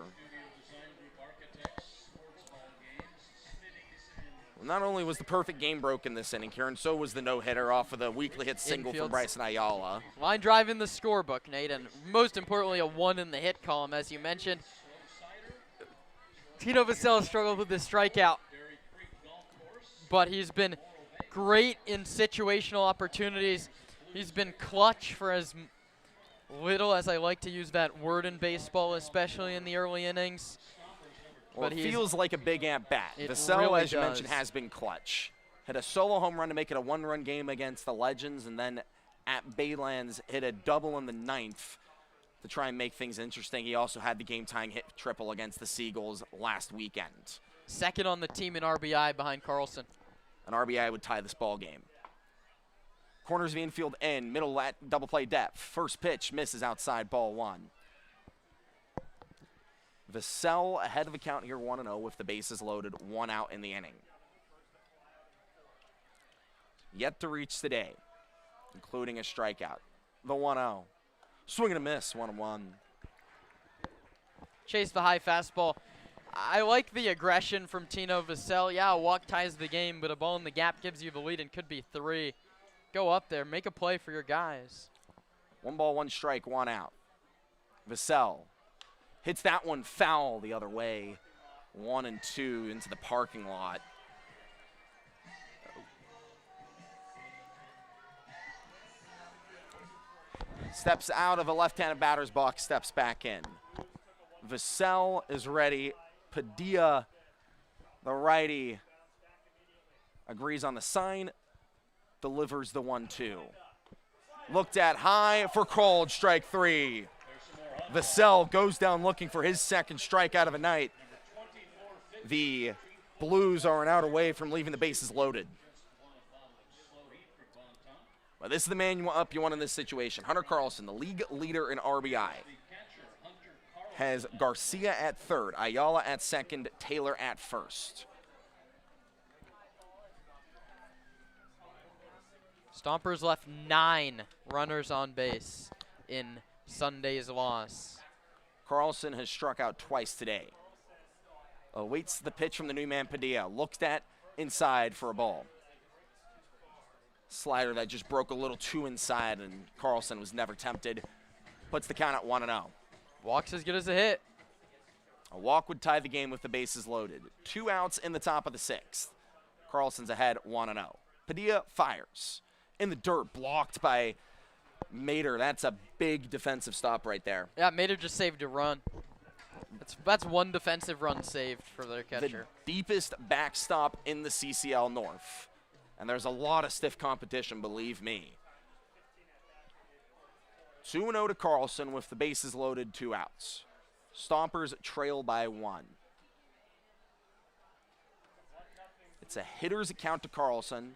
Not only was the perfect game broken this inning, Kieran, so was the no-hitter off of the weekly hit single from Bryson Ayala. Line drive in the scorebook, Nate, and most importantly, a 1 in the hit column, as you mentioned. Tino Vassell struggled with this strikeout, but he's been great in situational opportunities. He's been clutch for as little as I like to use that word in baseball, especially in the early innings. Well, but it feels like a big at-bat. Vassell, really as you mentioned, has been clutch. Hit a solo home run to make it a 1-run game against the Legends, and then at Baylands hit a double in the 9th to try and make things interesting. He also had the game-tying hit triple against the Seagulls last weekend. Second on the team in RBI behind Carlson. An RBI would tie this ball game. Corners of the infield in, middle at double play depth. First pitch misses outside, ball 1. Vassell ahead of a count here, 1-0 with the bases loaded, 1 out in the inning. Yet to reach today, including a strikeout. The 1-0. Swing and a miss, 1-1. Chase the high fastball. I like the aggression from Tino Vassell. Yeah, a walk ties the game, but a ball in the gap gives you the lead and could be 3. Go up there, make a play for your guys. 1 ball, 1 strike, 1 out. Vassell hits that one foul the other way. 1-2 into the parking lot. Steps out of a left-handed batter's box, steps back in. Vassell is ready. Padilla, the righty, agrees on the sign, delivers the 1-2. Looked at high for called strike 3. Vassell goes down looking for his second strikeout of the night. The Blues are an out away from leaving the bases loaded. But this is the man you want in this situation. Hunter Carlson, the league leader in RBI, has Garcia at third, Ayala at second, Taylor at first. Stompers left 9 runners on base in Sunday's loss. Carlson has struck out twice today. Awaits the pitch from the new man Padilla. Looked at inside for a ball. Slider that just broke a little too inside, and Carlson was never tempted. Puts the count at 1-0. Walk's as good as a hit. A walk would tie the game with the bases loaded. 2 outs in the top of the 6th. Carlson's ahead 1-0. Padilla fires. in the dirt, blocked by Mater. That's a big defensive stop right there. Yeah, Mater just saved a run. That's one defensive run saved for their catcher. The deepest backstop in the CCL North. And there's a lot of stiff competition, believe me. 2-0 to Carlson with the bases loaded, 2 outs. Stompers trail by 1. It's a hitter's account to Carlson.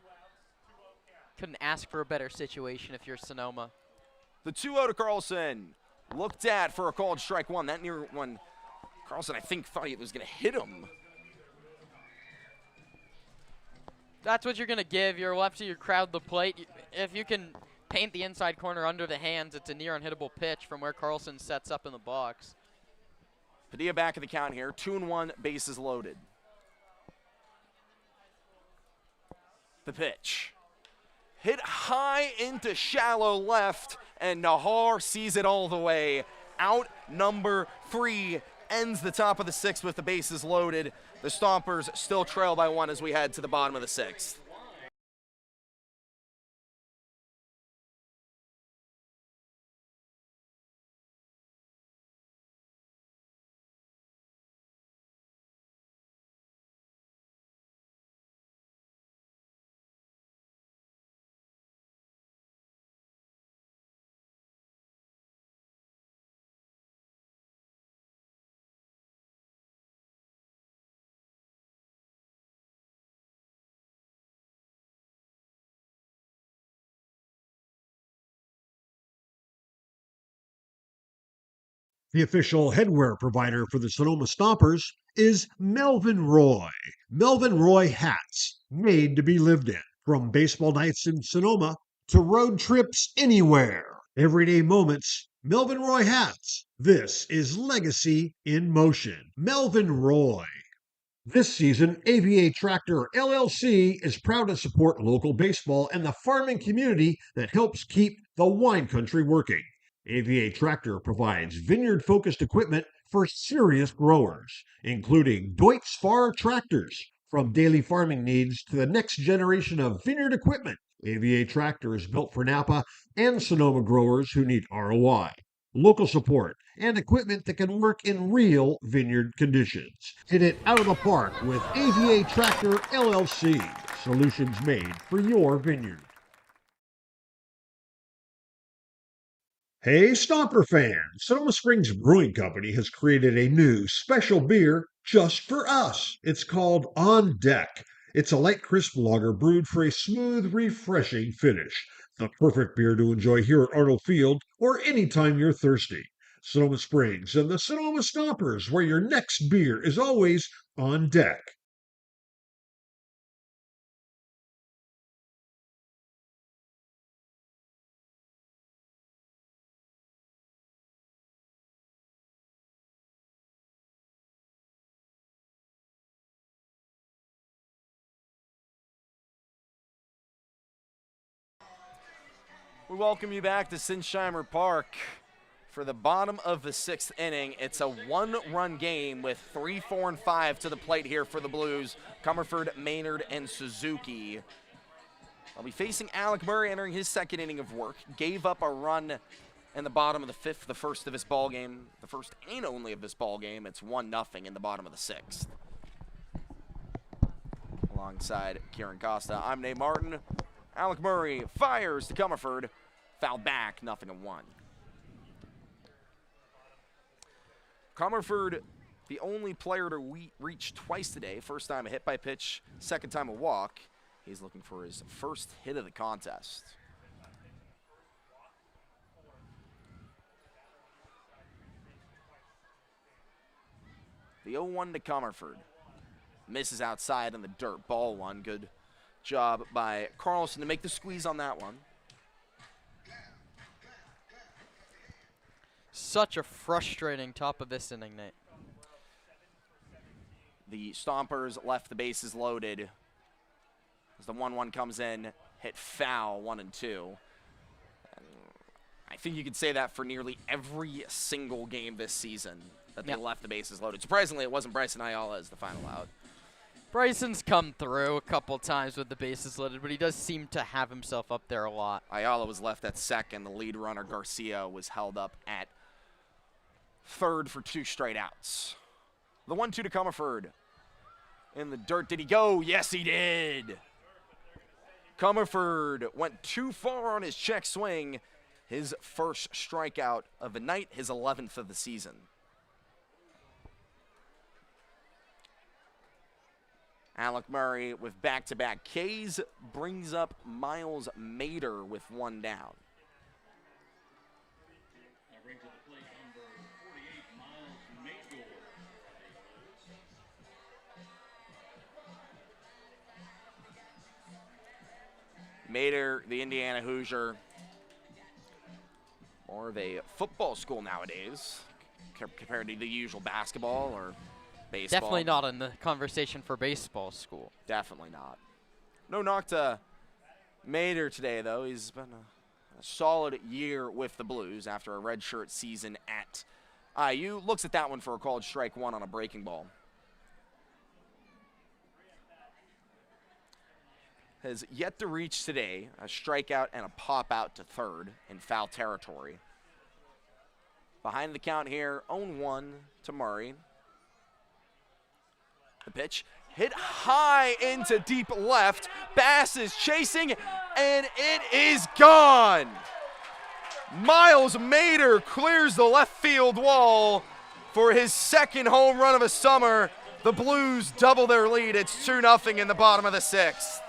Couldn't ask for a better situation if you're Sonoma. The 2-0 to Carlson. Looked at for a called strike 1. That near one, Carlson, I think, thought he was going to hit him. That's what you're going to give. You're lefty, you crowd the plate. If you can paint the inside corner under the hands, it's a near unhittable pitch from where Carlson sets up in the box. Padilla back of the count here. 2-1, bases loaded. The pitch. Hit high into shallow left, and Nahar sees it all the way. Out number 3, ends the top of the 6th with the bases loaded. The Stompers still trail by 1 as we head to the bottom of the 6th. The official headwear provider for the Sonoma Stompers is Melvin Roy. Melvin Roy hats, made to be lived in. From baseball nights in Sonoma to road trips anywhere. Everyday moments, Melvin Roy hats. This is legacy in motion. Melvin Roy. This season, AVA Tractor LLC is proud to support local baseball and the farming community that helps keep the wine country working. AVA Tractor provides vineyard-focused equipment for serious growers, including Deutz-Fahr tractors. From daily farming needs to the next generation of vineyard equipment, AVA Tractor is built for Napa and Sonoma growers who need ROI, local support, and equipment that can work in real vineyard conditions. Hit it out of the park with AVA Tractor LLC. Solutions made for your vineyard. Hey, Stomper fans! Sonoma Springs Brewing Company has created a new special beer just for us. It's called On Deck. It's a light, crisp lager brewed for a smooth, refreshing finish. The perfect beer to enjoy here at Arnold Field or anytime you're thirsty. Sonoma Springs and the Sonoma Stompers, where your next beer is always on deck. We welcome you back to Sinsheimer Park for the bottom of the 6th inning. It's a 1-run game with 3, 4, and 5 to the plate here for the Blues. Comerford, Maynard, and Suzuki. I'll be facing Alec Murray entering his 2nd inning of work. Gave up a run in the bottom of the 5th, the first of this ball game. The first and only of this ball game. It's 1-0 in the bottom of the 6th. Alongside Kieran Costa, I'm Nate Martin. Alec Murray fires to Comerford. Fouled back, 0-1. Comerford, the only player to reach twice today. First time a hit by pitch, second time a walk. He's looking for his first hit of the contest. The 0-1 to Comerford. Misses outside in the dirt. Ball 1. Good job by Carlson to make the squeeze on that one. Such a frustrating top of this inning, Nate. The Stompers left the bases loaded as the 1-1 comes in, hit foul 1 and 2. And I think you could say that for nearly every single game this season that they left the bases loaded. Surprisingly, it wasn't Bryson Ayala as the final out. Bryson's come through a couple times with the bases loaded, but he does seem to have himself up there a lot. Ayala was left at second. The lead runner, Garcia, was held up at third for 2 straight outs. The 1-2 to Comerford. In the dirt, did he go? Yes, he did. Comerford went too far on his check swing. His first strikeout of the night, his 11th of the season. Alec Murray with back-to-back Ks brings up Miles Mader with 1 down. Mader, the Indiana Hoosier, more of a football school nowadays compared to the usual basketball or baseball. Definitely not in the conversation for baseball school. Definitely not. No knock to Mader today, though. He's been a solid year with the Blues after a redshirt season at IU. Looks at that one for a called strike 1 on a breaking ball. Has yet to reach today a strikeout and a pop out to third in foul territory. Behind the count here, 0-1 to Murray. The pitch hit high into deep left. Bass is chasing, and it is gone. Miles Mader clears the left field wall for his second home run of the summer. The Blues double their lead. It's 2-0 in the bottom of the 6th.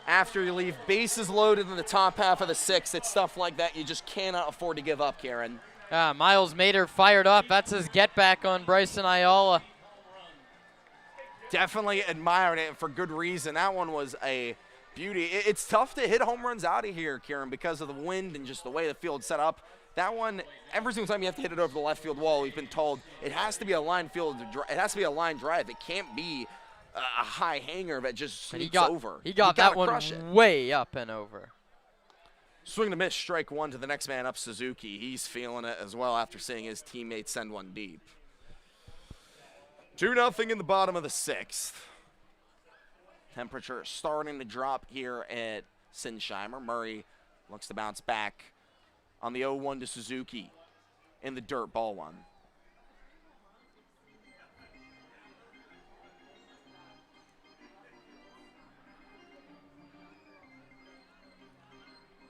After you leave bases loaded in the top half of the 6th, it's stuff like that you just cannot afford to give up, Karen. Miles Mader fired up. That's his get back on Bryson Ayala. Definitely admired it for good reason. That one was a beauty. It's tough to hit home runs out of here, Kieran, because of the wind and just the way the field's set up. That one, every single time you have to hit it over the left field wall, we've been told it has to be a line field. It has to be a line drive. It can't be a high hanger that just sneaks over. He got that one way up and over. Swing and a miss, strike 1 to the next man up, Suzuki. He's feeling it as well after seeing his teammates send one deep. 2-0 in the bottom of the 6th. Temperature starting to drop here at Sinsheimer. Murray looks to bounce back on the 0-1 to Suzuki in the dirt, ball 1.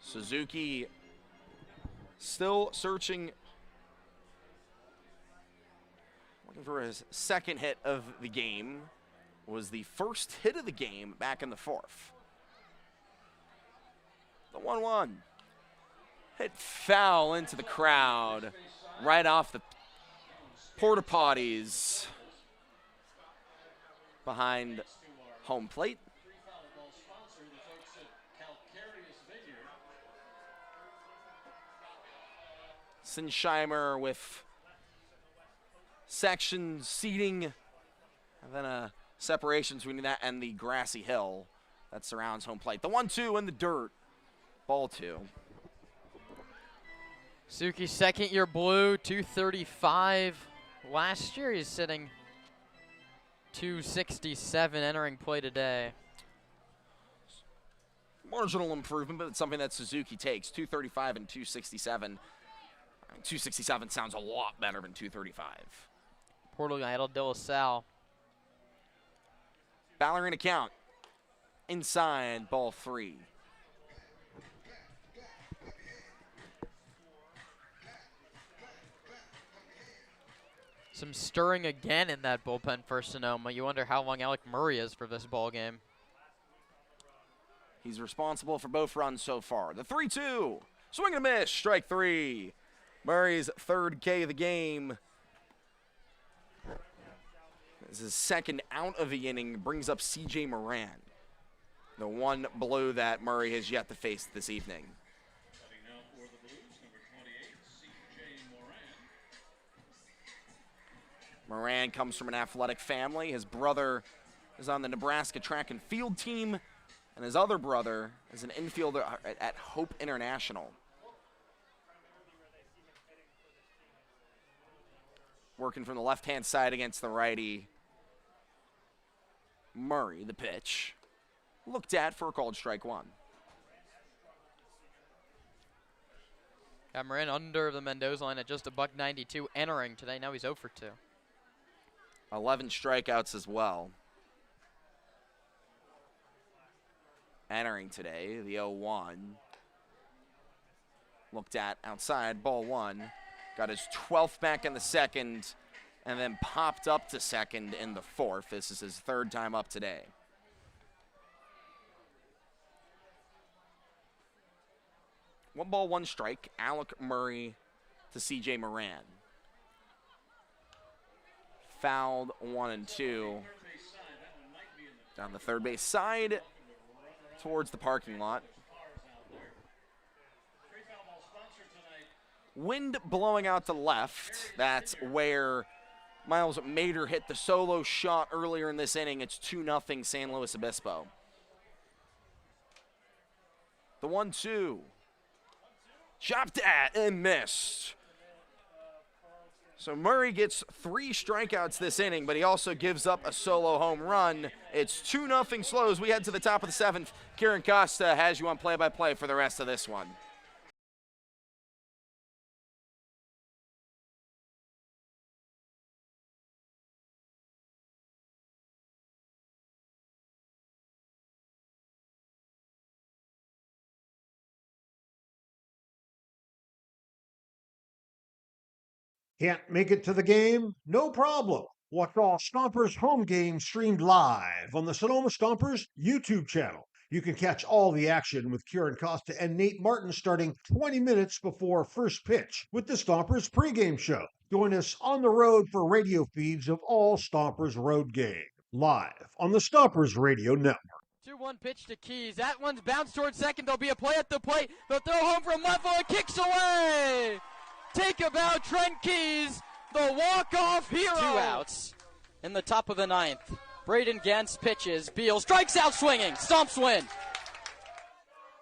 Suzuki still searching, looking for his second hit of the game. Was the first hit of the game back in the 4th. The 1-1. Hit foul into the crowd right off the porta potties behind home plate. Sinsheimer with section seating, and then a separation between that and the grassy hill that surrounds home plate. The 1-2 in the dirt, ball 2. Suzuki, second year Blue, 235. Last year he's sitting 267 entering play today. Marginal improvement, but it's something that Suzuki takes. 235 and 267. 267 sounds a lot better than 235. Portal Idol De La Salle. Ballerina count. Inside, ball 3. Some stirring again in that bullpen for Sonoma. You wonder how long Alec Murray is for this ball game. He's responsible for both runs so far. The 3-2. Swing and a miss. Strike 3. Murray's third K of the game. This is his second out of the inning. Brings up C.J. Moran, the one Blue that Murray has yet to face this evening. Moran comes from an athletic family. His brother is on the Nebraska track and field team. And his other brother is an infielder at Hope International. Working from the left-hand side against the righty. Murray, the pitch. Looked at for a called strike one. Cameron under the Mendoza line at just a $192 entering today. Now he's 0 for 2. 11 strikeouts as well. Entering today, the 0-1. Looked at outside, ball one. Got his 12th back in the second, and then popped up to second in the fourth. This is his third time up today. One ball, one strike. Alec Murray to C.J. Moran. Fouled 1 and 2. Down the third base side towards the parking lot. Wind blowing out to left. That's where Miles Mader hit the solo shot earlier in this inning. It's 2-0 San Luis Obispo. The 1-2. Chopped at and missed. So Murray gets 3 strikeouts this inning, but he also gives up a solo home run. It's 2-0 slow as we head to the top of the 7th. Kieran Costa has you on play-by-play for the rest of this one. Can't make it to the game? No problem. Watch all Stompers home games streamed live on the Sonoma Stompers YouTube channel. You can catch all the action with Kieran Costa and Nate Martin starting 20 minutes before first pitch with the Stompers pregame show. Join us on the road for radio feeds of all Stompers road games, live on the Stompers Radio Network. 2-1 pitch to Keys. That one's bounced towards second. There'll be a play at the plate. They'll throw home from left field. Kicks away. Take a bow, Trent Keys, the walk-off hero. 2 outs in the top of the 9th. Braden Gantz pitches. Beal strikes out swinging. Stomps win.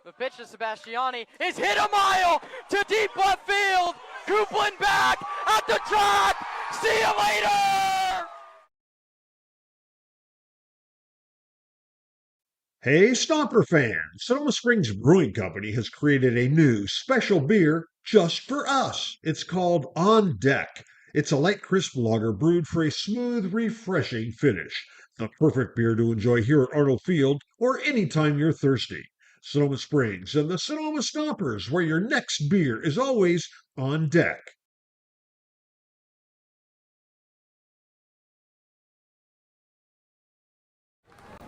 The pitch to Sebastiani is hit a mile to deep left field. Coupland back at the track. See you later. Hey, Stomper fans! Sonoma Springs Brewing Company has created a new special beer just for us. It's called On Deck. It's a light, crisp lager brewed for a smooth, refreshing finish. The perfect beer to enjoy here at Arnold Field or anytime you're thirsty. Sonoma Springs and the Sonoma Stompers, where your next beer is always on deck.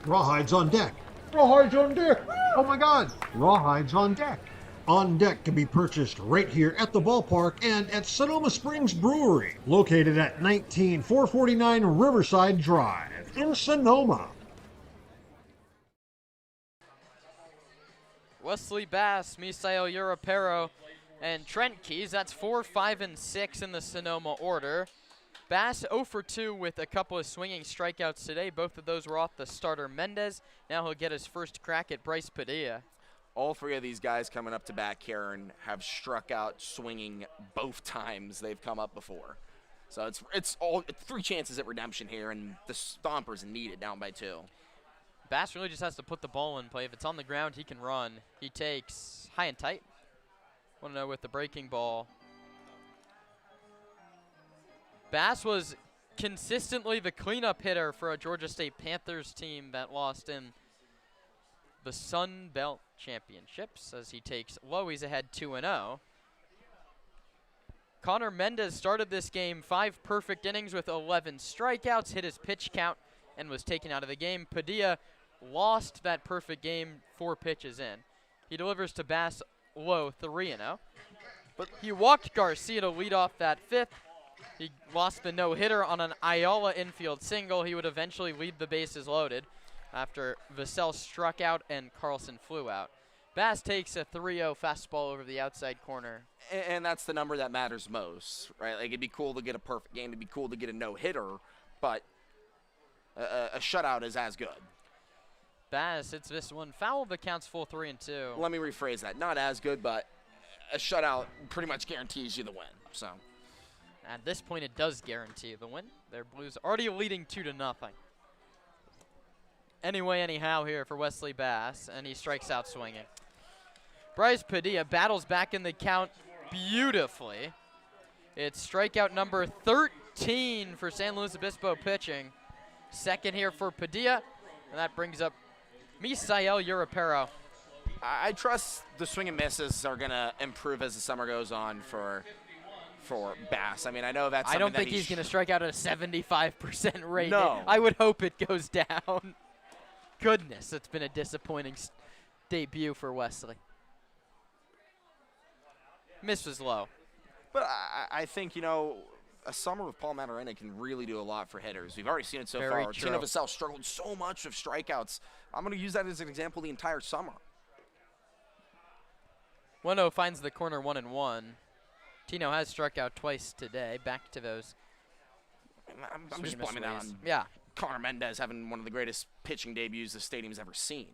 Rawhides on deck. Rawhides on deck. Oh my God. Rawhides on deck. On Deck can be purchased right here at the ballpark and at Sonoma Springs Brewery, located at 19449 Riverside Drive in Sonoma. Wesley Bass, Misael Europero, and Trent Keys. That's 4, 5, and 6 in the Sonoma order. Bass 0 for 2 with a couple of swinging strikeouts today. Both of those were off the starter Mendez. Now he'll get his first crack at Bryce Padilla. All 3 of these guys coming up to bat, Karen, have struck out swinging both times they've come up before. So it's 3 chances at redemption here, and the Stompers need it down by 2. Bass really just has to put the ball in play. If it's on the ground, he can run. He takes high and tight. 1-0 with the breaking ball. Bass was consistently the cleanup hitter for a Georgia State Panthers team that lost in the Sun Belt Championships as he takes low. He's ahead 2-0. Connor Mendez started this game 5 perfect innings with 11 strikeouts, hit his pitch count, and was taken out of the game. Padilla lost that perfect game 4 pitches in. He delivers to Bass low 3-0. But he walked Garcia to lead off that 5th. He lost the no-hitter on an Ayala infield single. He would eventually lead the bases loaded after Vassell struck out and Carlson flew out. Bass takes a 3-0 fastball over the outside corner. And that's the number that matters most, right? Like, it'd be cool to get a perfect game. It'd be cool to get a no-hitter, but a shutout is as good. Bass hits this one foul, but counts full 3-2. Let me rephrase that. Not as good, but a shutout pretty much guarantees you the win. So at this point, it does guarantee the win. Their Blues already leading 2-0. Anyway, anyhow here for Wesley Bass, and he strikes out swinging. Bryce Padilla battles back in the count beautifully. It's strikeout number 13 for San Luis Obispo pitching. Second here for Padilla, and that brings up Misael Europero. I trust the swing and misses are going to improve as the summer goes on for Bass. I mean, I know that's I don't think he's going to strike out at a 75% rate. No. I would hope it goes down. Goodness, it's been a disappointing debut for Wesley. Miss was low. But I think, you know, a summer with Paul Matarena can really do a lot for hitters. We've already seen it so Very far. true. Tino Vassell struggled so much with strikeouts. I'm going to use that as an example the entire summer. 1-0 finds the corner 1-1. Tino has struck out twice today. Back to those. I'm just blaming that on Yeah. Connor Mendez having one of the greatest pitching debuts the stadium's ever seen.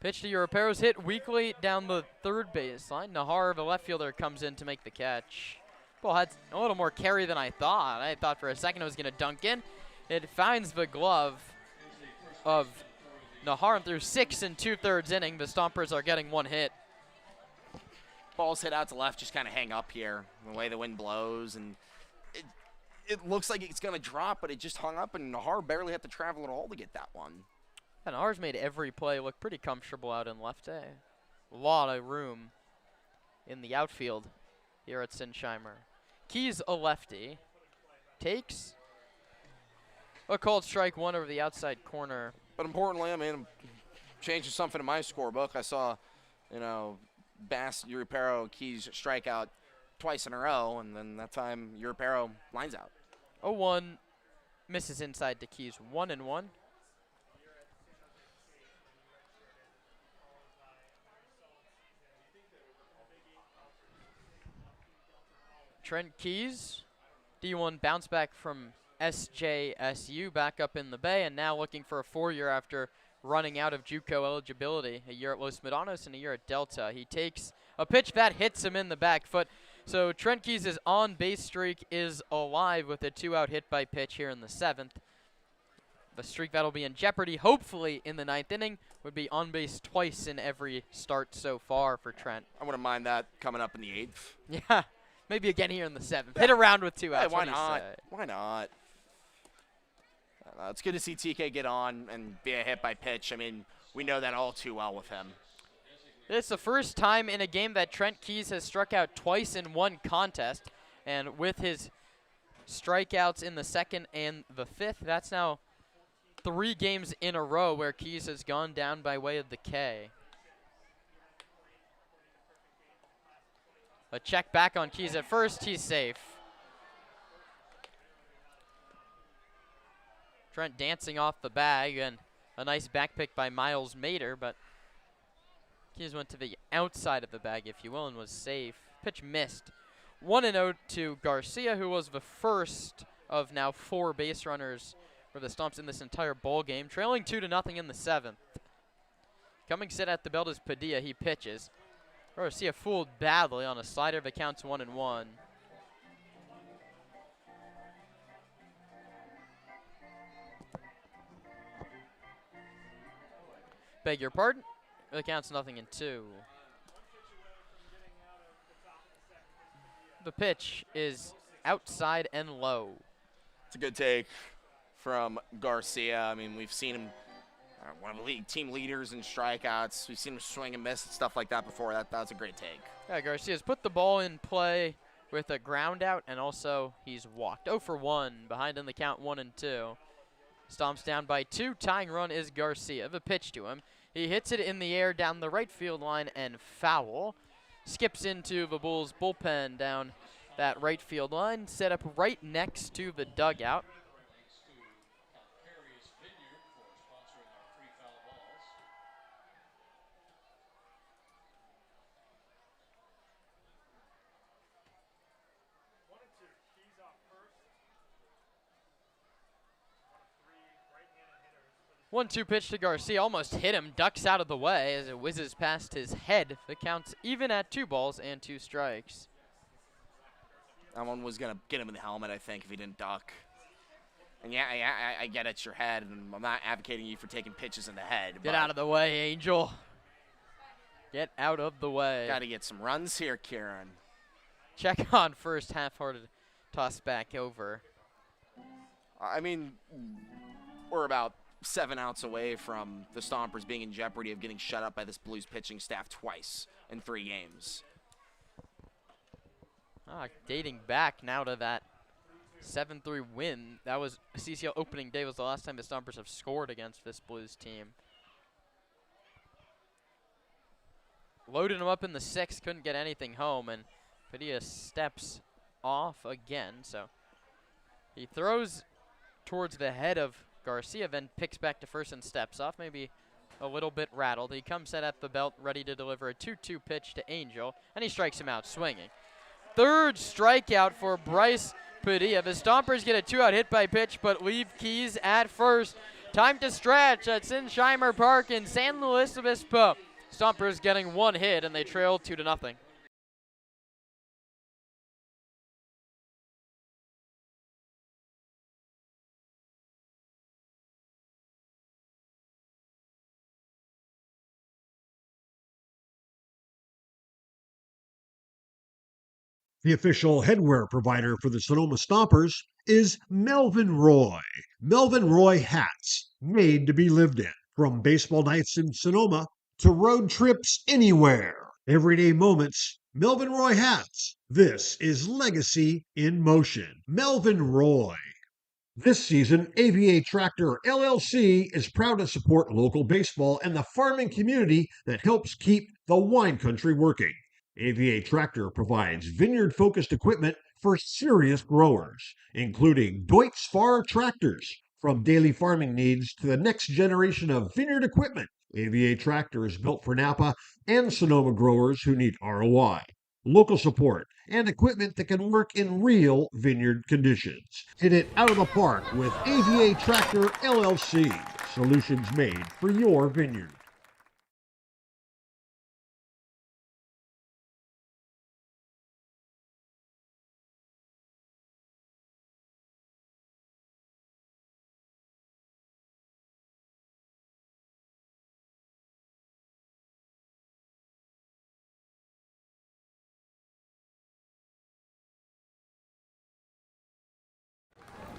Pitch to Europero's hit weakly down the third baseline. Nahar, the left fielder, comes in to make the catch. Ball had a little more carry than I thought. I thought for a second it was going to dunk in. It finds the glove of Nahar, and through 6 2/3 inning, the Stompers are getting one hit. Ball's hit out to left, just kind of hang up here, the way the wind blows, and it looks like it's going to drop, but it just hung up, and Nahar barely had to travel at all to get that one. And Nahar's made every play look pretty comfortable out in left A. A lot of room in the outfield here at Sinsheimer. Keys a lefty. Takes a called strike one over the outside corner. But importantly, I mean, changing something in my scorebook. I saw, you know, Bass, Europero, Keys strikeout twice in a row, and then that time Europero lines out. 0-1 misses inside to Keys. 1-1. Trent Keys, D1 bounce back from SJSU, back up in the Bay, and now looking for a 4-year after running out of JUCO eligibility. A year at Los Medanos and a year at Delta. He takes a pitch that hits him in the back foot. So Trent Keys' on-base streak is alive with a 2-out hit by pitch here in the 7th. The streak that'll be in jeopardy, hopefully, in the 9th inning, would be on base twice in every start so far for Trent. I wouldn't mind that coming up in the 8th. Yeah. Maybe again here in the 7th. Hit around with 2 outs. Hey, why not? Why not? It's good to see TK get on and be a hit by pitch. I mean, we know that all too well with him. It's the first time in a game that Trent Keys has struck out twice in one contest. And with his strikeouts in the 2nd and the 5th, that's now 3 games in a row where Keys has gone down by way of the K. A check back on Keys at first. He's safe. Trent dancing off the bag, and a nice back pick by Miles Mater, but Keys went to the outside of the bag, if you will, and was safe. Pitch missed. 1-0 to Garcia, who was the first of now 4 base runners for the Stomps in this entire ball game, trailing 2-0 in the 7th. Coming set at the belt is Padilla. He pitches. Garcia fooled badly on a slider, but counts 1-1. Beg your pardon. It counts 0-2. The pitch is outside and low. It's a good take from Garcia. I mean, we've seen him, one of the league team leaders in strikeouts. We've seen him swing and miss and stuff like that before. That's a great take. Yeah, Garcia's put the ball in play with a ground out, and also he's walked. 0 for 1, behind in the count 1-2. Stomps down by 2. Tying run is Garcia. The pitch to him. He hits it in the air down the right field line and foul. Skips into the Bulls bullpen down that right field line, set up right next to the dugout. 1-2 pitch to Garcia, almost hit him, ducks out of the way as it whizzes past his head. The count's even at 2 balls and 2 strikes. That one was going to get him in the helmet, I think, if he didn't duck. And yeah, I get it's your head, and I'm not advocating you for taking pitches in the head. Get out of the way, Angel. Get out of the way. Got to get some runs here, Kieran. Check on first, half-hearted toss back over. I mean, we're about 7 outs away from the Stompers being in jeopardy of getting shut up by this Blues pitching staff twice in 3 games. Dating back now to that 7-3 win. That was CCL opening day, was the last time the Stompers have scored against this Blues team. Loaded him up in the 6th, couldn't get anything home, and Padilla steps off again. So he throws towards the head of Garcia, then picks back to first and steps off, maybe a little bit rattled. He comes set at the belt, ready to deliver a 2-2 pitch to Angel, and he strikes him out swinging. 3rd strikeout for Bryce Padilla. The Stompers get a 2-out hit by pitch, but leave Keys at first. Time to stretch at Sinsheimer Park in San Luis Obispo. Stompers getting 1 hit, and they trail 2-0. The official headwear provider for the Sonoma Stompers is Melvin Roy. Melvin Roy hats, made to be lived in. From baseball nights in Sonoma to road trips anywhere. Everyday moments, Melvin Roy hats. This is legacy in motion. Melvin Roy. This season, AVA Tractor LLC is proud to support local baseball and the farming community that helps keep the wine country working. AVA Tractor provides vineyard-focused equipment for serious growers, including Deutz Fahr tractors. From daily farming needs to the next generation of vineyard equipment, AVA Tractor is built for Napa and Sonoma growers who need ROI, local support, and equipment that can work in real vineyard conditions. Hit it out of the park with AVA Tractor LLC. Solutions made for your vineyard.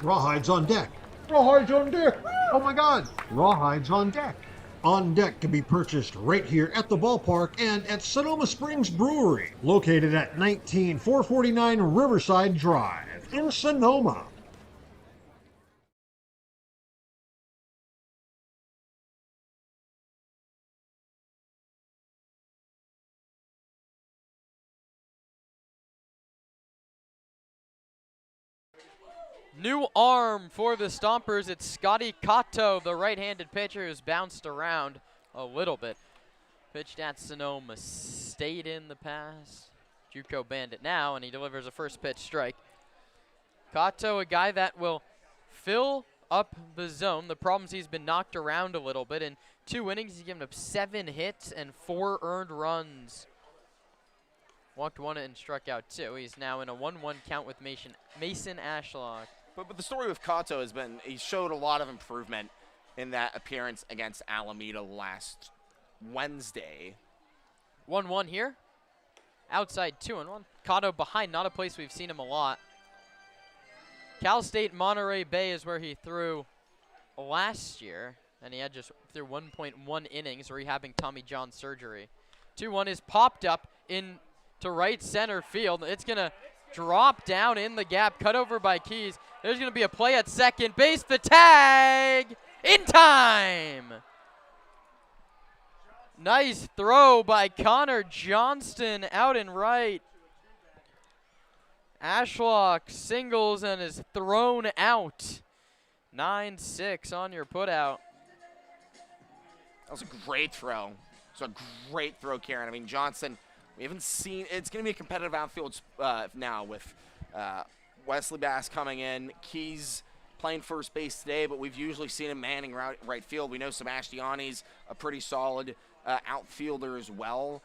Rawhides on deck. Rawhides on deck. Oh my God. Rawhides on deck. On Deck can be purchased right here at the ballpark and at Sonoma Springs Brewery, located at 19449 Riverside Drive in Sonoma. New arm for the Stompers. It's Scotty Cotto, the right-handed pitcher who's bounced around a little bit. Pitched at Sonoma, stayed in the pass. JUCO Bandit now, and he delivers a first pitch strike. Cotto, a guy that will fill up the zone. The problem is he's been knocked around a little bit. In 2 innings, he's given up 7 hits and 4 earned runs. Walked 1 and struck out 2. He's now in a 1-1 count with Mason Ashlock. But the story with Cotto has been he showed a lot of improvement in that appearance against Alameda last Wednesday. 1-1 here. Outside 2-1. Cotto behind, not a place we've seen him a lot. Cal State Monterey Bay is where he threw last year, and he had just through 1.1 innings rehabbing Tommy John surgery. 2-1 is popped up in to right center field. It's going to drop down in the gap, cut over by Keys. There's going to be a play at second base. The tag in time. Nice throw by Connor Johnston out and right. Ashlock singles and is thrown out. 9-6 on your putout. That was a great throw. It was a great throw, Karen. I mean, Johnston, we haven't seen, it's going to be a competitive outfield now with Wesley Bass coming in, Keys playing first base today, but we've usually seen him manning right field. We know Sebastiani's a pretty solid outfielder as well.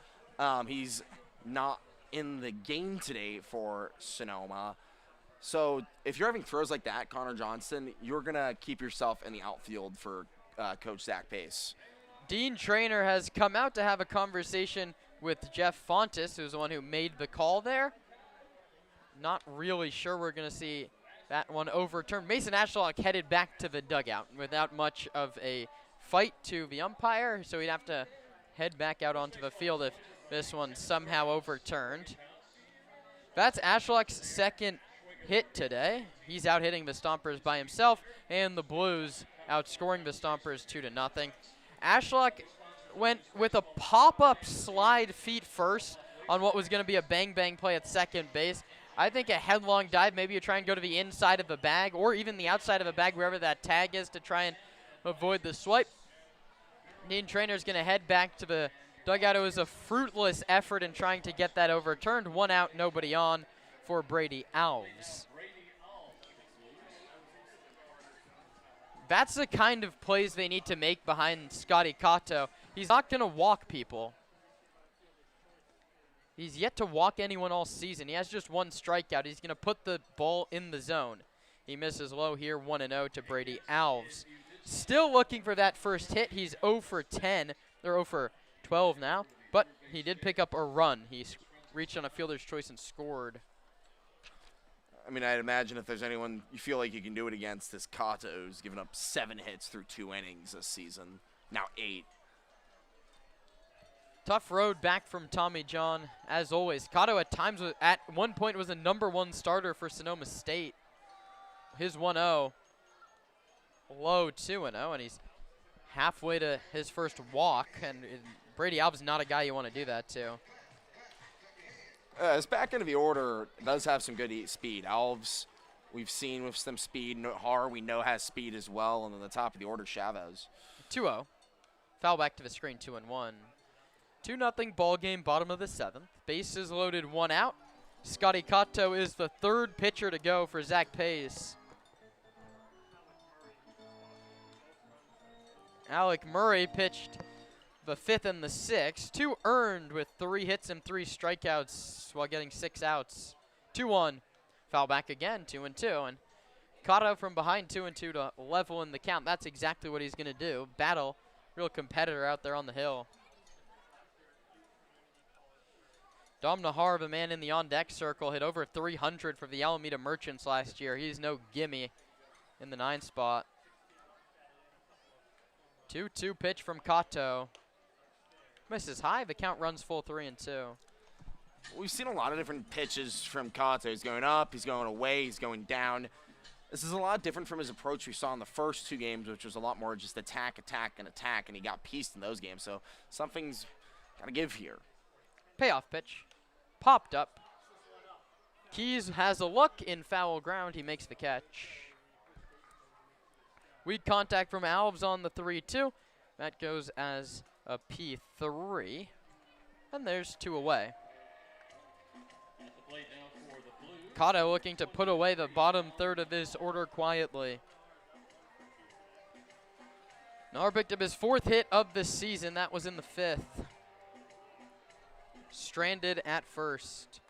He's not in the game today for Sonoma. So if you're having throws like that, Connor Johnson, you're going to keep yourself in the outfield for Coach Zach Pace. Dean Traynor has come out to have a conversation with Jeff Fontes, who's the one who made the call there. Not really sure we're going to see that one overturned. Mason Ashlock headed back to the dugout without much of a fight to the umpire, so he'd have to head back out onto the field if this one's somehow overturned. That's Ashlock's second hit today. He's out hitting the Stompers by himself, and the Blues outscoring the Stompers 2-0. Ashlock went with a pop-up slide feet first on what was going to be a bang-bang play at second base. I think a headlong dive, maybe you try and go to the inside of the bag or even the outside of the bag, wherever that tag is, to try and avoid the swipe. Dean Traynor's going to head back to the dugout. It was a fruitless effort in trying to get that overturned. 1 out, nobody on for Brady Alves. That's the kind of plays they need to make behind Scotty Cato. He's not going to walk people. He's yet to walk anyone all season. He has just 1 strikeout. He's going to put the ball in the zone. He misses low here, 1-0 to Brady Alves. Still looking for that first hit. He's 0 for 10, or 0 for 12 now, but he did pick up a run. He reached on a fielder's choice and scored. I mean, I'd imagine if there's anyone you feel like you can do it against, this Cato, who's given up 7 hits through 2 innings this season, now 8. Tough road back from Tommy John, as always. Cato at times, at one point, was a #1 starter for Sonoma State. His 1-0, low 2-0, and he's halfway to his first walk. And Brady Alves is not a guy you want to do that to. His back end of the order does have some good speed. Alves, we've seen with some speed. Har, we know, has speed as well. And then the top of the order, Chavez. 2-0. Foul back to the screen, 2-1. 2-0 ball game, bottom of the 7th. Bases loaded, 1 out. Scotty Cato is the 3rd pitcher to go for Zach Pace. Alec Murray pitched the 5th and the 6th. 2 earned with 3 hits and 3 strikeouts while getting 6 outs. 2-1. Foul back again, 2-2. And Cato from behind, 2-2 to level in the count. That's exactly what he's going to do. Battle, real competitor out there on the hill. Dom Nahar, the man in the on-deck circle, hit over 300 for the Alameda Merchants last year. He's no gimme in the 9 spot. 2-2 pitch from Cato. Misses high. The count runs full, 3-2. We've seen a lot of different pitches from Cato. He's going up, he's going away, he's going down. This is a lot different from his approach we saw in the first 2 games, which was a lot more just attack, attack, and attack, and he got pieced in those games. So something's got to give here. Payoff pitch. Popped up. Keys has a look in foul ground. He makes the catch. Weak contact from Alves on the 3-2. That goes as a P3. And there's 2 away. Cato looking to put away the bottom 3rd of this order quietly. Nahar picked up his 4th hit of the season. That was in the 5th. Stranded at first.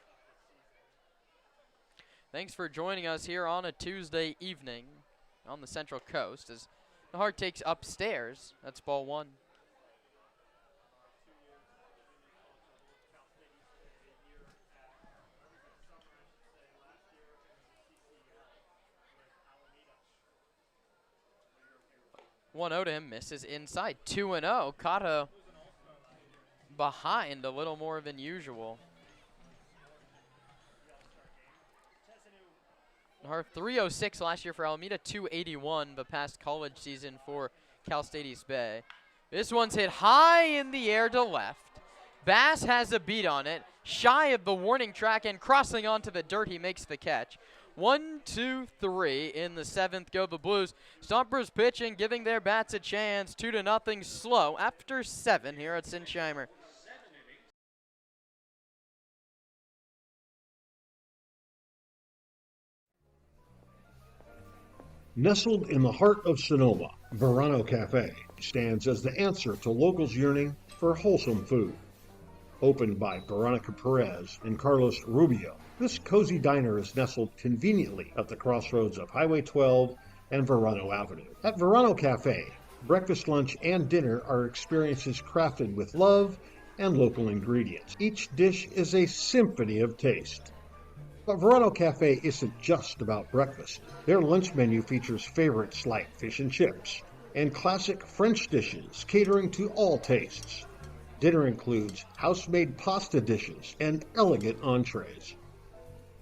Thanks for joining us here on a Tuesday evening on the Central Coast as Nahar takes upstairs. That's ball 1. One 0 to him, misses inside. 2-0. Cato behind a little more than usual. Nahar 306 last year for Alameda, 281 the past college season for Cal State East Bay. This one's hit high in the air to left. Bass has a beat on it, shy of the warning track and crossing onto the dirt. He makes the catch. 1, 2, 3 in the 7th go the Blues. Stompers pitching, giving their bats a chance. 2-0 slow after 7 here at Sinsheimer. Nestled in the heart of Sonoma, Verano Cafe stands as the answer to locals yearning for wholesome food. Opened by Veronica Perez and Carlos Rubio, this cozy diner is nestled conveniently at the crossroads of Highway 12 and Verano Avenue. At Verano Cafe, breakfast, lunch, and dinner are experiences crafted with love and local ingredients. Each dish is a symphony of taste. But Verano Cafe isn't just about breakfast. Their lunch menu features favorites like fish and chips and classic French dishes catering to all tastes. Dinner includes house-made pasta dishes and elegant entrees.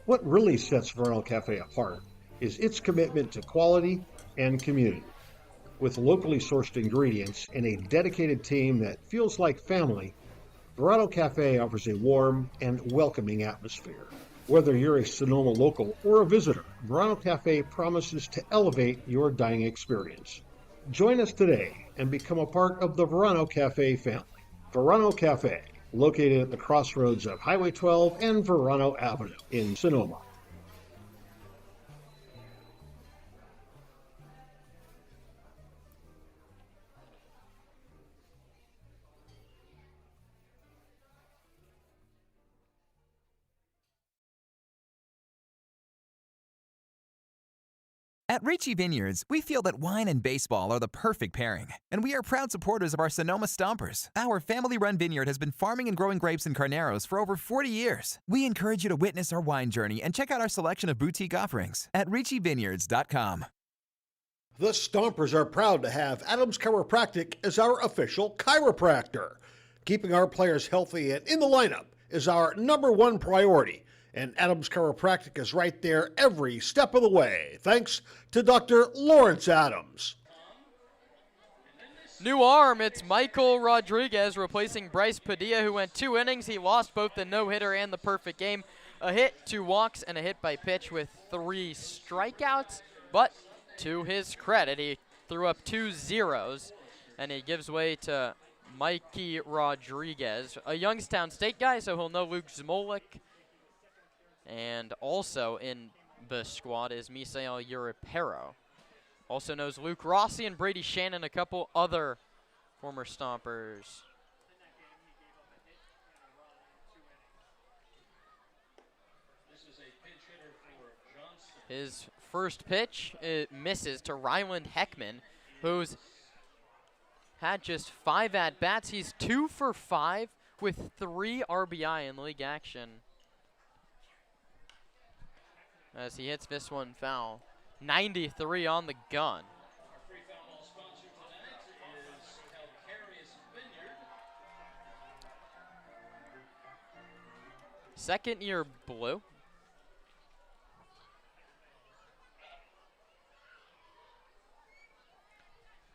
What really sets Verano Cafe apart is its commitment to quality and community. With locally sourced ingredients and a dedicated team that feels like family, Verano Cafe offers a warm and welcoming atmosphere. Whether you're a Sonoma local or a visitor, Verano Cafe promises to elevate your dining experience. Join us today and become a part of the Verano Cafe family. Verano Cafe, located at the crossroads of Highway 12 and Verano Avenue in Sonoma. At Ricci Vineyards, we feel that wine and baseball are the perfect pairing, and we are proud supporters of our Sonoma Stompers. Our family-run vineyard has been farming and growing grapes and carneros for over 40 years. We encourage you to witness our wine journey and check out our selection of boutique offerings at RicciVineyards.com. The Stompers are proud to have Adams Chiropractic as our official chiropractor. Keeping our players healthy and in the lineup is our #1 priority. And Adams Chiropractic is right there every step of the way, thanks to Dr. Lawrence Adams. New arm, it's Michael Rodriguez replacing Bryce Padilla, who went 2 innings. He lost both the no-hitter and the perfect game. A hit, 2 walks, and a hit by pitch with 3 strikeouts. But to his credit, he threw up 2 zeros, and he gives way to Mikey Rodriguez, a Youngstown State guy, so he'll know Luke Zmolik. And also in the squad is Misael Uripero. Also knows Luke Rossi and Brady Shannon, a couple other former Stompers. His first pitch, it misses to Ryland Heckman, who's had just 5 at-bats. He's 2 for 5 with 3 RBI in league action. As he hits this one foul. 93 on the gun. Second year blue.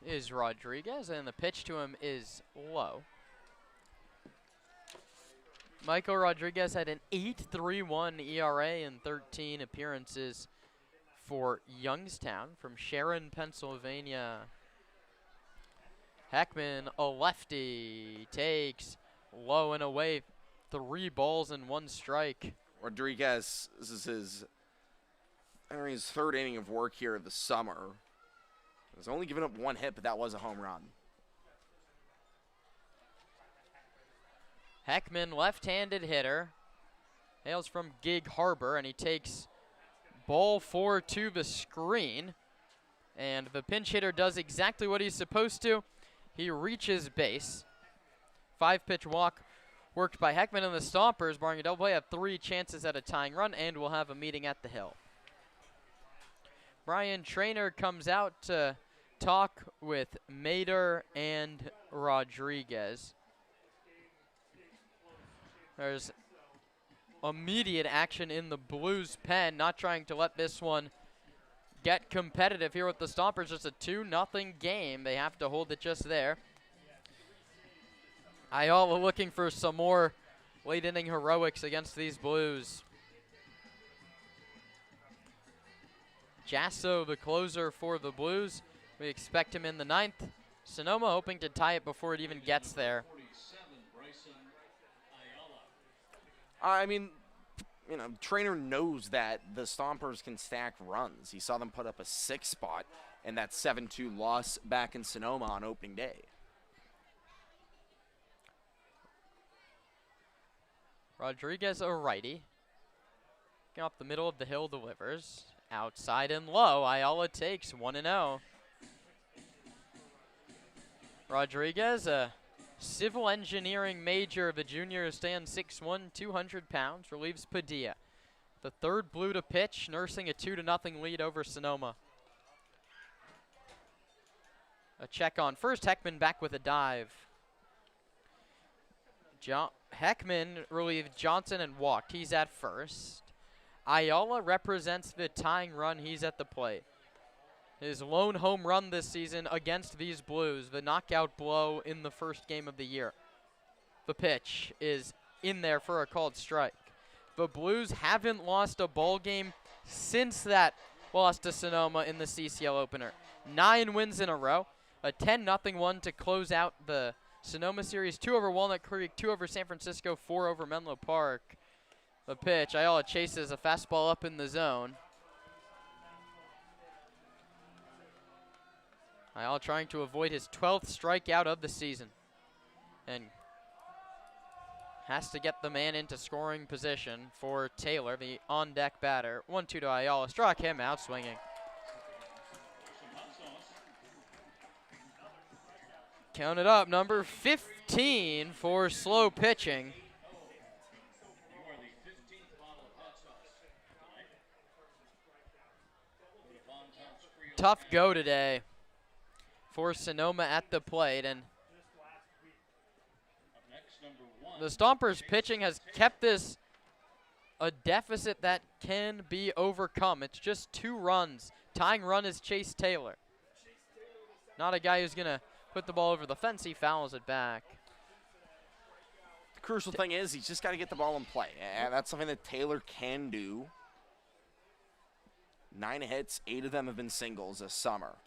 Is Rodriguez, and the pitch to him is low. Michael Rodriguez had an 8.31 ERA in 13 appearances for Youngstown from Sharon, Pennsylvania. Heckman, a lefty, takes low and away, 3 balls and 1 strike. Rodriguez, this is his 3rd inning of work here this summer. He's only given up 1 hit, but that was a home run. Heckman, left-handed hitter, hails from Gig Harbor, and he takes ball 4 to the screen. And the pinch hitter does exactly what he's supposed to. He reaches base. 5-pitch walk worked by Heckman, and the Stompers, barring a double play, have 3 chances at a tying run, and will have a meeting at the Hill. Brian Traynor comes out to talk with Mader and Rodriguez. There's immediate action in the Blues pen, not trying to let this one get competitive here with the Stompers. Just a 2-0 game. They have to hold it just there. Ayala looking for some more late inning heroics against these Blues. Jasso, the closer for the Blues. We expect him in the 9th. Sonoma hoping to tie it before it even gets there. I mean, you know, Trainer knows that the Stompers can stack runs. He saw them put up a 6 spot in that 7-2 loss back in Sonoma on opening day. Rodriguez, a righty. Up the middle of the hill, delivers. Outside and low, Ayala takes 1-0. Rodriguez, a civil engineering major, the junior, stands 6'1", 200 pounds, relieves Padilla. The third blue to pitch, nursing a 2-0 lead over Sonoma. A check on first, Heckman back with a dive. Heckman relieved Johnson and walked. He's at first. Ayala represents the tying run. He's at the plate. His lone home run this season against these Blues, the knockout blow in the first game of the year. The pitch is in there for a called strike. The Blues haven't lost a ball game since that loss to Sonoma in the CCL opener. 9 wins in a row, a 10-0 one to close out the Sonoma series. 2 over Walnut Creek, 2 over San Francisco, 4 over Menlo Park. The pitch, Ayala chases a fastball up in the zone. Ayala trying to avoid his 12th strikeout of the season. And has to get the man into scoring position for Taylor, the on-deck batter. 1-2 to Ayala, struck him out swinging. Count it up, number 15 for slow pitching. Tough go today for Sonoma at the plate, and the Stompers pitching has kept this a deficit that can be overcome. It's just 2 runs. Tying run is Chase Taylor. Not a guy who's gonna put the ball over the fence. He fouls it back. The crucial thing is he's just got to get the ball in play. And that's something that Taylor can do. 9 hits, 8 of them have been singles this summer.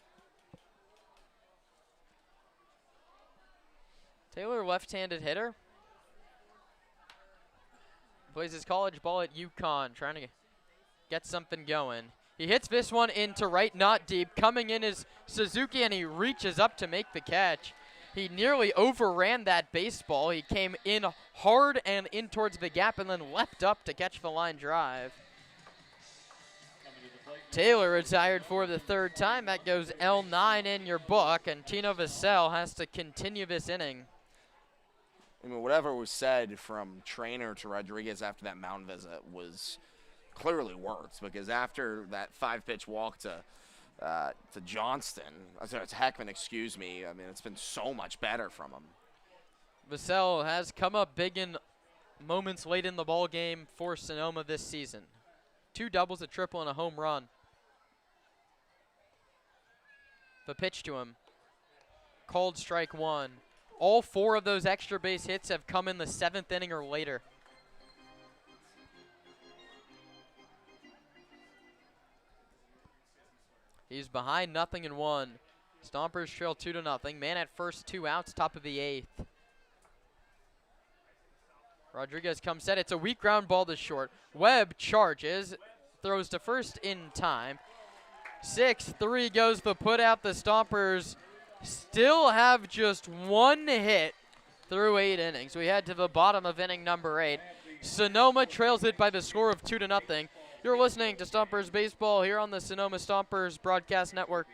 Taylor, left-handed hitter. Plays his college ball at UConn, trying to get something going. He hits this one into right, not deep. Coming in is Suzuki, and he reaches up to make the catch. He nearly overran that baseball. He came in hard and in towards the gap and then leapt up to catch the line drive. Taylor retired for the 3rd time. That goes L9 in your book, and Tino Vassell has to continue this inning. I mean, whatever was said from Trainer to Rodriguez after that mound visit was clearly words, because after that 5-pitch walk to Johnston, it's Heckman, excuse me, I mean, it's been so much better from him. Vassell has come up big in moments late in the ball game for Sonoma this season. 2 doubles, a triple, and a home run. The pitch to him. Called strike 1. All 4 of those extra base hits have come in the 7th inning or later. He's behind 0-1. Stompers trail 2-0. Man at first, 2 outs, top of the 8th. Rodriguez comes set. It's a weak ground ball to short. Webb charges, throws to first in time. 6-3 goes the put out. The Stompers still have just 1 hit through 8 innings. We head to the bottom of inning number 8. Sonoma trails it by the score of 2-0. You're listening to Stompers Baseball here on the Sonoma Stompers Broadcast Network.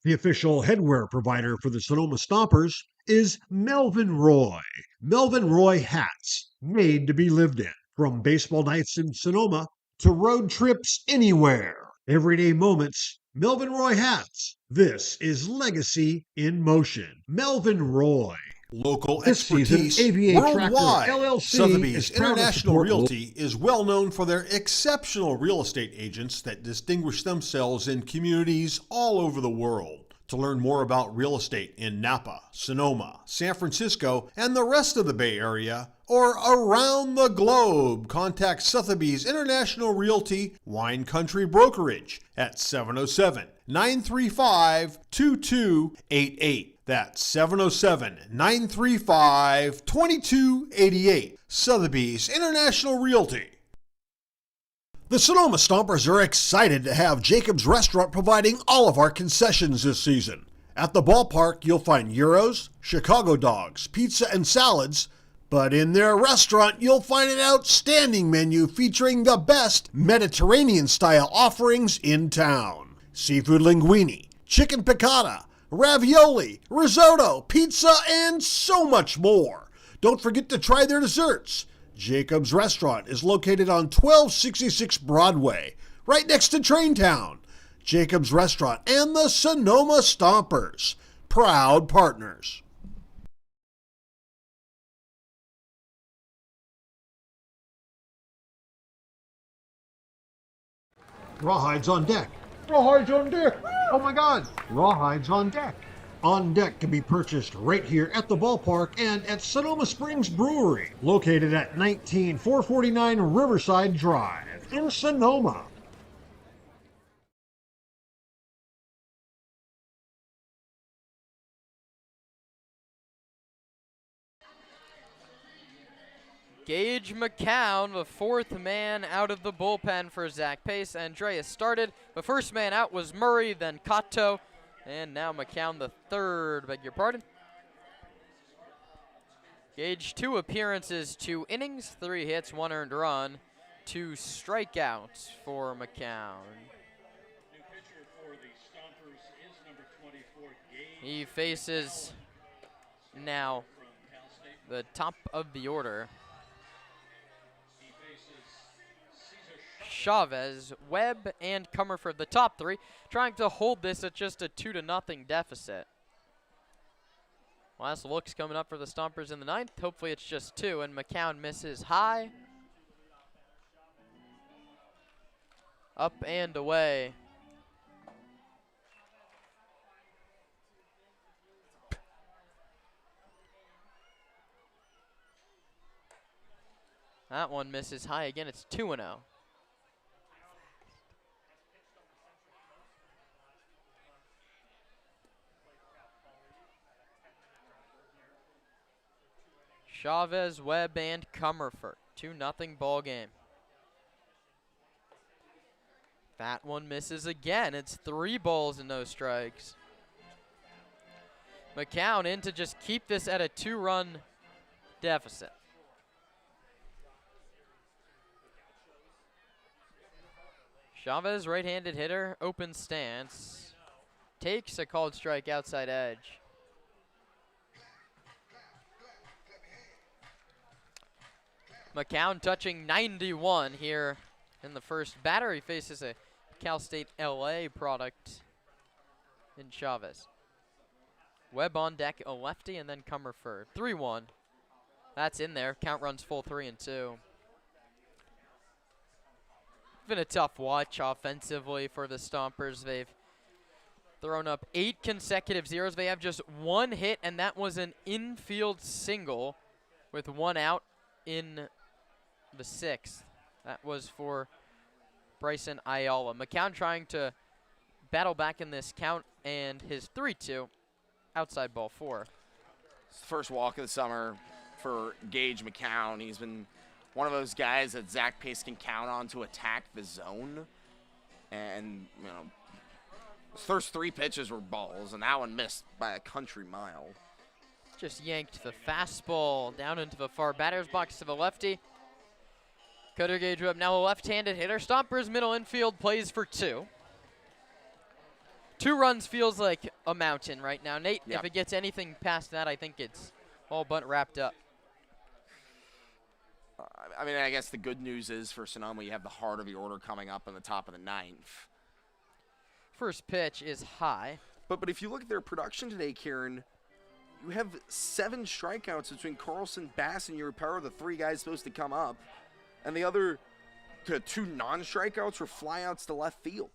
The official headwear provider for the Sonoma Stompers is Melvin Roy. Melvin Roy hats, made to be lived in. From baseball nights in Sonoma to road trips anywhere. Everyday moments, Melvin Roy hats. This is legacy in motion. Melvin Roy. Local This expertise season, AVA worldwide. Tractor LLC Sotheby's is proud to International support Realty is well known for their exceptional real estate agents that distinguish themselves in communities all over the world. To learn more about real estate in Napa, Sonoma, San Francisco, and the rest of the Bay Area, or around the globe, contact Sotheby's International Realty Wine Country Brokerage at 707-935-2288. That's 707-935-2288. Sotheby's International Realty. The Sonoma Stompers are excited to have Jacob's Restaurant providing all of our concessions this season. At the ballpark, you'll find gyros, Chicago dogs, pizza, and salads. But in their restaurant, you'll find an outstanding menu featuring the best Mediterranean-style offerings in town. Seafood linguine, chicken piccata, ravioli, risotto, pizza, and so much more. Don't forget to try their desserts. Jacob's Restaurant is located on 1266 Broadway, right next to Traintown. Jacob's Restaurant and the Sonoma Stompers, proud partners. Rawhides on deck. Rawhides on deck. Oh my God. Rawhides on deck. On Deck can be purchased right here at the ballpark and at Sonoma Springs Brewery, located at 19449 Riverside Drive in Sonoma. Gage McCown, the fourth man out of the bullpen for Zach Pace. Andreas started. The first man out was Murray, then Cotto, and now McCown the third, beg your pardon. Gage, 2 appearances, 2 innings, 3 hits, 1 earned run, 2 strikeouts for McCown. He faces now the top of the order. Chavez, Webb, and Comerford, the top 3, trying to hold this at just a 2-0 deficit. Last look's coming up for the Stompers in the 9th. Hopefully it's just 2, and McCown misses high. Up and away. That one misses high again. It's 2-0. Chavez, Webb, and Comerford. 2-0 ball game. That one misses again. It's 3 balls and no strikes. McCown in to just keep this at a 2-run deficit. Chavez, right-handed hitter, open stance. Takes a called strike outside edge. McCown touching 91 here in the first batter. He faces a Cal State LA product in Chavez. Webb on deck, a lefty, and then Comerford. 3-1. That's in there. Count runs full 3-2. Been a tough watch offensively for the Stompers. They've thrown up 8 consecutive zeros. They have just 1 hit, and that was an infield single with 1 out in the 6th. That was for Bryson Ayala. McCown trying to battle back in this count, and his 3-2 outside ball 4. It's the first walk of the summer for Gage McCown. He's been one of those guys that Zach Pace can count on to attack the zone. And, you know, his first 3 pitches were balls, and that one missed by a country mile. Just yanked the fastball down into the far batter's box to the lefty. Cutter Gage Webb, now a left-handed hitter. Stompers middle infield plays for 2. 2 runs feels like a mountain right now. Nate, Yep. If it gets anything past that, I think it's all but wrapped up. I mean, I guess the good news is for Sonoma, you have the heart of the order coming up in the top of the 9th. First pitch is high. But if you look at their production today, Kieran, you have 7 strikeouts between Carlson, Bass, and Urapero, the 3 guys supposed to come up. And the other 2 non-strikeouts were flyouts to left field.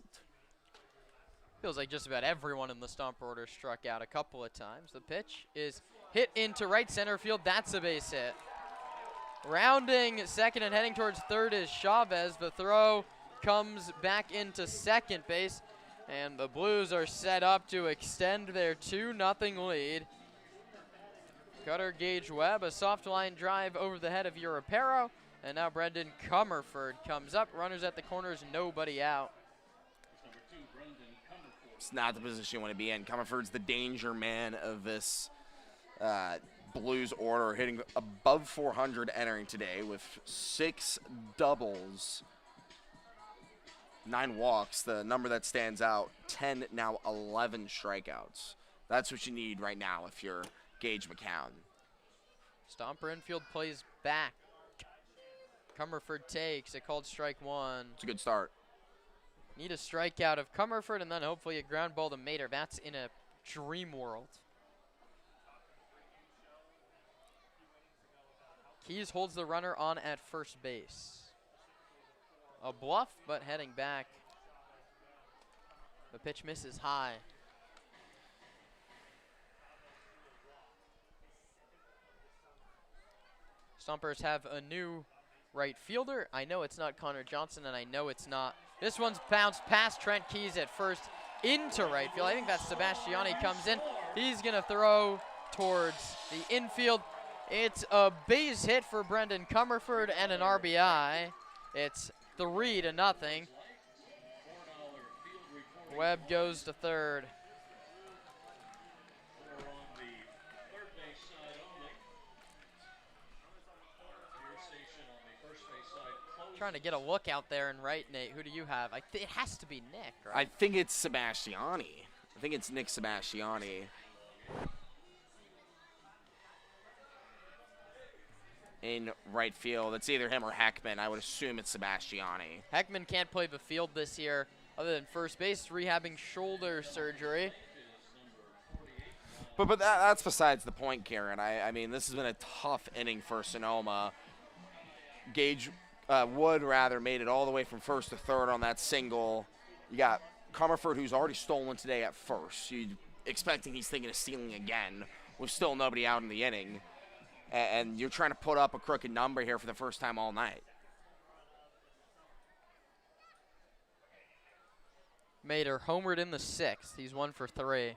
Feels like just about everyone in the Stomper order struck out a couple of times. The pitch is hit into right center field. That's a base hit. Rounding second and heading towards third is Chavez. The throw comes back into second base. And the Blues are set up to extend their 2-0 lead. Cutter Gage Webb, a soft line drive over the head of Europero. And now Brendan Comerford comes up. Runners at the corners, nobody out. It's not the position you want to be in. Comerford's the danger man of this Blues order, hitting above 400 entering today with 6 doubles, 9 walks, the number that stands out, 10, now 11 strikeouts. That's what you need right now if you're Gage McCown. Stomper infield plays back. Comerford takes a called strike 1. It's a good start. Need a strikeout of Comerford and then hopefully a ground ball to Mater. That's in a dream world. Keys holds the runner on at first base. A bluff, but heading back. The pitch misses high. Stompers have a new right fielder. I know it's not Connor Johnson, and I know it's not. This one's bounced past Trent Keys at first into right field. I think that's Sebastiani comes in. He's going to throw towards the infield. It's a base hit for Brendan Comerford and an RBI. It's 3-0. Webb goes to third. Trying to get a look out there in right, Nate. Who do you have? It has to be Nick, right? I think it's Sebastiani. I think it's Nick Sebastiani. In right field. It's either him or Heckman. I would assume it's Sebastiani. Heckman can't play the field this year other than first base, rehabbing shoulder surgery. But that's besides the point, Karen. I mean, this has been a tough inning for Sonoma. Gage Wood, rather, made it all the way from first to third on that single. You got Comerford, who's already stolen today at first. You're expecting he's thinking of stealing again with still nobody out in the inning. And you're trying to put up a crooked number here for the first time all night. Mater homered in the 6th. He's 1 for 3.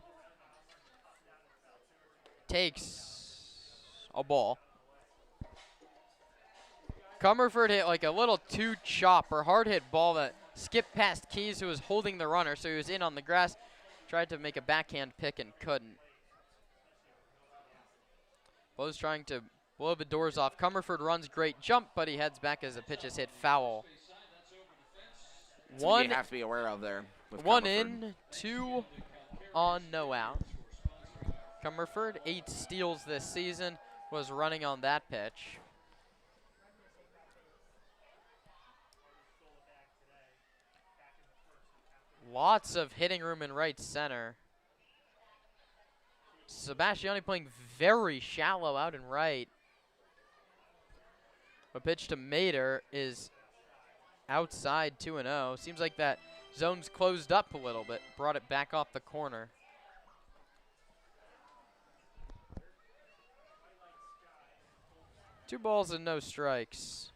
Takes a ball. Comerford hit like a little two-chop or hard-hit ball that skipped past Keys, who was holding the runner, so he was in on the grass. Tried to make a backhand pick and couldn't. Bo's trying to blow the doors off. Comerford runs great jump, but he heads back as the pitch is hit foul. One you have to be aware of there. One in, 2 on, no out. Comerford, 8 steals this season, was running on that pitch. Lots of hitting room in right center. Sebastiani playing very shallow out in right. A pitch to Mater is outside 2-0. Seems like that zone's closed up a little bit. Brought it back off the corner. Two balls and no strikes.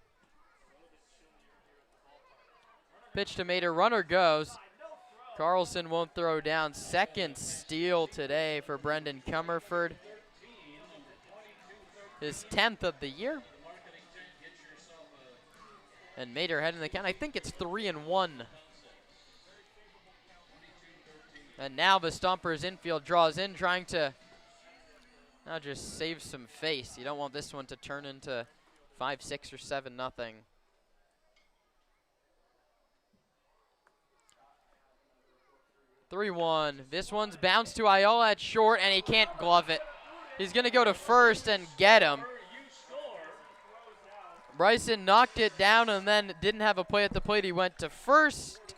Pitch to Mater, runner goes. Carlson won't throw down. Second steal today for Brendan Comerford. His 10th of the year. And Mater heading the count. I think it's 3-1. And now the Stompers infield draws in, trying to now just save some face. You don't want this one to turn into 5-6 or 7-0. 3-1. This one's bounced to Ayala at short, and he can't glove it. He's going to go to first and get him. Bryson knocked it down and then didn't have a play at the plate. He went to first.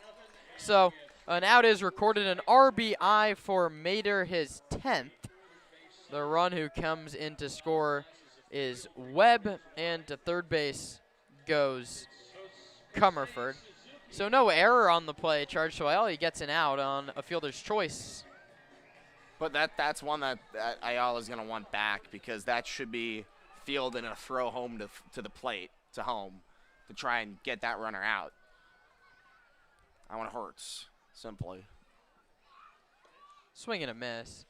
So an out is recorded, an RBI for Mater, his 10th. The run who comes in to score is Webb, and to third base goes Comerford. So no error on the play charged to Ayala. He gets an out on a fielder's choice. But that's one that Ayala's going to want back, because that should be field and a throw home to the plate, to home, to try and get that runner out. That one hurts, simply. Swing and a miss.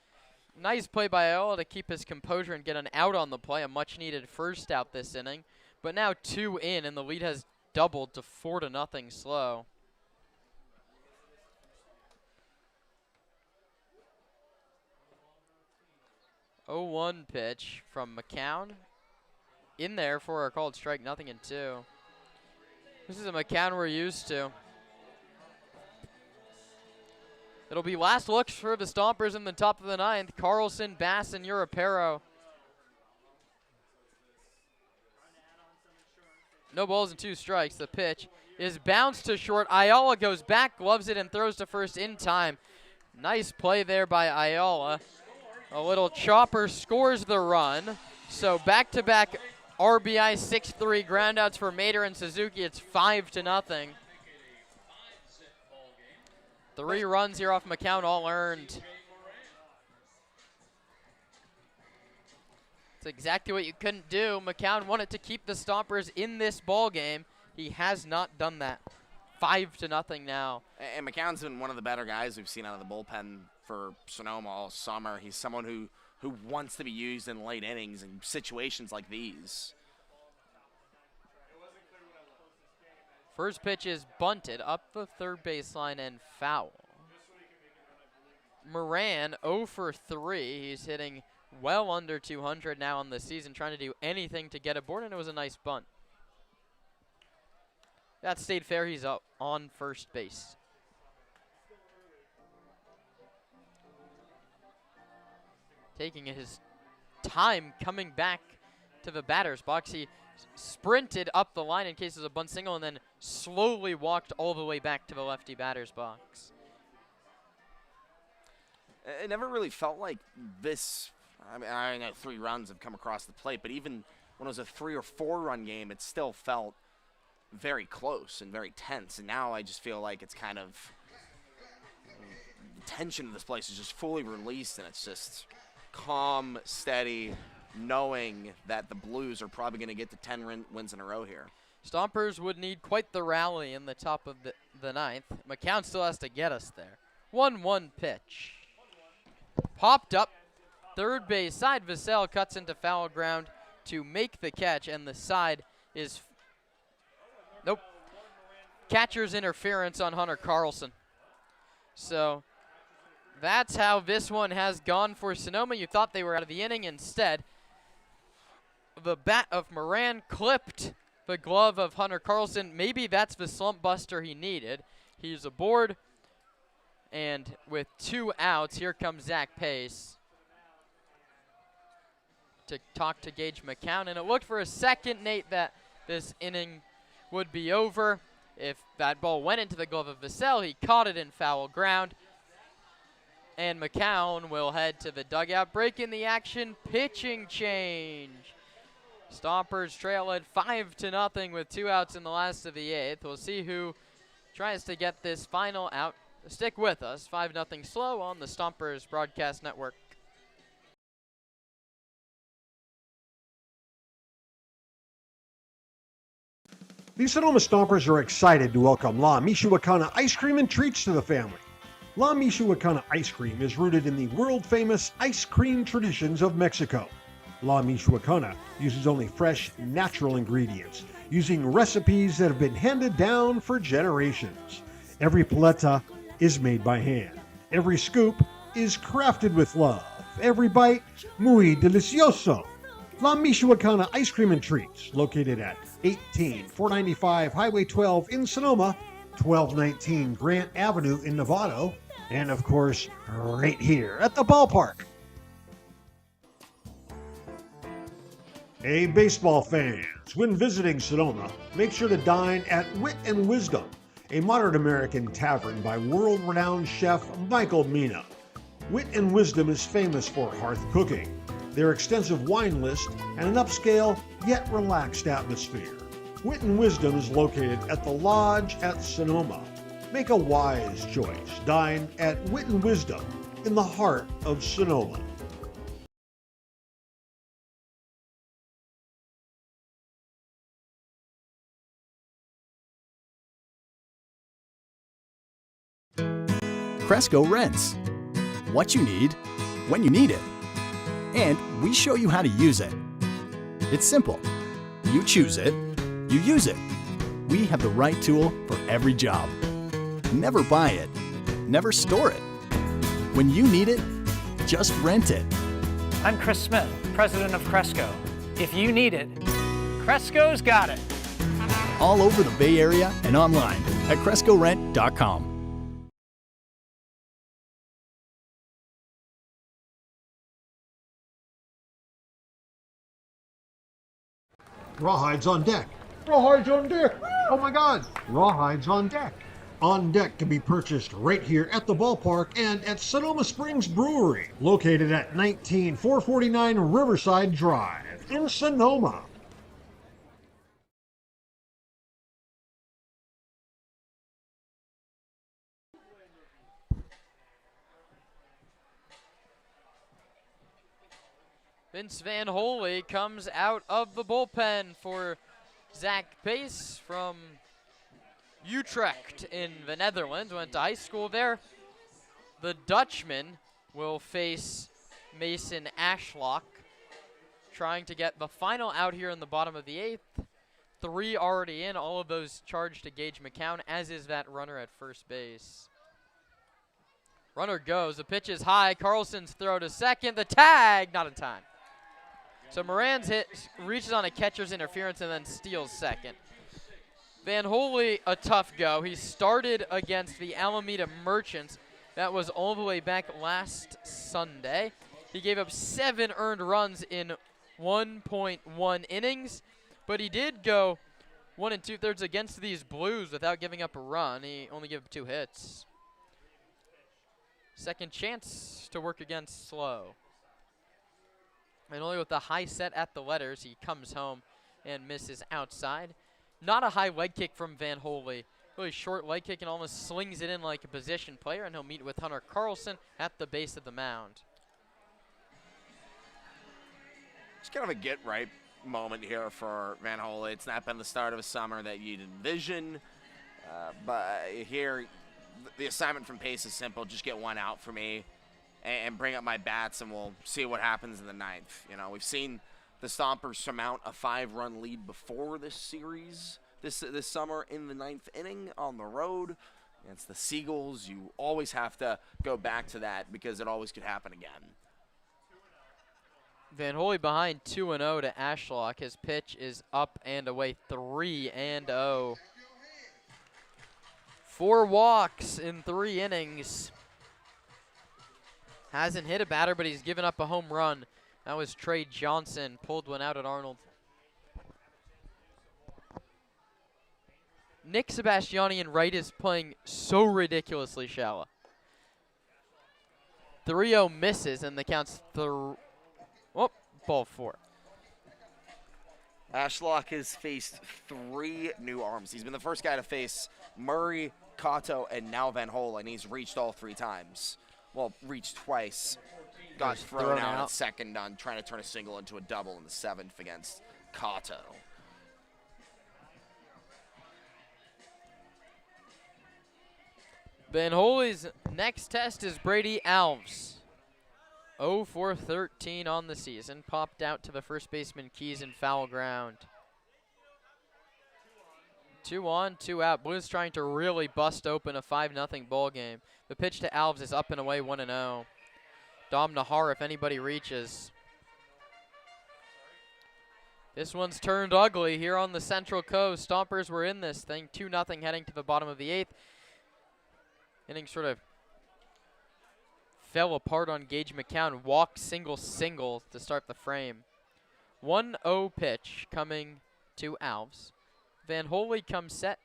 Nice play by Iola to keep his composure and get an out on the play, a much-needed first out this inning. But now 2 in, and the lead has doubled to 4-0 slow. Oh, 1 pitch from McCown. In there for a called strike, 0-2. This is a McCown we're used to. It'll be last looks for the Stompers in the top of the 9th. Carlson, Bass, and Urapero. No balls and 2 strikes. The pitch is bounced to short. Ayala goes back, gloves it, and throws to first in time. Nice play there by Ayala. A little chopper scores the run. So back-to-back RBI 6-3 groundouts for Mater and Suzuki. It's 5-0. 3 runs here off McCown, all earned. It's exactly what you couldn't do. McCown wanted to keep the Stompers in this ball game. He has not done that. 5-0 now. And McCown's been one of the better guys we've seen out of the bullpen for Sonoma all summer. He's someone who wants to be used in late innings in situations like these. First pitch is bunted up the third baseline and foul. Moran 0 for 3. He's hitting well under 200 now on the season, trying to do anything to get aboard, and it was a nice bunt. That stayed fair. He's up on first base. Taking his time coming back to the batter's box. He sprinted up the line in case it was a bunt single and then slowly walked all the way back to the lefty batter's box. It never really felt like this. I mean, I know 3 runs have come across the plate, but even when it was a 3 or 4 run game, it still felt very close and very tense. And now I just feel like it's kind of, the tension of this place is just fully released, and it's just calm, steady, knowing that the Blues are probably going to get to 10 wins in a row here. Stompers would need quite the rally in the top of the 9th. McCown still has to get us there. 1-1 pitch. Popped up, third base side. Vassell cuts into foul ground to make the catch, and the side is, nope, catcher's interference on Hunter Carlson. So that's how this one has gone for Sonoma. You thought they were out of the inning. Instead, the bat of Moran clipped the glove of Hunter Carlson. Maybe that's the slump buster he needed. He's aboard. And with 2 outs, here comes Zach Pace to talk to Gage McCown. And it looked for a second, Nate, that this inning would be over. If that ball went into the glove of Vassell, he caught it in foul ground. And McCown will head to the dugout. Break in the action, pitching change. Stompers trail at 5-0 with 2 outs in the last of the 8th. We'll see who tries to get this final out. Stick with us. 5-0 slow on the Stompers Broadcast Network. The Sonoma Stompers are excited to welcome La Michoacana ice cream and treats to the family. La Michoacana ice cream is rooted in the world-famous ice cream traditions of Mexico. La Michoacana uses only fresh, natural ingredients, using recipes that have been handed down for generations. Every paleta is made by hand. Every scoop is crafted with love. Every bite, muy delicioso. La Michoacana Ice Cream and Treats, located at 18495 Highway 12 in Sonoma, 1219 Grant Avenue in Novato, and of course, right here at the ballpark. Hey, baseball fans, when visiting Sonoma, make sure to dine at Wit and Wisdom, a modern American tavern by world-renowned chef Michael Mina. Wit and Wisdom is famous for hearth cooking, their extensive wine list, and an upscale yet relaxed atmosphere. Wit and Wisdom is located at the Lodge at Sonoma. Make a wise choice. Dine at Wit and Wisdom in the heart of Sonoma. Cresco Rents. what you need, when you need it. And we show you how to use it. It's simple. You choose it, you use it. We have the right tool for every job. Never buy it, never store it. When you need it, just rent it. I'm Chris Smith, president of Cresco. If you need it, Cresco's got it. All over the Bay Area and online at CrescoRent.com. Rawhides on deck. Rawhides on deck. Oh my God. Rawhides on deck. On deck can be purchased right here at the ballpark and at Sonoma Springs Brewery, located at 19449 Riverside Drive in Sonoma. Vince Van Holy comes out of the bullpen for Zach Pace from Utrecht in the Netherlands. Went to high school there. The Dutchman will face Mason Ashlock, trying to get the final out here in the bottom of the 8th. 3 already in, all of those charged to Gage McCown, as is that runner at first base. Runner goes, the pitch is high, Carlson's throw to second, the tag, not in time. So Moran's hit reaches on a catcher's interference and then steals second. Van Holy, a tough go. He started against the Alameda Merchants. That was all the way back last Sunday. He gave up 7 earned runs in 1.1 innings, but he did go 1 2/3 against these Blues without giving up a run. He only gave up 2 hits. Second chance to work against slow. And only with the high set at the letters, he comes home and misses outside. Not a high leg kick from Van Holy. Really short leg kick and almost slings it in like a position player, and he'll meet with Hunter Carlson at the base of the mound. It's kind of a get-right moment here for Van Holy. It's not been the start of a summer that you'd envision, but here the assignment from Pace is simple. Just get 1 out for me and bring up my bats, and we'll see what happens in the 9th. You know, we've seen the Stompers surmount a 5-run lead before this series, this summer in the 9th inning on the road against the Seagulls. You always have to go back to that because it always could happen again. Van Holy behind 2-0 to Ashlock. His pitch is up and away, 3-0. 4 walks in 3 innings. Hasn't hit a batter, but he's given up a home run. That was Trey Johnson, pulled one out at Arnold. Nick Sebastiani in right is playing so ridiculously shallow. 3-0 misses, and the count's ball 4. Ashlock has faced 3 new arms. He's been the first guy to face Murray, Cotto, and now Van Holy, and he's reached all 3 times. Well, reached twice. Got thrown out at second on trying to turn a single into a double in the 7th against Cotto. Van Holy's next test is Brady Alves. 0 for 13 on the season. Popped out to the first baseman Keys in foul ground. 2 on, 2 out. Blues trying to really bust open a 5-0 ball game. The pitch to Alves is up and away, 1-0. Dom Nahar, if anybody reaches. This one's turned ugly here on the Central Coast. Stompers were in this thing, 2-0 heading to the bottom of the 8th. Inning sort of fell apart on Gage McCown. Walk, single to start the frame. 1-0 pitch coming to Alves. Van Holy comes set,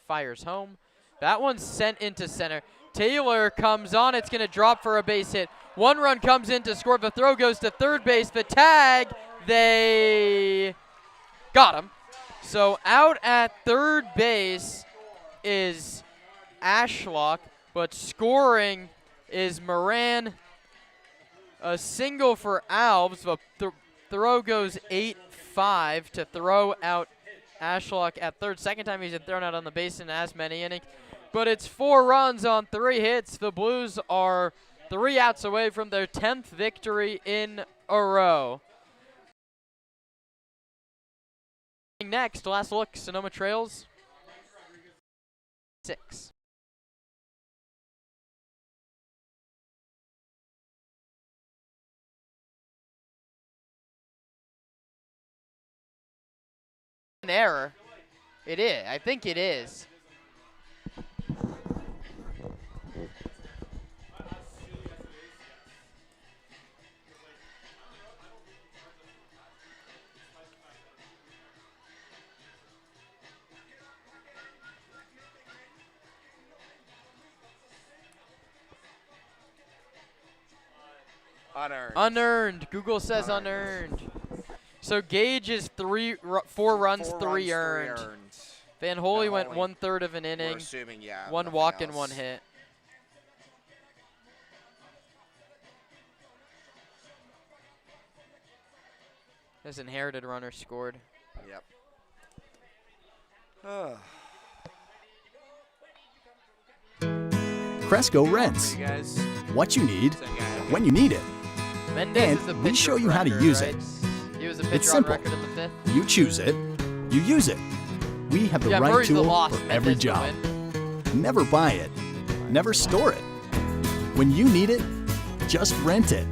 fires home. That one's sent into center. Taylor comes on. It's going to drop for a base hit. 1 run comes in to score. The throw goes to third base. The tag, they got him. So out at third base is Ashlock, but scoring is Moran. A single for Alves. The throw goes 8-5 to throw out Ashlock at third. Second time he's been thrown out on the base in as many innings. But it's 4 runs on 3 hits. The Blues are 3 outs away from their 10th victory in a row. Next, last look, Sonoma Trails 6. An error. It is. I think it is. Unearned. Unearned. Google says unearned. So Gage is 4 runs, 3 earned. Van Holy went 1/3 of an inning. We're assuming, yeah. 1 walk and 1 hit. His inherited runner scored. Yep. Cresco Rents. You guys. What you need, when you need it. Mendez is the And we pitcher show of you how to record, use right? it. He was a It's pitcher on simple. record in the 5th. You choose it, you use it. We have the Yeah, right Murray's the tool loss. for every Mendez the job. win. Never buy it, never store it. When you need it, just rent it.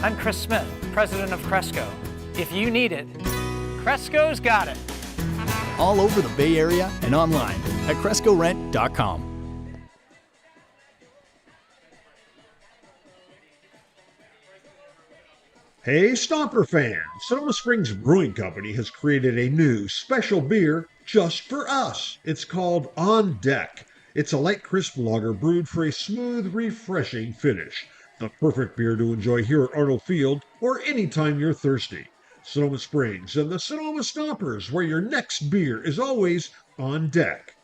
I'm Chris Smith, president of Cresco. If you need it, Cresco's got it. All over the Bay Area and online at CrescoRent.com. Hey, Stomper fans! Sonoma Springs Brewing Company has created a new special beer just for us. It's called On Deck. It's a light, crisp lager brewed for a smooth, refreshing finish. The perfect beer to enjoy here at Arnold Field or anytime you're thirsty. Sonoma Springs and the Sonoma Stompers, where your next beer is always on deck.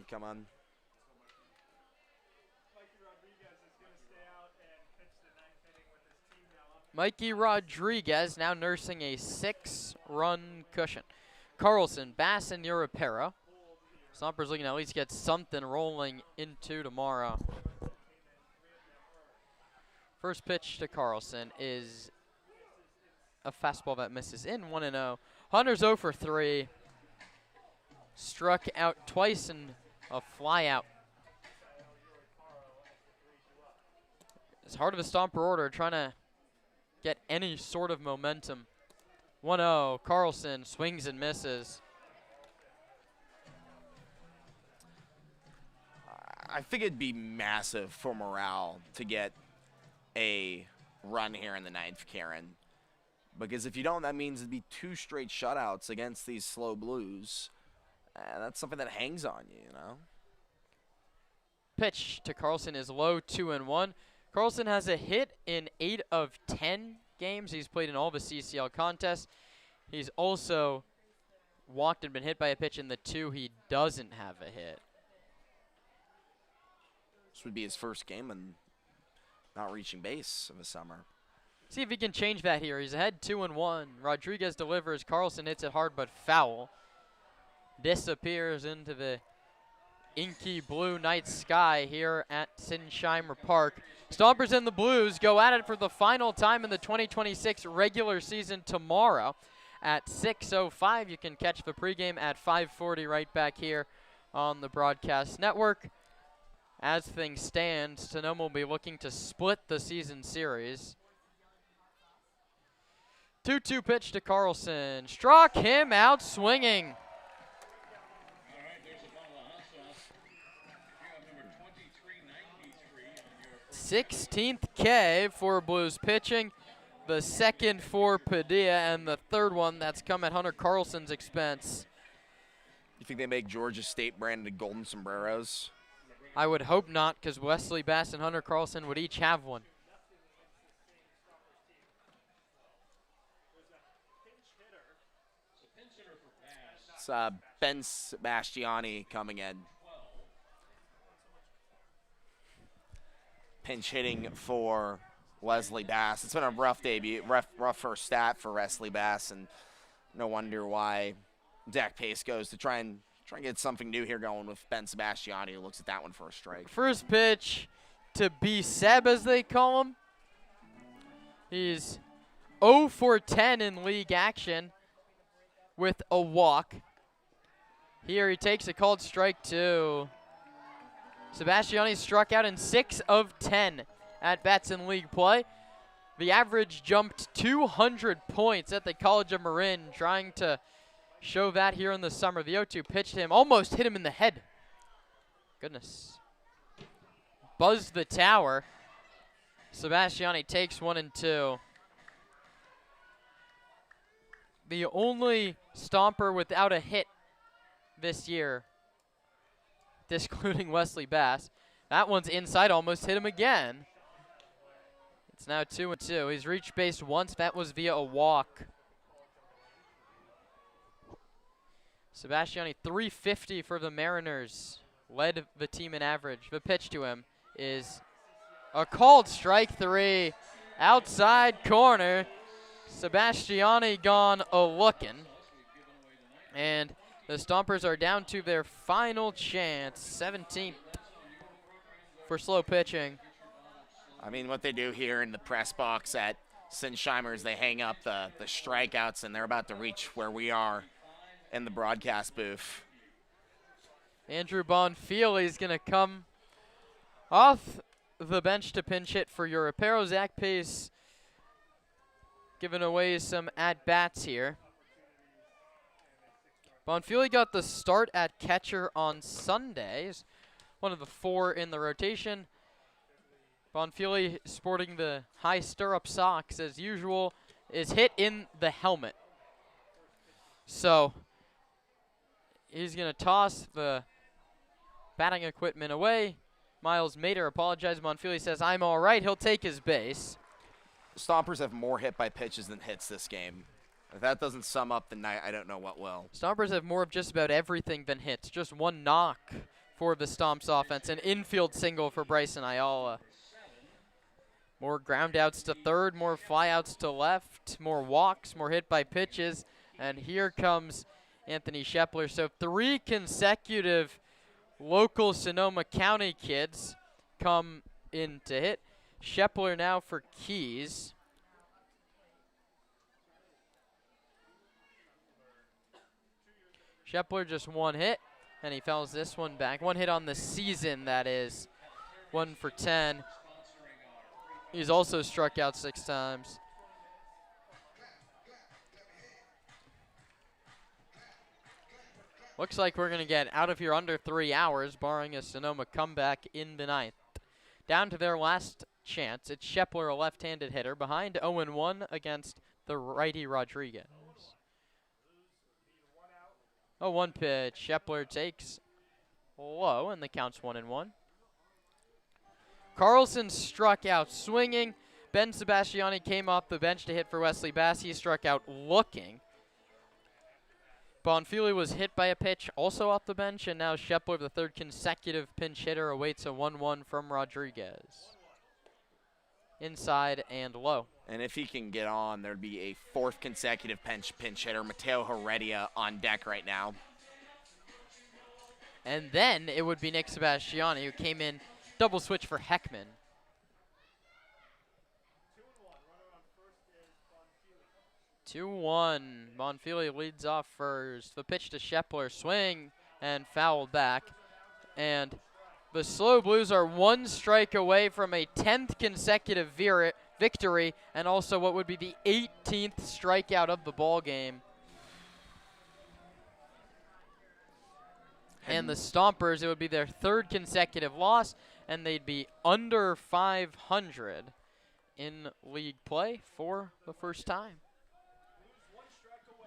Come on. Mikey Rodriguez now nursing a 6-run cushion. Carlson, Bass, and Europera. Stompers looking to at least get something rolling into tomorrow. First pitch to Carlson is a fastball that misses in 1-0. Hunter's 0 for 3. Struck out twice and a fly out. It's hard of a Stomper order trying to get any sort of momentum. 1-0, Carlson swings and misses. I think it'd be massive for morale to get a run here in the 9th, Karen. Because if you don't, that means it'd be 2 straight shutouts against these slow Blues. That's something that hangs on you, you know? Pitch to Carlson is low, 2-1. Carlson has a hit in 8 of 10 games. He's played in all the CCL contests. He's also walked and been hit by a pitch in the 2 he doesn't have a hit. This would be his first game and not reaching base of the summer. See if he can change that here. He's ahead 2-1. Rodriguez delivers. Carlson hits it hard but foul. Disappears into the inky blue night sky here at Sinsheimer Park. Stompers and the Blues go at it for the final time in the 2026 regular season tomorrow at 6:05. You can catch the pregame at 5:40 right back here on the broadcast network. As things stand, Sonoma will be looking to split the season series. 2-2 pitch to Carlson. Struck him out swinging. 16th K for Blues pitching, the second for Padilla, and the third one that's come at Hunter Carlson's expense. You think they make Georgia State branded golden sombreros? I would hope not, because Wesley Bass and Hunter Carlson would each have one. It's Ben Sebastiani coming in. Pinch hitting for Wesley Bass. It's been a rough debut, rough first stat for Wesley Bass, and No wonder why Dak Pace goes to try and get something new here going with Ben Sebastiani, who looks at that one for a strike. First pitch to B-Seb, as they call him. He's 0 for 10 in league action with a walk. Here he takes a called strike 2. Sebastiani struck out in 6 of 10 at bats in league play. The average jumped 200 points at the College of Marin, trying to show that here in the summer. The 0-2 pitch to him, almost hit him in the head. Goodness. Buzzed the tower. Sebastiani takes 1-2. The only Stomper without a hit this year, discluding Wesley Bass. That one's inside, almost hit him again. It's now 2-2. He's reached base once. That was via a walk. Sebastiani, 350 for the Mariners. Led the team in average. The pitch to him is a called strike 3. Outside corner. Sebastiani gone a-looking. And the Stompers are down to their final chance. 17th for slow pitching. I mean, what they do here in the press box at Sinsheimer is they hang up the strikeouts, and they're about to reach where we are in the broadcast booth. Andrew Bonfili is going to come off the bench to pinch hit for your Reparo. Zach Pace giving away some at-bats here. Bonfili got the start at catcher on Sundays, one of the 4 in the rotation. Bonfili, sporting the high stirrup socks as usual, is hit in the helmet. So he's going to toss the batting equipment away. Miles Mater apologizes. Bonfili says, "I'm all right." He'll take his base. Stompers have more hit by pitches than hits this game. If that doesn't sum up the night, I don't know what will. Stompers have more of just about everything than hits. Just one knock for the Stomps offense. An infield single for Bryson Ayala. More ground outs to third, more flyouts to left, more walks, more hit by pitches. And here comes Anthony Shepler. So 3 consecutive local Sonoma County kids come in to hit. Shepler now for Keys. Shepler just 1 hit, and he fouls this one back. 1 hit on the season, that is. 1 for 10. He's also struck out 6 times. Looks like we're going to get out of here under 3 hours, barring a Sonoma comeback in the 9th. Down to their last chance. It's Shepler, a left-handed hitter, behind 0-1 against the righty Rodriguez. 0-1 pitch. Shepler takes low, and the count's 1-1. Carlson struck out swinging. Ben Sebastiani came off the bench to hit for Wesley Bass. He struck out looking. Bonfili was hit by a pitch also off the bench, and now Shepler, the 3rd consecutive pinch hitter, awaits a 1-1 from Rodriguez. Inside and low. And if he can get on, there'd be a 4th consecutive pinch hitter, Mateo Heredia, on deck right now. And then it would be Nick Sebastiani, who came in double switch for Heckman. 2-1. Bonfili leads off first. The pitch to Shepler, swing and fouled back. And the Slow Blues are 1 strike away from a 10th consecutive victory, and also what would be the 18th strikeout of the ball game. And the Stompers, it would be their 3rd consecutive loss, and they'd be under 500 in league play for the first time.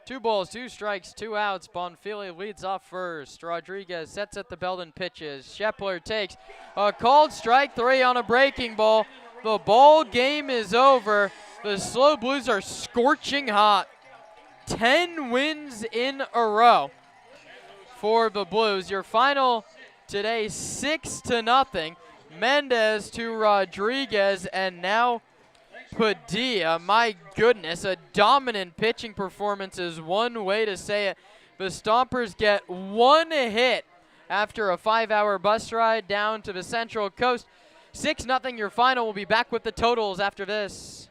2 balls, 2 strikes, 2 outs. Bonfili leads off first. Rodriguez sets at the belt and pitches. Shepler takes a called strike 3 on a breaking ball. The ball game is over. The Slow Blues are scorching hot. 10 wins in a row for the Blues. Your final today, 6-0. Mendez to Rodriguez, and now Padilla, my goodness, a dominant pitching performance is one way to say it. The Stompers get one hit after a 5-hour bus ride down to the Central Coast. 6-0 your final. We'll be back with the totals after this.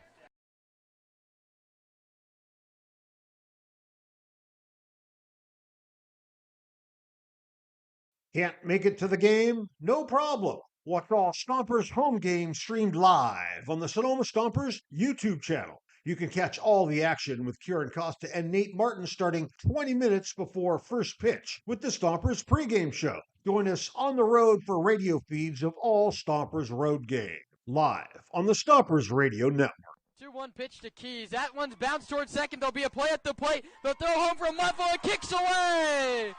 Can't make it to the game? No problem. Watch all Stompers home games streamed live on the Sonoma Stompers YouTube channel. You can catch all the action with Kieran Costa and Nate Martin starting 20 minutes before first pitch with the Stompers pregame show. Join us on the road for radio feeds of all Stompers road games, live on the Stompers Radio Network. 2-1 pitch to Keys. That one's bounced towards second. There'll be a play at the plate. They'll throw home from left field and kicks away.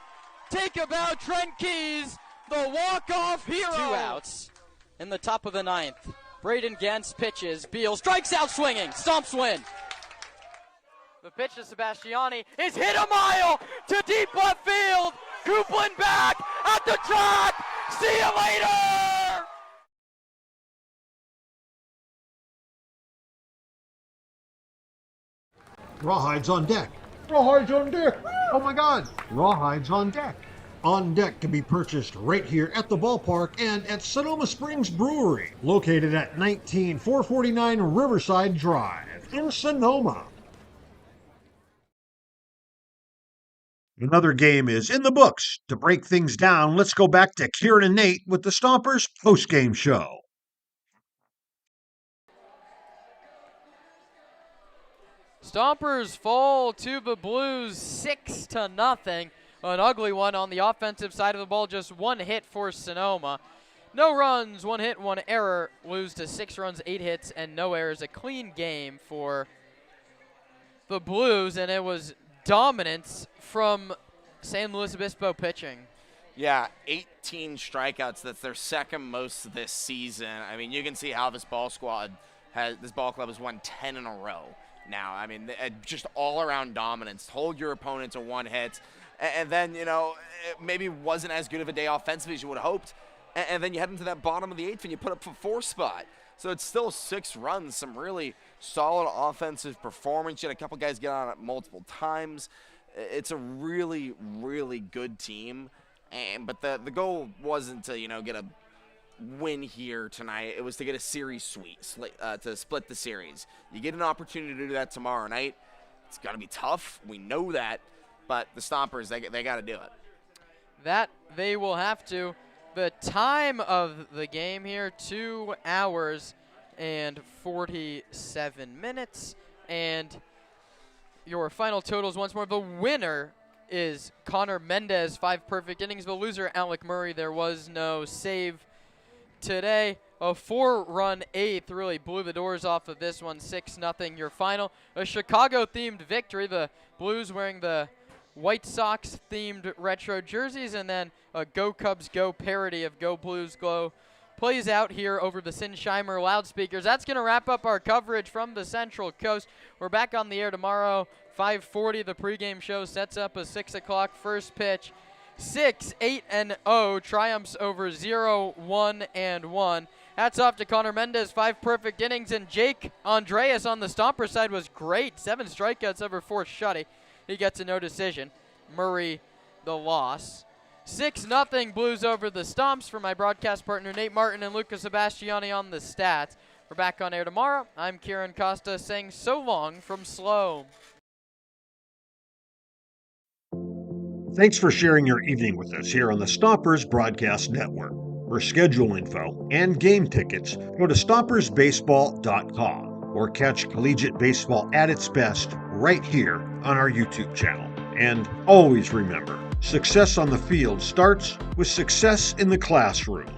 Take a bow, Trent Keys, the walk-off hero. 2 outs in the top of the 9th. Braden Gens pitches. Beal strikes out swinging. Stomps win. The pitch to Sebastiani is hit a mile to deep left field. Coupland back at the track. See you later. Rawhides on deck. Rawhides on deck. Oh my God. Rawhides on deck. On Deck can be purchased right here at the ballpark and at Sonoma Springs Brewery, located at 19449 Riverside Drive in Sonoma. Another game is in the books. To break things down, let's go back to Kieran and Nate with the Stompers postgame show. Stompers fall to the Blues 6-0. An ugly one on the offensive side of the ball, just one hit for Sonoma. No runs, 1 hit, 1 error. Lose to 6 runs, 8 hits, and no errors. A clean game for the Blues, and it was dominance from San Luis Obispo pitching. Yeah, 18 strikeouts. That's their second most this season. I mean, you can see how this ball club has won 10 in a row now. I mean, just all-around dominance. Hold your opponent to 1 hit. And then, you know, it maybe wasn't as good of a day offensively as you would have hoped. And then you head into that bottom of the 8th and you put up a 4 spot. So it's still 6 runs, some really solid offensive performance. You had a couple guys get on it multiple times. It's a really, really good team. But the goal wasn't to, you know, get a win here tonight. It was to get a series sweep, to split the series. You get an opportunity to do that tomorrow night. It's going to be tough. We know that. But the Stompers, they got to do it. That they will have to. The time of the game here, 2 hours and 47 minutes. And your final totals once more. The winner is Connor Mendez, 5 perfect innings. The loser, Alec Murray. There was no save today. A 4-run 8th really blew the doors off of this one. 6-0 your final. A Chicago-themed victory. The Blues wearing the White Sox-themed retro jerseys, and then a Go Cubs Go parody of Go Blues Go plays out here over the Sinsheimer loudspeakers. That's going to wrap up our coverage from the Central Coast. We're back on the air tomorrow, 5:40. The pregame show sets up a 6 o'clock first pitch. 6-8-0 triumphs over 0-1-1. Hats off to Connor Mendez, 5 perfect innings, and Jake Andreas on the Stomper side was great. 7 strikeouts over 4 shutty. He gets a no decision. Murray, the loss. 6-0 Blues over the Stomps. For my broadcast partner Nate Martin and Lucas Sebastiani on the stats. We're back on air tomorrow. I'm Kieran Costa saying so long from Slow. Thanks for sharing your evening with us here on the Stompers Broadcast Network. For schedule info and game tickets, go to stompersbaseball.com or catch collegiate baseball at its best right here on our YouTube channel. And always remember, success on the field starts with success in the classroom.